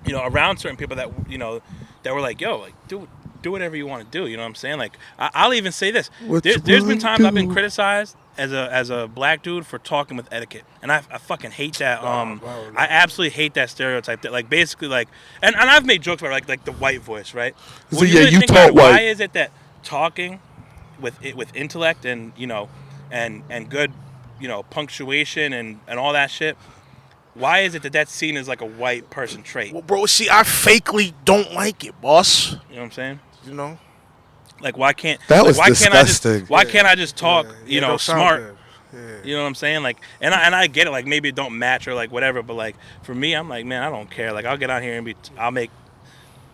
around certain people that, that were like, yo, like, do whatever you want to do. You know what I'm saying? Like, I'll even say this. There's been times I've been criticized as a black dude for talking with etiquette, and I fucking hate that. I absolutely hate that stereotype. That, like, basically, like, and I've made jokes about like the white voice, right? So When yeah, really you think talk about it, white. Why is it that talking with intellect and and good punctuation and all that shit? Why is it that that's seen as like a white person trait? Well, bro, see, I fakely don't like it, boss. You know what I'm saying? Like, why can't That was why disgusting. can't I just talk don't sound smart? good. Yeah. You know what I'm saying? Like, and I get it. Like, maybe it don't match or like whatever. But like for me, I'm like, man, I don't care. Like, I'll get out here and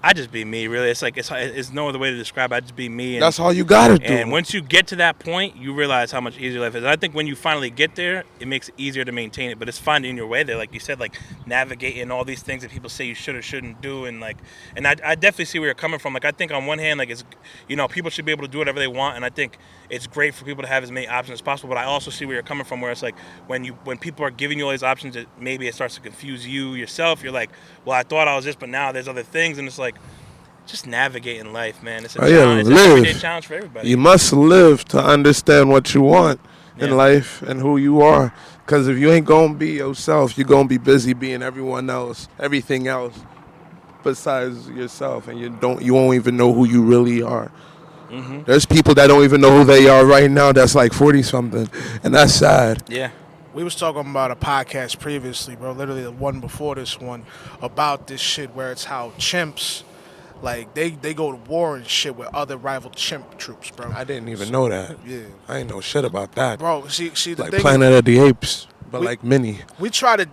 I just be me. Really, it's like it's no other way to describe it. I just be me. And, That's all you gotta do. and once you get to that point, you realize how much easier life is. And I think when you finally get there, it makes it easier to maintain it. But it's finding your way there, like you said, like navigating all these things that people say you should or shouldn't do, and I definitely see where you're coming from. Like, I think on one hand, like, it's people should be able to do whatever they want, and I think it's great for people to have as many options as possible. But I also see where you're coming from, where it's like when people are giving you all these options, maybe it starts to confuse you yourself. You're like, well, I thought I was this, but now there's other things, and it's like, just navigating life, man. It's a challenge. It's an everyday challenge for everybody. You must live to understand what you want in life and who you are. Because if you ain't gonna be yourself, you're gonna be busy being everything else besides yourself, and you won't even know who you really are. Mm-hmm. There's people that don't even know who they are right now. That's like 40 something, and that's sad. Yeah. We was talking about a podcast previously, bro. Literally the one before this one, about this shit where it's how chimps. Like, they go to war and shit with other rival chimp troops, bro. I didn't even know that. Yeah. I ain't know shit about that. Bro, see the like thing Planet of the Apes, but like mini. we try to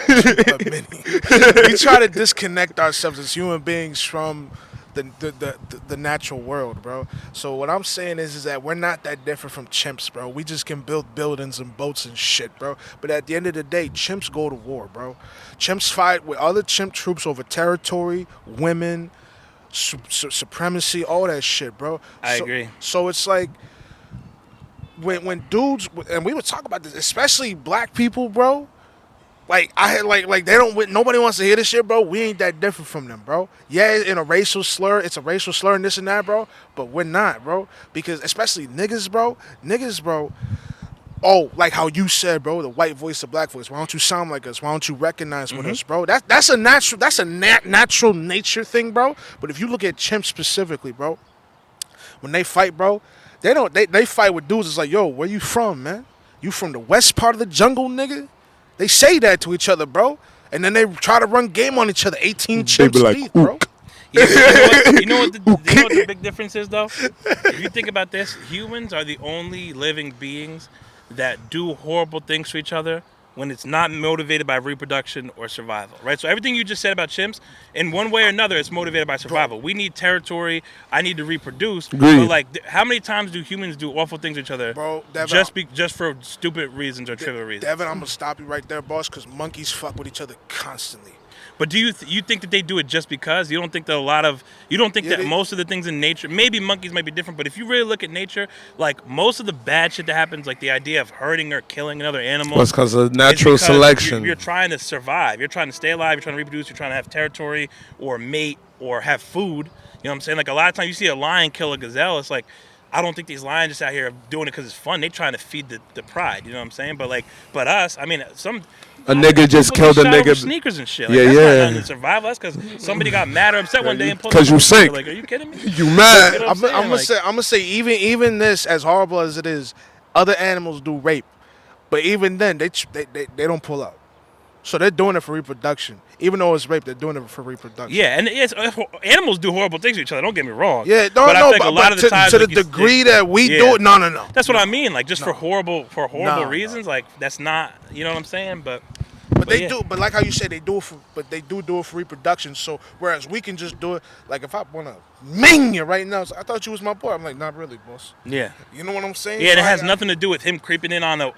we try to disconnect ourselves as human beings from the natural world, bro. So what I'm saying is that we're not that different from chimps, bro. We just can build buildings and boats and shit, bro. But at the end of the day, chimps go to war, bro. Chimps fight with other chimp troops over territory, women, supremacy, all that shit, bro. I agree. So it's like when dudes, and we would talk about this, especially black people, bro. Like, I had like they don't. Nobody wants to hear this shit, bro. We ain't that different from them, bro. Yeah, in a racial slur, it's a racial slur and this and that, bro. But we're not, bro. Because especially niggas, bro. Oh, like how you said, bro, the white voice, the black voice. Why don't you sound like us? Why don't you recognize with us, bro? That's a natural nature thing, bro. But if you look at chimps specifically, bro, when they fight, bro, they fight with dudes. It's like, yo, where you from, man? You from the west part of the jungle, nigga? They say that to each other, bro. And then they try to run game on each other. 18 chimps like, deep, bro. Yeah, you know what the big difference is, though? If you think about this, humans are the only living beings that do horrible things to each other when it's not motivated by reproduction or survival, right? So everything you just said about chimps, in one way or another, it's motivated by survival. We need territory. I need to reproduce. But like, how many times do humans do awful things to each other, bro? Devin, just for stupid reasons or trivial reasons? Devin, I'm gonna stop you right there, boss, because monkeys fuck with each other constantly. But do you think that they do it just because? You don't think that most of the things in nature, maybe monkeys might be different, but if you really look at nature, like most of the bad shit that happens, like the idea of hurting or killing another animal, Well, it's because of natural selection. You're trying to survive. You're trying to stay alive. You're trying to reproduce. You're trying to have territory or mate or have food. You know what I'm saying? Like, a lot of times you see a lion kill a gazelle, it's like, I don't think these lions just out here are doing it because it's fun. They're trying to feed the pride. You know what I'm saying? But us, I mean, a nigga just killed a nigga. Sneakers and shit. Like, that's yeah. not nothing to survive us because somebody got mad or upset one day and pulled. Because you sick. Like, are you kidding me? You mad? You know I'm gonna say even this, as horrible as it is, other animals do rape, but even then they don't pull up. So they're doing it for reproduction. Even though it's rape, they're doing it for reproduction. Yeah, and animals do horrible things to each other. Don't get me wrong. Yeah, but I think a lot of the times, to the degree that we do it, no. That's what I mean. Like, just for horrible reasons. Like, that's not. You know what I'm saying? But But they yeah. do. But like how you say they do it for, but they do it for reproduction. So whereas we can just do it, like if I wanna ming you right now, so I thought you was my boy. I'm like, not really, boss. Yeah. You know what I'm saying? Yeah, and So it has nothing to do with him creeping in on the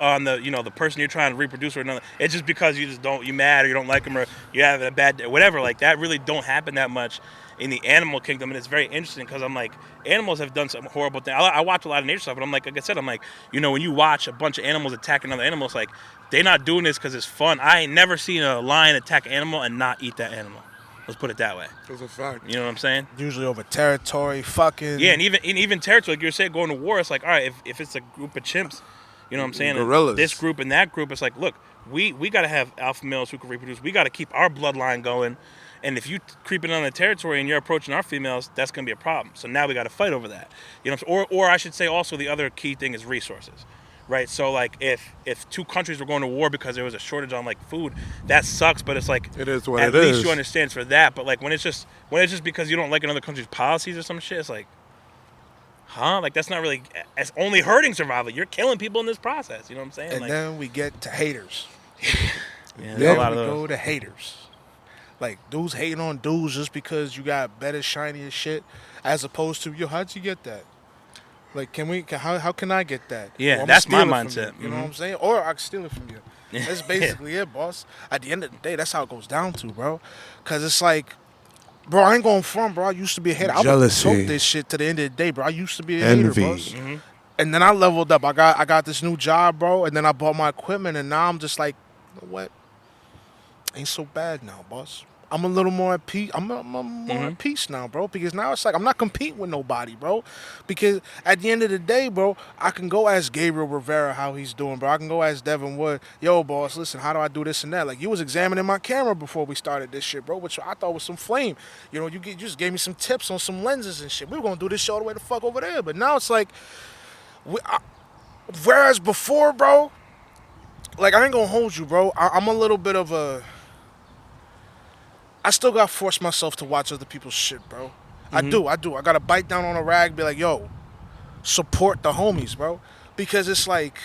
the person you're trying to reproduce or another. It's just because you mad or you don't like him or you have a bad day, whatever. Like that really don't happen that much in the animal kingdom, and it's very interesting because I'm like, animals have done some horrible thing. I watch a lot of nature stuff, but I'm like I said, I'm like, when you watch a bunch of animals attacking other animals, like they're not doing this because it's fun. I ain't never seen a lion attack an animal and not eat that animal. Let's put it that way. That's a fact. You know what I'm saying? usually over territory, fucking. Yeah, and even territory, like you're saying, going to war, it's like, all right, if it's a group of chimps, you know what I'm saying? Gorillas. This group and that group, it's like, look, we got to have alpha males who can reproduce. We got to keep our bloodline going. And if you creeping on the territory and you're approaching our females, that's going to be a problem. So now we got to fight over that. You know, or I should say also the other key thing is resources. Right, so like if two countries were going to war because there was a shortage on like food, that sucks. But it's like It is what at it least is. you understand for that. But like when it's just because you don't like another country's policies or some shit, it's like, huh? Like that's not really. It's only hurting survival. You're killing people in this process. You know what I'm saying? And like, then we get to haters. yeah, Then there's a lot of we those. go to haters. Like dudes hating on dudes just because you got better, shinier shit, as opposed to how'd you get that? Like, how can I get that? Yeah, I'ma that's my steal it from mindset. You know what I'm saying? Or I can steal it from you. That's basically it, boss. At the end of the day, that's how it goes down to, bro. Cause it's like, bro, I ain't going front, bro. I used to be a hater. I would Jealousy. talk this shit to the end of the day, bro. I used to be a Envy. hater, boss. And then I leveled up. I got this new job, bro. And then I bought my equipment, and now I'm just like, you know what? Ain't so bad now, boss. I'm a little more at peace. I'm more at peace now, bro. Because now it's like I'm not competing with nobody, bro. Because at the end of the day, bro, I can go ask Gabriel Rivera how he's doing, bro. I can go ask Devon Wood, yo, boss, listen, how do I do this and that? Like you was examining my camera before we started this shit, bro, which I thought was some flame. You know, you just gave me some tips on some lenses and shit. We were gonna do this shit all the way the fuck over there, but now it's like, whereas before, bro, like I ain't gonna hold you, bro. I'm a little bit of a. I still gotta force myself to watch other people's shit, bro. I do. I gotta bite down on a rag, be like, yo, support the homies, bro. Because it's like,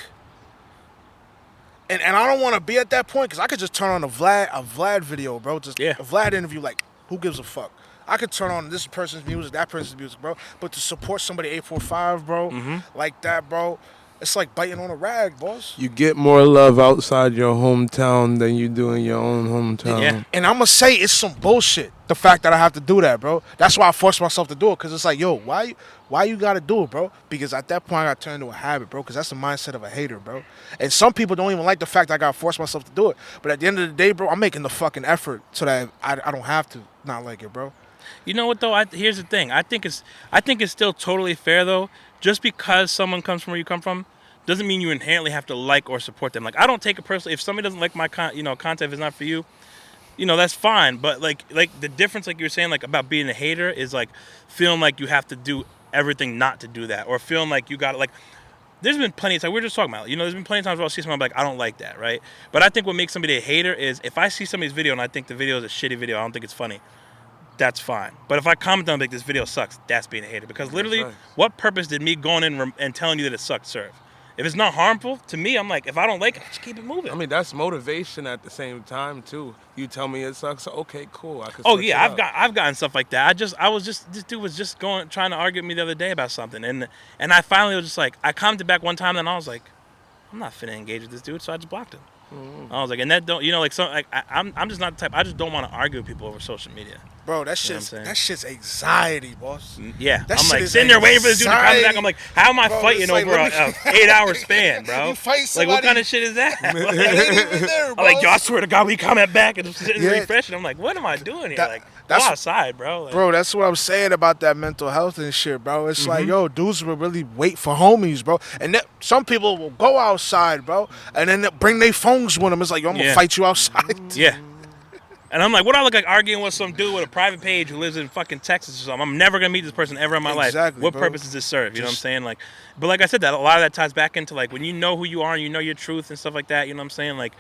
and I don't want to be at that point because I could just turn on a Vlad video, bro. Just Yeah. a Vlad interview, like, who gives a fuck? I could turn on this person's music, that person's music, bro. But to support somebody 845, bro, like that, bro, it's like biting on a rag, boss. You get more love outside your hometown than you do in your own hometown. Yeah. And I'm gonna say it's some bullshit. The fact that I have to do that, bro. That's why I force myself to do it. Cause it's like, yo, why you gotta do it, bro? Because at that point I got turned into a habit, bro. Cause that's the mindset of a hater, bro. And some people don't even like the fact that I gotta force myself to do it. But at the end of the day, bro, I'm making the fucking effort so that I don't have to not like it, bro. You know what though? Here's the thing. I think it's still totally fair though. Just because someone comes from where you come from, doesn't mean you inherently have to like or support them. Like I don't take it personally. If somebody doesn't like my content, if it's not for you, that's fine. But like the difference, like you were saying, like about being a hater is like feeling like you have to do everything not to do that, or feeling like you got to like. There's been plenty of times, we were just talking about, there's been plenty of times where I'll see someone, I'm like, I don't like that, right? But I think what makes somebody a hater is if I see somebody's video and I think the video is a shitty video, I don't think it's funny, that's fine. But if I comment on like this video sucks, that's being a hater. Because literally, right. what purpose did me going in and telling you that it sucks serve? If it's not harmful to me, I'm like, if I don't like it, just keep it moving. I mean, that's motivation at the same time too. You tell me it sucks, okay, cool. I can Oh switch yeah, it up. I've gotten stuff like that. This dude was just trying to argue with me the other day about something, and I finally was just like, I commented back one time, and I was like, I'm not finna engage with this dude, so I just blocked him. I was like, and that don't, like, so like I'm just not the type. I just don't want to argue with people over social media. Bro, that You know what I'm shit's saying? that shit's anxiety, boss. Yeah, That I'm shit like is sitting there waiting for this dude to comment back. I'm like, how am I Bro, fighting it's like, over let a me- 8-hour span, bro? You fight Like, somebody- what kind of shit is that? It ain't even there, I'm like, yo, I boss. swear to God, we comment back and just sit and Yeah. refresh. And I'm like, what am I doing here? That- Like, go that's- outside, bro. Like, Bro, that's what I'm saying about that mental health and shit, bro. It's like, yo, dudes will really wait for homies, bro. And some people will go outside, bro, and then they'll bring their phones with them. It's like, yo, I'm gonna Yeah. fight you outside. yeah. And I'm like, what do I look like arguing with some dude with a private page who lives in fucking Texas or something? I'm never gonna meet this person ever in my life. Exactly, What bro. purpose does this serve? You know what I'm saying? Like, but like I said, that a lot of that ties back into like when you know who you are and you know your truth and stuff like that. You know what I'm saying? Like,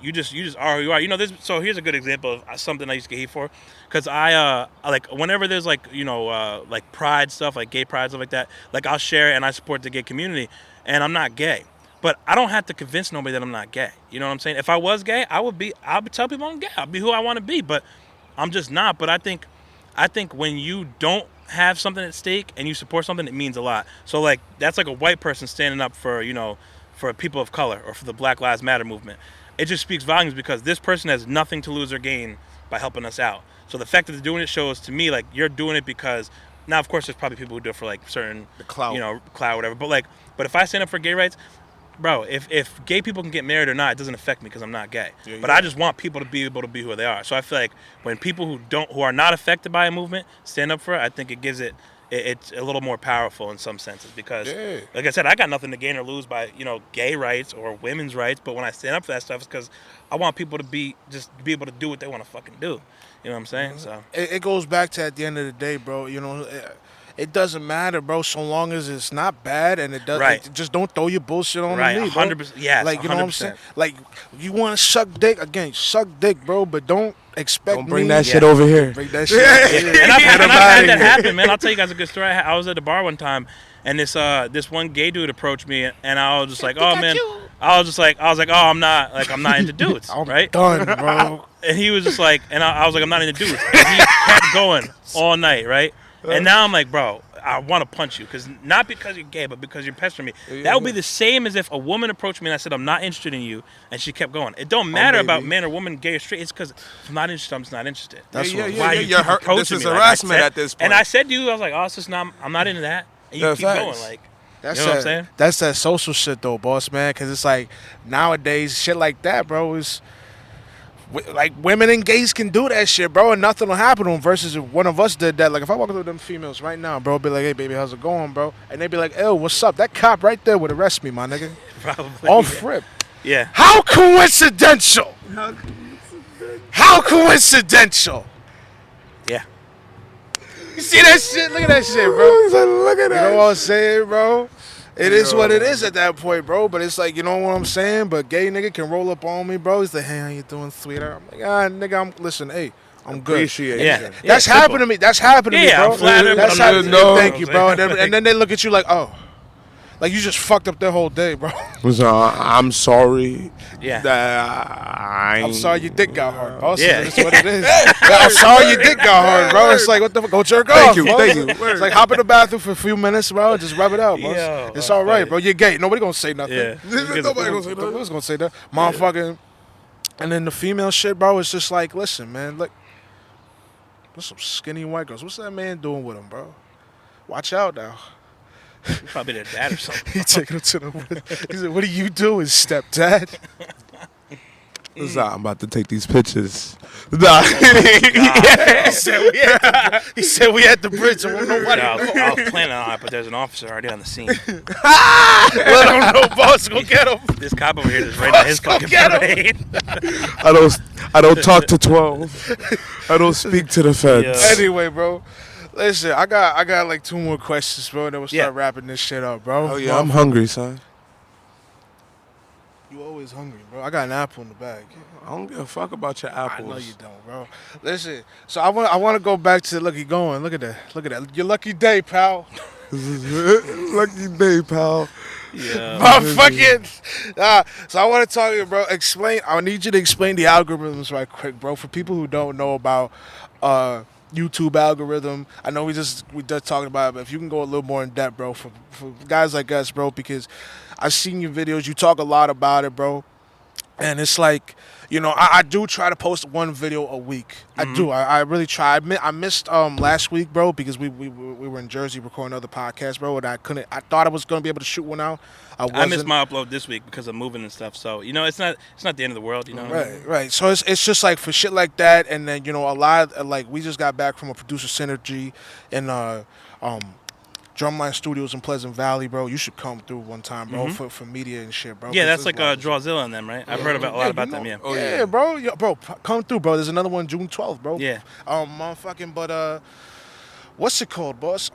you just are who you are. So here's a good example of something I used to get hate for, because I like whenever there's like like pride stuff, like gay pride stuff like that. Like I'll share it and I support the gay community, and I'm not gay. But I don't have to convince nobody that I'm not gay. You know what I'm saying? If I was gay, I would tell people I'm gay. I'll be who I want to be, but I'm just not. But I think when you don't have something at stake and you support something, it means a lot. So like that's like a white person standing up for, for people of color or for the Black Lives Matter movement. It just speaks volumes because this person has nothing to lose or gain by helping us out. So the fact that they're doing it shows to me like you're doing it because now of course there's probably people who do it for like certain clout, whatever. But if I stand up for gay rights, bro, if gay people can get married or not, it doesn't affect me because I'm not gay. But I just want people to be able to be who they are. So I feel like when people who are not affected by a movement stand up for it, I think it gives it's a little more powerful in some senses because, like I said, I got nothing to gain or lose by gay rights or women's rights. But when I stand up for that stuff, it's because I want people to be able to do what they want to fucking do. You know what I'm saying? So it goes back to at the end of the day, bro. It doesn't matter, bro, so long as it's not bad and it does. Right. Just don't throw your bullshit on right, me, bro. 100%. Yes, like, you know 100%. what I'm saying? Like, you want to suck dick, suck dick, bro, but don't expect Don't bring me. that shit over here. Bring that shit over here. And I've had that happen, man. I'll tell you guys a good story. I was at the bar one time, and this one gay dude approached me, and I was just like, oh man, I was like, oh, I'm not into dudes, I'm right? done, bro. And he was just like, and I was like, I'm not into dudes. And he kept going all night, right? And now I'm like, bro, I want to punch you, not because you're gay, but because you're pestering me. That would be the same as if a woman approached me and I said, I'm not interested in you, and she kept going. It don't matter about man or woman, gay or straight. It's because if I'm not interested, I'm just not interested. That's why you you're keep approaching this is me. harassment Like I said, at this point. And I said to you, I was like, oh, it's just not, I'm not into that. And you Yeah, keep facts. going, like, That's you know what I'm saying? That's that social shit, though, boss, man, because it's like nowadays, shit like that, bro, is... Like, women and gays can do that shit, bro, and nothing will happen to them. Versus if one of us did that. Like, if I walk up to them females right now, bro, be like, hey, baby, how's it going, bro? And they be like, ew, what's up? That cop right there would arrest me, my nigga. Probably. On frip. Yeah. How coincidental? How coincidental? Yeah. You see that shit? Look at that shit, bro. He's like, look at that. You know what I'm saying, bro? It is what it is at that point, bro. But it's like, you know what I'm saying? But gay nigga can roll up on me, bro. He's like, hey, how you doing, sweetheart? I'm like, nigga, listen, hey, I'm good. Appreciate Yeah. it. That's happened to me. That's happened to me, Yeah, bro. I'm flattered, That's but I'm happened. good. No. Thank you, bro. And then they look at you like, oh. Like, you just fucked up their whole day, bro. So, I'm sorry. Yeah. That I'm sorry your dick got hard, bro. Yeah. That's what it is. I'm sorry your dick got hard, bro. It's like, what the fuck? Go jerk off. you, bro. thank you. It's like, hop in the bathroom for a few minutes, bro. Just rub it out, bro. Yo, It's all right, bro. You're gay. Nobody gonna say nothing. Yeah. Nobody gonna say that. Nobody's gonna say that. Motherfucking. And then the female shit, bro, it's just like, listen, man, look. There's some skinny white girls. What's that man doing with them, bro? Watch out now. Probably their dad or something. He taking him to the. He said, "What are you doing, stepdad?" What's up? I'm about to take these pictures. Nah. He said we at the bridge. And nobody. I was planning on it, but there's an officer already on the scene. Let him know, boss. Go get him. This cop over here just right on his fucking parade. I don't talk to 12. I don't speak to the feds. Yeah. Anyway, bro. Listen, I got like 2 more questions, bro. And then we'll start wrapping this shit up, bro. Oh yeah, I'm hungry, son. You always hungry, bro. I got an apple in the bag. I don't give a fuck about your apples. I know you don't, bro. Listen, so I want to go back to Lucky Going. Look at that. Your lucky day, pal. Lucky day, pal. Yeah. Motherfucking. So I want to talk to you, bro. I need you to explain the algorithms right quick, bro. For people who don't know about YouTube algorithm. I know we just talking about it, but if you can go a little more in depth, bro, for guys like us, bro, because I've seen your videos. You talk a lot about it, bro. And it's like, you know, I do try to post 1 video a week. I do. I really try. I missed last week, bro, because we were in Jersey recording another podcast, bro, and I couldn't. I thought I was gonna be able to shoot one out. I missed my upload this week because of moving and stuff. So you know, it's not the end of the world. You know. Right. So it's just like for shit like that, and then you know a lot of, like we just got back from a producer synergy in Drumline Studios in Pleasant Valley, bro. You should come through one time, bro, for media and shit, bro. Yeah, that's like Drawzilla and them, right? I've heard about a lot about them. Yeah. Oh yeah, bro. Bro, come through, bro. There's another one June 12th, bro. Yeah. Motherfucking, but what's it called, boss?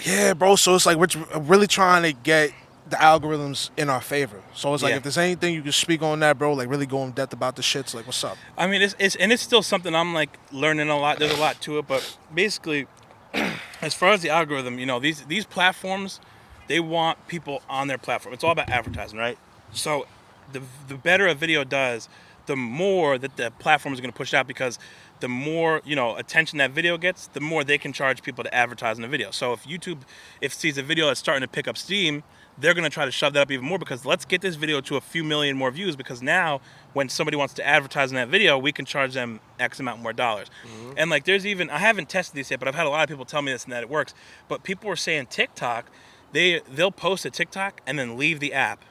Yeah, bro. So it's like we're really trying to get the algorithms in our favor. So it's like if there's anything you can speak on that, bro, like really go in depth about the shits, like what's up? I mean, it's still something I'm like learning a lot. There's a lot to it, but basically, as far as the algorithm, you know, these platforms, they want people on their platform. It's all about advertising, right? So the better a video does, the more that the platform is going to push out, because the more attention that video gets, the more they can charge people to advertise in the video. So if YouTube sees a video that's starting to pick up steam, they're going to try to shove that up even more, because let's get this video to a few million more views, because now when somebody wants to advertise in that video, we can charge them X amount more dollars. And like there's even, I haven't tested these yet, but I've had a lot of people tell me this and that it works. But people were saying TikTok, they'll post a TikTok and then leave the app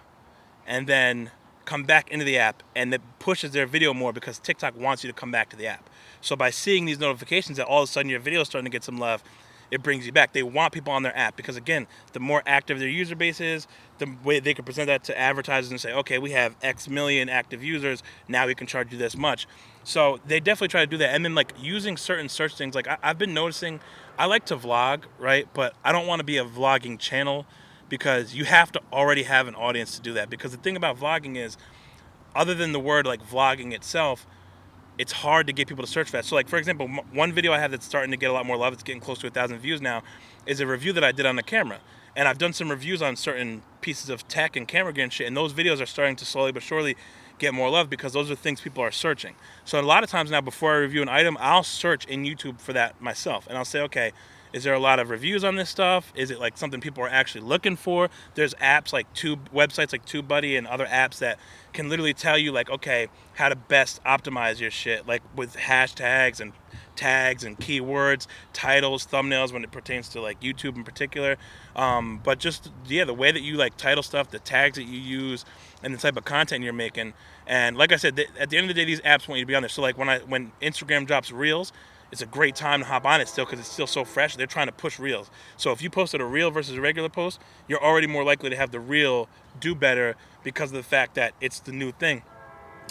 and then come back into the app, and it pushes their video more because TikTok wants you to come back to the app. So by seeing these notifications that all of a sudden your video is starting to get some love, it brings you back. They want people on their app, because again, the more active their user base is, the way they can present that to advertisers and say, okay, we have X million active users, now we can charge you this much. So they definitely try to do that. And then like using certain search things, like I've been noticing, I like to vlog, right? But I don't want to be a vlogging channel, because you have to already have an audience to do that. Because the thing about vlogging is, other than the word like vlogging itself, it's hard to get people to search for that. So like, for example, one video I have that's starting to get a lot more love, it's getting close to 1,000 views now, is a review that I did on the camera. And I've done some reviews on certain pieces of tech and camera gear and shit, and those videos are starting to slowly but surely get more love, because those are things people are searching. So a lot of times now, before I review an item, I'll search in YouTube for that myself, and I'll say, okay, is there a lot of reviews on this stuff? Is it like something people are actually looking for? There's apps like websites like TubeBuddy and other apps that can literally tell you like, okay, how to best optimize your shit, like with hashtags and tags and keywords, titles, thumbnails when it pertains to like YouTube in particular. But just, the way that you like title stuff, the tags that you use, and the type of content you're making. And like I said, at the end of the day, these apps want you to be on there. So like when Instagram drops Reels, it's a great time to hop on it still, because it's still so fresh. They're trying to push Reels. So if you posted a Reel versus a regular post, you're already more likely to have the Reel do better, because of the fact that it's the new thing.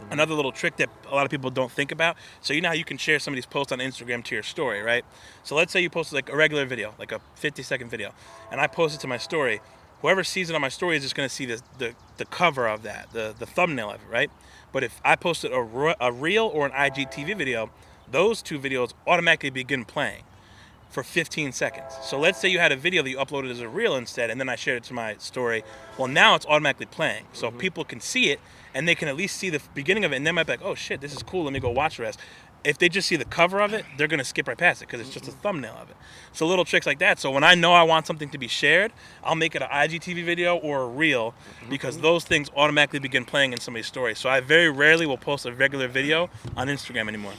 Another little trick that a lot of people don't think about. So you know how you can share somebody's post on Instagram to your story, right? So let's say you posted like a regular video, like a 50-second video, and I post it to my story. Whoever sees it on my story is just going to see the cover of that, the thumbnail of it, right? But if I posted a Reel or an IGTV video, those two videos automatically begin playing for 15 seconds. So let's say you had a video that you uploaded as a Reel instead, and then I shared it to my story. Well, now it's automatically playing. So people can see it, and they can at least see the beginning of it, and they might be like, oh shit, this is cool, let me go watch the rest. If they just see the cover of it, they're going to skip right past it, because it's just a thumbnail of it. So little tricks like that. So when I know I want something to be shared, I'll make it an IGTV video or a Reel, because those things automatically begin playing in somebody's story. So I very rarely will post a regular video on Instagram anymore.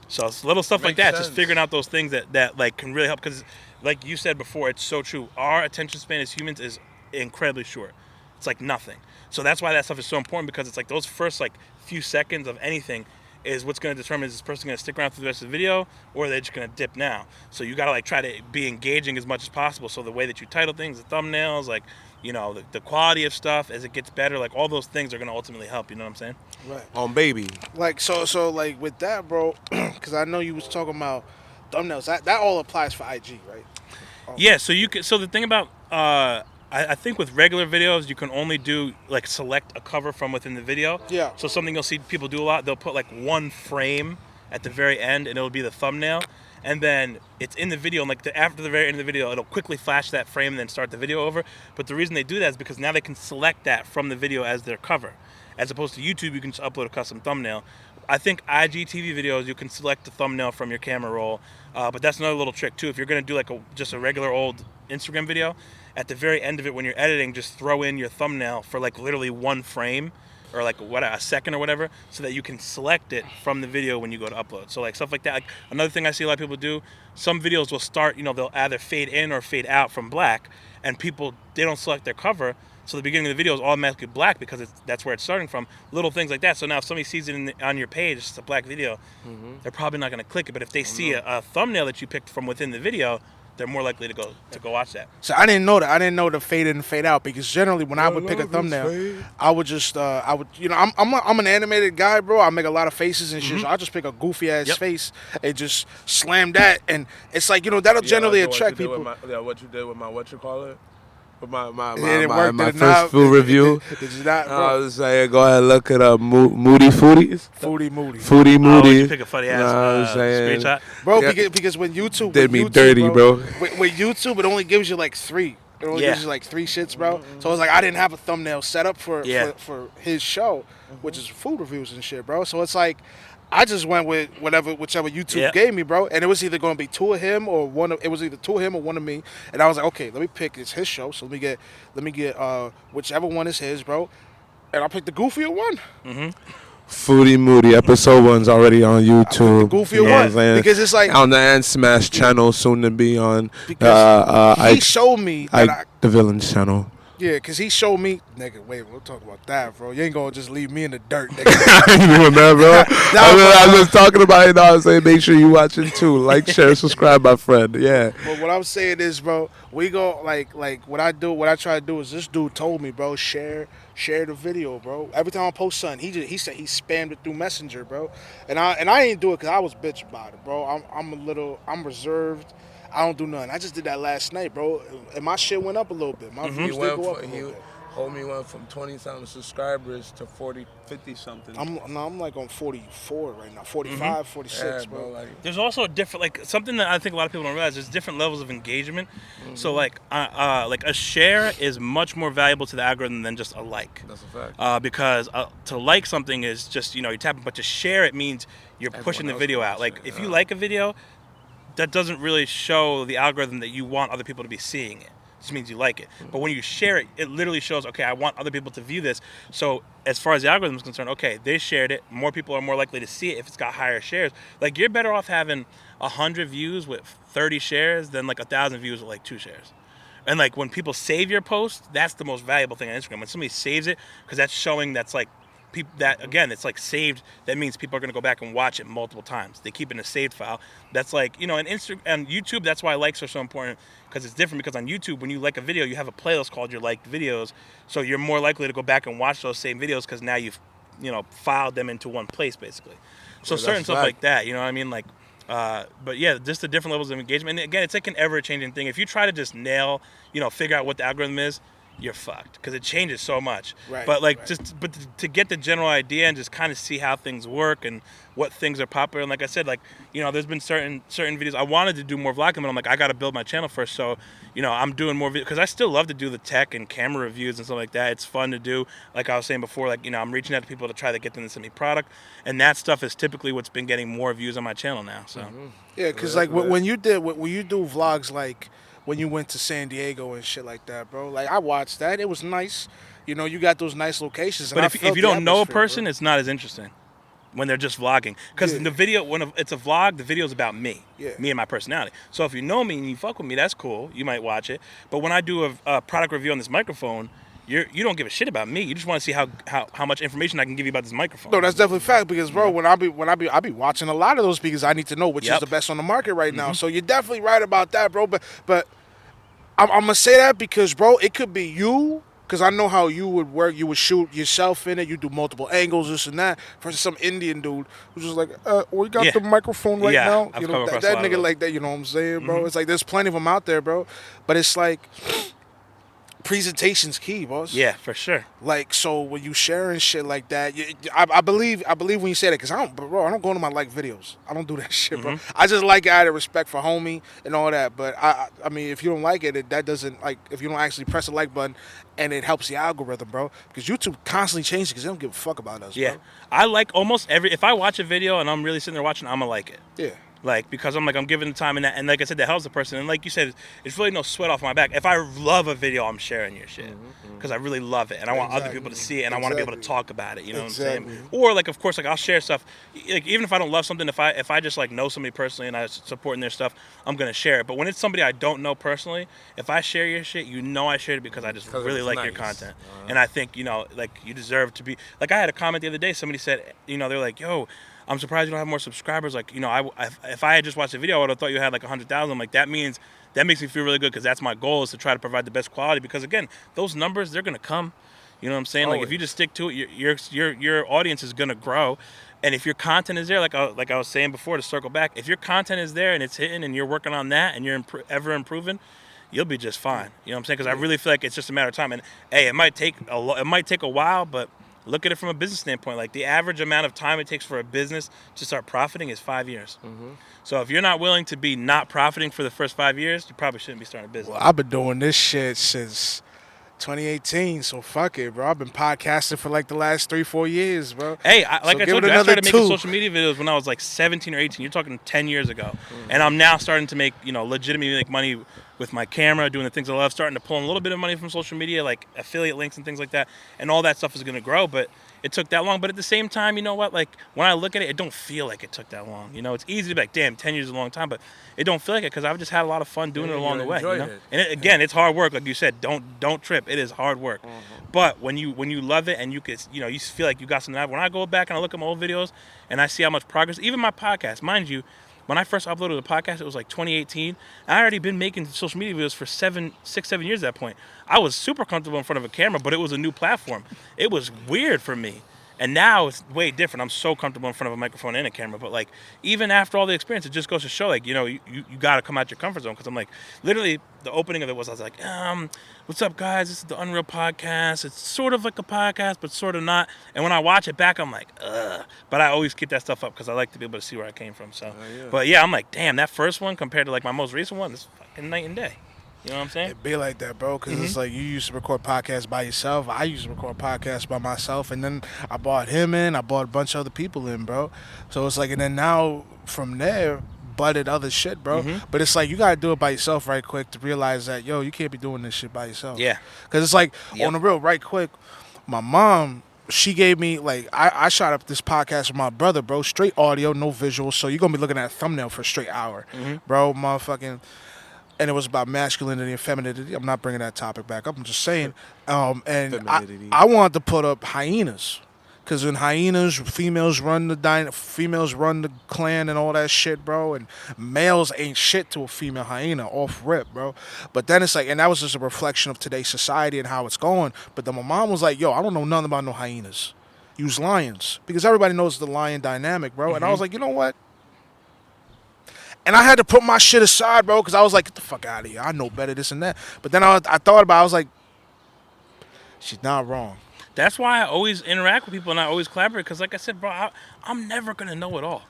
So it's little stuff like that, just figuring out those things that like can really help, because like you said before, it's so true. Our attention span as humans is incredibly short. It's like nothing. So that's why that stuff is so important, because it's like those first like few seconds of anything is what's going to determine, is this person going to stick around through the rest of the video, or are they just going to dip now? So you got to like try to be engaging as much as possible. So the way that you title things, the thumbnails, like, the quality of stuff as it gets better, like all those things are going to ultimately help. You know what I'm saying? Right. On baby. Like so like with that, bro, because I know you was talking about thumbnails. That all applies for IG, right? Yeah. So you can. So the thing about I think with regular videos, you can only do like select a cover from within the video. Yeah. So something you'll see people do a lot, they'll put like one frame at the very end, and it'll be the thumbnail. And then it's in the video, and like after the very end of the video, it'll quickly flash that frame and then start the video over. But the reason they do that is because now they can select that from the video as their cover. As opposed to YouTube, you can just upload a custom thumbnail. I think IGTV videos, you can select the thumbnail from your camera roll. But that's another little trick too. If you're going to do like just a regular old Instagram video, at the very end of it when you're editing, just throw in your thumbnail for like literally one frame, or like a second or whatever, so that you can select it from the video when you go to upload. So like stuff like that. Like another thing I see a lot of people do, some videos will start, they'll either fade in or fade out from black, and people, they don't select their cover, so the beginning of the video is automatically black because that's where it's starting from. Little things like that. So now if somebody sees it on your page, it's a black video, they're probably not going to click it. But if they see a thumbnail that you picked from within the video, they're more likely to go watch that. So I didn't know that. I didn't know the fade in and fade out, because generally when I would pick a thumbnail, I would just I'm an animated guy, bro. I make a lot of faces and shit. So I just pick a goofy ass face and just slam that, and it's like that'll generally attract people. What you did with my with my It first full review. It's not, I bro. was saying, go ahead and look it up. Moody Foodies. Foodie Moody. Foodie Oh, Moody. you pick a funny ass screenshot. Bro, Yeah. because when YouTube Did me YouTube, dirty, bro. With YouTube, it only gives you like 3. It only Yeah. gives you like 3 shits, bro. So it's like I didn't have a thumbnail set up for his show, which is food reviews and shit, bro. So it's like I just went with whichever YouTube gave me, bro. And it was either going to be 2 of him or one. It was either 2 of him or 1 of me. And I was like, okay, let me pick. It's his show, so let me get whichever one is his, bro. And I picked the goofier one. Foodie Moody episode 1's already on YouTube. The goofier one because it's like on the Ant Smash channel, soon to be on. He showed me that the Villains channel. Yeah, because he showed me, nigga, wait, we'll talk about that, bro. You ain't going to just leave me in the dirt, nigga. I ain't doing that, bro. I'm just talking about it now. I'm saying make sure you watching too. Like, share, subscribe, my friend. Yeah. But what I'm saying is, bro, we go, like what I try to do is this dude told me, bro, share the video, bro. Every time I post something, he said he spammed it through Messenger, bro. And I ain't do it because I was bitch about it, bro. I'm reserved. I don't do nothing. I just did that last night, bro, and my shit went up a little bit. My views did go up a little bit. Homie went from 20-something subscribers to 40, 50-something. I'm like on 44 right now, 45, 46, bro. Like, there's also a different, like, something that I think a lot of people don't realize. There's different levels of engagement. So like a share is much more valuable to the algorithm than just a like. That's a fact. Because to like something is just, you're tapping, but to share it means you're pushing the video out. Like if you like a video, that doesn't really show the algorithm that you want other people to be seeing it. It just means you like it. But when you share it, it literally shows, okay, I want other people to view this. So as far as the algorithm is concerned, okay, they shared it. More people are more likely to see it if it's got higher shares. Like, you're better off having 100 views with 30 shares than like 1,000 views with like 2 shares. And like when people save your post, that's the most valuable thing on Instagram. When somebody saves it, because that's showing that's like, that again, it's like saved. That means people are going to go back and watch it multiple times. They keep it in a saved file. That's like, in Instagram and YouTube, that's why likes are so important, because it's different. Because on YouTube, when you like a video, you have a playlist called your liked videos, so you're more likely to go back and watch those same videos because now you've filed them into one place basically. So certain stuff like that, you know what I mean? Like, but yeah, just the different levels of engagement. And again, it's like an ever-changing thing. If you try to just figure out what the algorithm is, you're fucked because it changes so much. Right, but like right. but to get the general idea and just kind of see how things work and what things are popular. And like I said, like, there's been certain videos I wanted to do more vlogging, but I'm like, I got to build my channel first. So, I'm doing more videos because I still love to do the tech and camera reviews and stuff like that. It's fun to do. Like I was saying before, like, I'm reaching out to people to try to get them to send me product, and that stuff is typically what's been getting more views on my channel now. So yeah, because like when you do vlogs, like when you went to San Diego and shit like that, bro. Like, I watched that. It was nice. You got those nice locations. But if you don't know a person, it's not as interesting when they're just vlogging. Because the video, when it's a vlog, the video's about me. Yeah. Me and my personality. So if you know me and you fuck with me, that's cool. You might watch it. But when I do a product review on this microphone, you don't give a shit about me. You just want to see how much information I can give you about this microphone. No, that's definitely fact because, bro, when I be watching a lot of those speakers, I need to know which is the best on the market right now. So you're definitely right about that, bro. But I'm gonna say that because, bro, it could be you. Because I know how you would work. You would shoot yourself in it. You do multiple angles, this and that. Versus some Indian dude who's just like, we got the microphone right now. I've that nigga like that, you know what I'm saying, bro? It's like there's plenty of them out there, bro. But it's like presentation's key, boss. Yeah, for sure. Like, so when you sharing shit like that, I believe when you say that, because I don't go into my like videos. I don't do that shit, bro. I just like it out of respect for homie and all that. But I mean, if you don't like it, that doesn't, like, if you don't actually press the like button and it helps the algorithm, bro. Because YouTube constantly changes because they don't give a fuck about us, bro. I like almost if I watch a video and I'm really sitting there watching, I'm gonna like it. Yeah. Like, because I'm giving the time and like I said, that helps the person. And like you said, it's really no sweat off my back. If I love a video, I'm sharing your shit because I really love it and I want other people to see it and I want to be able to talk about it. You know what I'm saying? Or like, of course, like I'll share stuff. Like, even if I don't love something, if I just like know somebody personally and I supporting their stuff, I'm gonna share it. But when it's somebody I don't know personally, if I share your shit, I shared it because I just really like your content. And I think like you deserve to be. Like, I had a comment the other day. Somebody said, they're like, yo, I'm surprised you don't have more subscribers. Like, if I had just watched the video, I would have thought you had like 100,000. Like, that makes me feel really good because that's my goal, is to try to provide the best quality. Because again, those numbers, they're gonna come. You know what I'm saying? Like, if you just stick to it, your audience is gonna grow. And if your content is there, like I was saying before, to circle back, if your content is there and it's hitting and you're working on that and you're ever improving, you'll be just fine. You know what I'm saying? Because I really feel like it's just a matter of time. And hey, it might take a while, but look at it from a business standpoint. Like the average amount of time it takes for a business to start profiting is 5 years. So if you're not willing to be not profiting for the first 5 years, you probably shouldn't be starting a business. Well, I've been doing this shit since 2018, so fuck it, bro. I've been podcasting for like the last 3-4 years, bro. Hey, So like I give told it you, I another started making 2. social media videos when I was like 17 or 18. You're talking 10 years ago. And I'm now starting to make, legitimately make money with my camera, doing the things I love, starting to pull in a little bit of money from social media, like affiliate links and things like that. And all that stuff is going to grow, but it took that long. But at the same time, you know what? Like when I look at it, it don't feel like it took that long. It's easy to be like, damn, 10 years is a long time, but it don't feel like it because I've just had a lot of fun doing it along the way. And again, it's hard work, like you said. Don't trip. It is hard work. But when you love it and you could, you feel like you got something out. When I go back and I look at my old videos and I see how much progress, even my podcast, mind you, when I first uploaded the podcast, it was like 2018. I already been making social media videos for 6, 7 years at that point. I was super comfortable in front of a camera, but it was a new platform. It was weird for me. And now it's way different. I'm so comfortable in front of a microphone and a camera. But like, even after all the experience, it just goes to show, like, you got to come out your comfort zone. Because I'm like, literally, the opening of it was, I was like, what's up, guys? This is the Unreal Podcast. It's sort of like a podcast, but sort of not. And when I watch it back, I'm like, ugh. But I always keep that stuff up because I like to be able to see where I came from. So, But yeah, I'm like, damn, that first one compared to like my most recent one is fucking night and day. You know what I'm saying? It be like that, bro, because it's like you used to record podcasts by yourself. I used to record podcasts by myself, and then I brought him in. I brought a bunch of other people in, bro. So it's like, and then now from there, butted other shit, bro. But it's like you got to do it by yourself right quick to realize that, yo, you can't be doing this shit by yourself. Yeah. Because it's like, on the real, right quick, my mom, she gave me, like, I shot up this podcast with my brother, bro. Straight audio, no visuals. So you're going to be looking at a thumbnail for a straight hour. Bro, motherfucking... And it was about masculinity and femininity. I'm not bringing that topic back up. I'm just saying. And I wanted to put up hyenas. Because in hyenas, females run the clan and all that shit, bro. And males ain't shit to a female hyena, off rip, bro. But then it's like, and that was just a reflection of today's society and how it's going. But then my mom was like, yo, I don't know nothing about no hyenas. Use lions. Because everybody knows the lion dynamic, bro. And I was like, you know what? And I had to put my shit aside, bro, because I was like, get the fuck out of here. I know better, this and that. But then I thought about it. I was like, she's not wrong. That's why I always interact with people and I always collaborate. Because like I said, bro, I'm never going to know it all.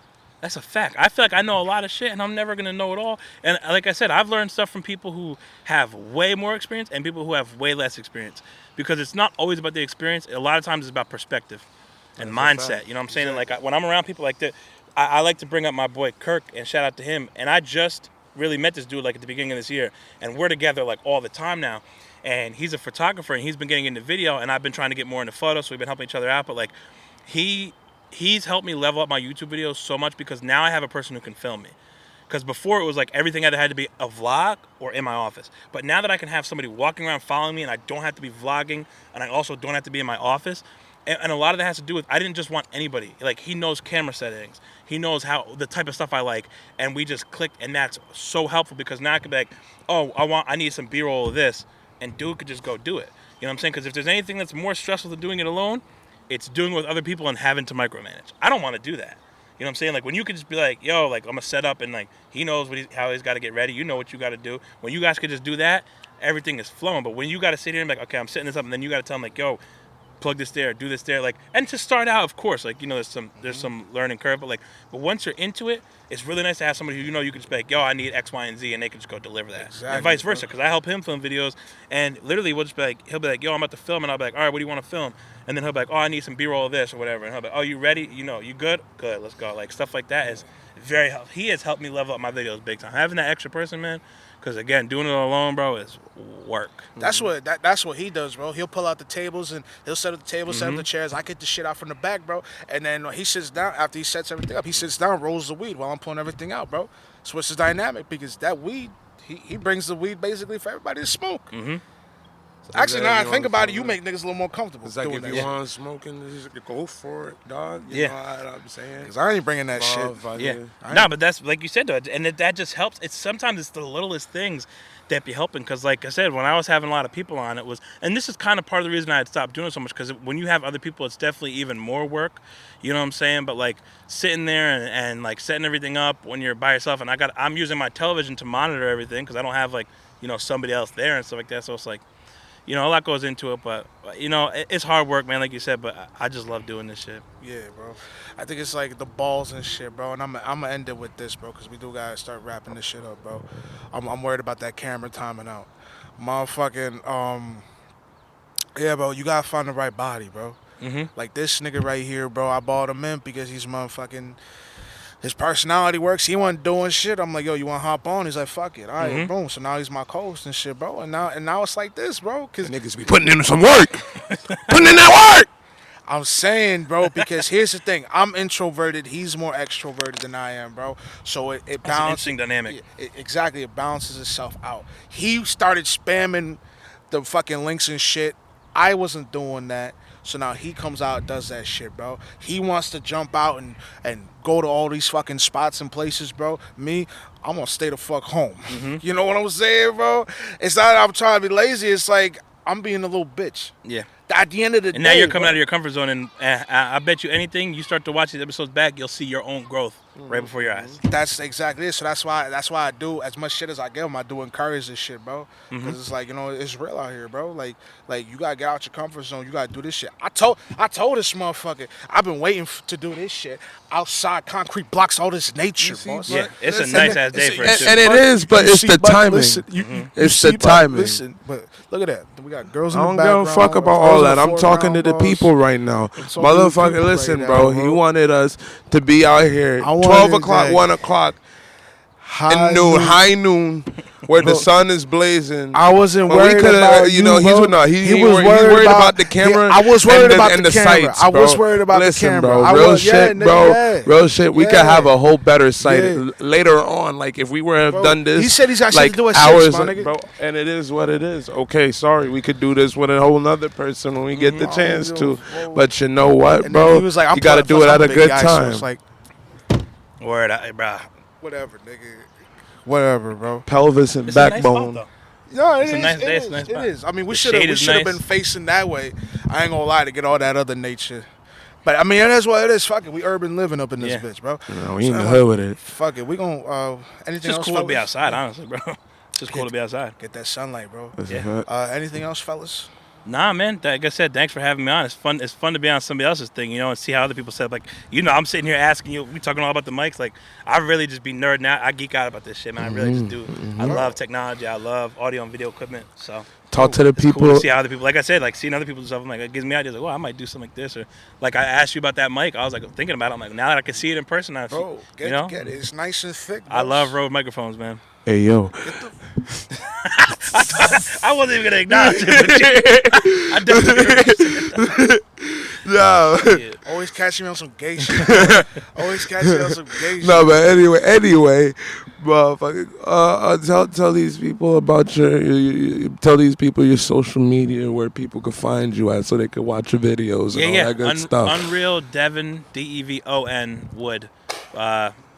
That's a fact. I feel like I know a lot of shit and I'm never going to know it all. And like I said, I've learned stuff from people who have way more experience and people who have way less experience. Because it's not always about the experience. A lot of times it's about perspective and mindset. You know what I'm saying? And like when I'm around people like that, I like to bring up my boy Kirk and shout out to him. And I just really met this dude like at the beginning of this year. And we're together like all the time now. And he's a photographer and he's been getting into video. And I've been trying to get more into photos. So we've been helping each other out. But like he's helped me level up my YouTube videos so much because now I have a person who can film me. Because before it was like everything either had to be a vlog or in my office. But now that I can have somebody walking around following me and I don't have to be vlogging and I also don't have to be in my office. And a lot of that has to do with I didn't just want anybody. Like he knows camera settings. He knows how the type of stuff I like, and we just clicked, and that's so helpful because now I could be like, oh, I need some B-roll of this, and dude could just go do it. You know what I'm saying? Because if there's anything that's more stressful than doing it alone, it's doing it with other people and having to micromanage. I don't want to do that. You know what I'm saying? Like when you could just be like, yo, like I'm gonna set up and like he knows how he's got to get ready. You know what you got to do. When you guys could just do that, everything is flowing. But when you got to sit here and be like, okay, I'm setting this up, and then you got to tell them like, yo, plug this there, do this there, like, and to start out, of course, like, there's some learning curve, but once you're into it, it's really nice to have somebody who you can just be like, yo, I need X, Y, and Z, and they can just go deliver that, and vice versa, because I help him film videos, and literally we'll just be like, he'll be like, yo, I'm about to film, and I'll be like, all right, what do you want to film? And then he'll be like, oh, I need some B-roll of this or whatever, and he'll be like, oh, you ready? You good? Good, let's go. Like stuff like that is very helpful. He has helped me level up my videos big time. Having that extra person, man. Because again, doing it alone, bro, is work. That's what he does, bro. He'll pull out the tables and he'll set up the tables, set up the chairs. I get the shit out from the back, bro. And then he sits down after he sets everything up. He sits down, rolls the weed while I'm pulling everything out, bro. So it's dynamic because that weed, he brings the weed basically for everybody to smoke. Actually, now I think about it, you make niggas a little more comfortable. It's like doing if that. you want smoking, just go for it, dog. You know what I'm saying? Because I ain't bringing that shit. No, but that's like you said, though, and that just helps. Sometimes it's the littlest things that be helping. Because like I said, when I was having a lot of people on, it was, and this is kind of part of the reason I had stopped doing it so much. Because when you have other people, it's definitely even more work. You know what I'm saying? But like sitting there and like setting everything up when you're by yourself, and I'm using my television to monitor everything because I don't have like somebody else there and stuff like that. So it's like, you know, a lot goes into it. But you know, it's hard work, man. Like you said, but I just love doing this shit. Yeah, bro. I think it's like the balls and shit, bro. And I'm gonna end it with this, bro, because we do gotta start wrapping this shit up, bro. I'm worried about that camera timing out. Motherfucking, yeah, bro. You gotta find the right body, bro. Like this nigga right here, bro. I bought him in because he's motherfucking. His personality works. He wasn't doing shit. I'm like, yo, you want to hop on? He's like, fuck it. All right, boom. So now he's my co-host and shit, bro. And now it's like this, bro. Cause Niggas be putting in some work. Putting in that work. I'm saying, bro, because here's the thing. I'm introverted. He's more extroverted than I am, bro. So it That's an balances. interesting dynamic. Exactly. It balances itself out. He started spamming the fucking links and shit. I wasn't doing that. So now he comes out and does that shit, bro. He wants to jump out and go to all these fucking spots and places, bro. Me, I'm gonna stay the fuck home. You know what I'm saying, bro? It's not I'm trying to be lazy. It's like I'm being a little bitch. Yeah. At the end of the day, And now you're coming bro, out of your comfort zone, and I bet you anything, you start to watch these episodes back, you'll see your own growth right before your eyes. That's exactly it. So that's why I do as much shit as I give him. I do encourage this shit, bro. Because it's like, you know, it's real out here, bro. Like you gotta get out your comfort zone. You gotta do this shit. I told this motherfucker I've been waiting to do this shit outside concrete blocks, all this nature, boss. Yeah, it's a nice ass day for it, too. And it is, but it's the timing. It's the timing. Listen, but look at that. We got girls in I the don't background. give a fuck about all that. I'm talking to the people right now. Motherfucker, listen, bro. He wanted us to be out here 12 o'clock, 1 o'clock, high noon, where the sun is blazing. I wasn't But worried about you know, bro. he was worried about the camera. I was worried and about and the camera. sights, I was bro. worried about Listen, the bro, camera. real I was, shit, yeah, bro. yeah. Real shit. We could Yeah. have a whole better sight Yeah. later on. Like if we were have Bro, done this, he said he's got shit like to do at hours, 6, my nigga. bro. And it is what it is. Okay, sorry, we could do this with a whole nother person when we get the chance to. But you know what, And then bro? he was like, I'm You got to do it at a good So time. it's like, Word, bro. whatever, nigga. Whatever, bro. Pelvis and It's a nice backbone. spot, No, It's a nice day, it's a nice It spot. is. I mean, we The should shade have is nice. been facing that way. I ain't gonna lie to get all that other nature. But I mean, that's what it is. Fuck it, we urban living up in this Yeah. bitch, bro. No, we in the hood with it. Fuck it, we gonna It's anything just else? cool to be fellas? outside, honestly, bro. It's just cool to be outside. Get that sunlight, bro. That's a Yeah. fact. Anything else, fellas? Nah, man. Like I said, thanks for having me on. It's fun. It's fun to be on somebody else's thing, you know, and see how other people set up. Like, you know, I'm sitting here asking you. We talking all about the mics. Like, I really just be nerding out. I geek out about this shit, man. I really just do. I love technology. I love audio and video equipment. So Talk to the it's cool people. to see how other people. Like I said, like seeing other people's stuff. I'm like, it gives me ideas. Like, oh, I might do something like this, or like I asked you about that mic. I was like thinking about it. I'm like, now that I can see it in person, I Bro, you know, get it. It's nice and thick. I boss. love Rode microphones, man. Hey, yo. I wasn't even gonna acknowledge it, but I definitely. No. Yeah. Always catch me on some gay shit. Always catch me on some gay shit. No, but anyway, motherfucker, tell these people about your tell these people your social media, where people can find you at, so they can watch your videos and all that good stuff. Unreal Devon, Devon Wood,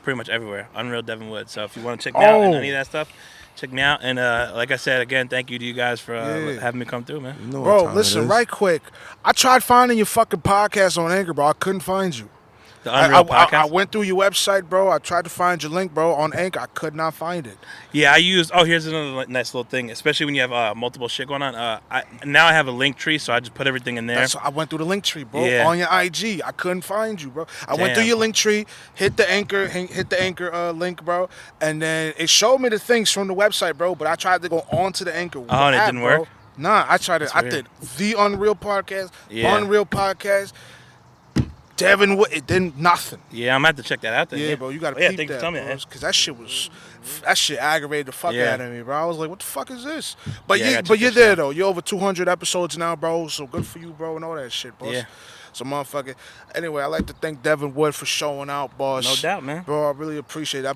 pretty much everywhere. Unreal Devon Wood. So if you want to check me out and any of that stuff, check me out. And like I said, again, thank you to you guys for having me come through, man. You know what Bro, time it listen, is. right quick. I tried finding your fucking podcast on Anchor, bro. I couldn't find you. The Unreal podcast. I went through your website, bro. I tried to find your link, bro, on Anchor. I could not find it. Yeah, I used. Oh, here's another nice little thing. Especially when you have multiple shit going on. Now I have a link tree, so I just put everything in there. I went through the link tree, bro. Yeah. On your IG, I couldn't find you, bro. I went Damn. through your link tree, hit the Anchor link, bro, and then it showed me the things from the website, bro. But I tried to go onto the Anchor. And it app, didn't bro. work? Nah, I tried it. That's I weird. did the Unreal podcast, Yeah. Unreal podcast, Devon Wood. It didn't nothing. Yeah, I'm gonna have to check that out then. Yeah, bro, you gotta Yeah, peep thanks for that, telling me bro, that. because that shit aggravated the fuck Yeah. out of me, bro. I was like, what the fuck is this? But Yeah, I gotta but check you're that shit there out. though. You're over 200 episodes now, bro. So good for you, bro, and all that shit, boss. Yeah. So motherfucker. Anyway, I'd like to thank Devon Wood for showing out, boss. No doubt, man. Bro, I really appreciate it. I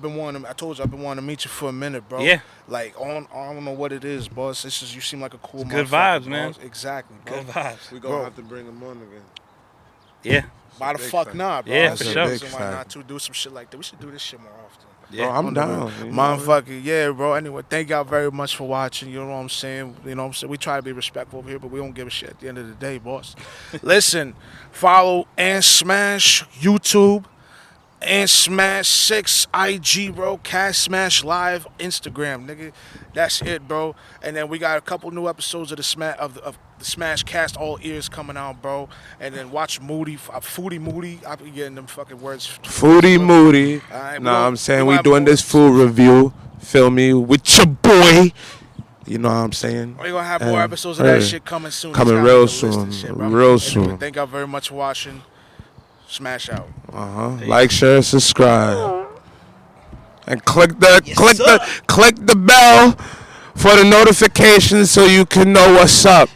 told you I've been wanting to meet you for a minute, bro. Yeah. Like I don't know what it is, boss. It's just you seem like a cool Good motherfucker, vibes, man. boss. Exactly, bro. Good vibes. We Bro. have to bring them on again. Yeah. Why the big fuck fact. not, bro? Yeah, That's for the sure. reason Big why fact. not to do some shit like that. We should do this shit more often. Yeah. Bro, I'm down. you know? Motherfucker, yeah, bro. Anyway, thank y'all very much for watching. You know what I'm saying? You know what I'm saying? We try to be respectful over here, but we don't give a shit at the end of the day, boss. Listen, follow and smash YouTube, And Smash 6 IG, bro. Cast Smash Live Instagram, nigga. That's it, bro. And then we got a couple new episodes of the Smash Cast All Ears coming out, bro. And then watch Foodie Moody. I be getting them fucking words. Foodie Moody. All right, Nah, I'm saying we we gonna doing have this more food review. Feel me? With your boy. You know what I'm saying? We're gonna have more episodes of that shit coming soon. Coming Just real gotta make a list soon. and shit, bro. Real Anyway, soon. Thank y'all very much for watching. Smash out. Like, share, subscribe. And click the bell for the notifications so you can know what's up.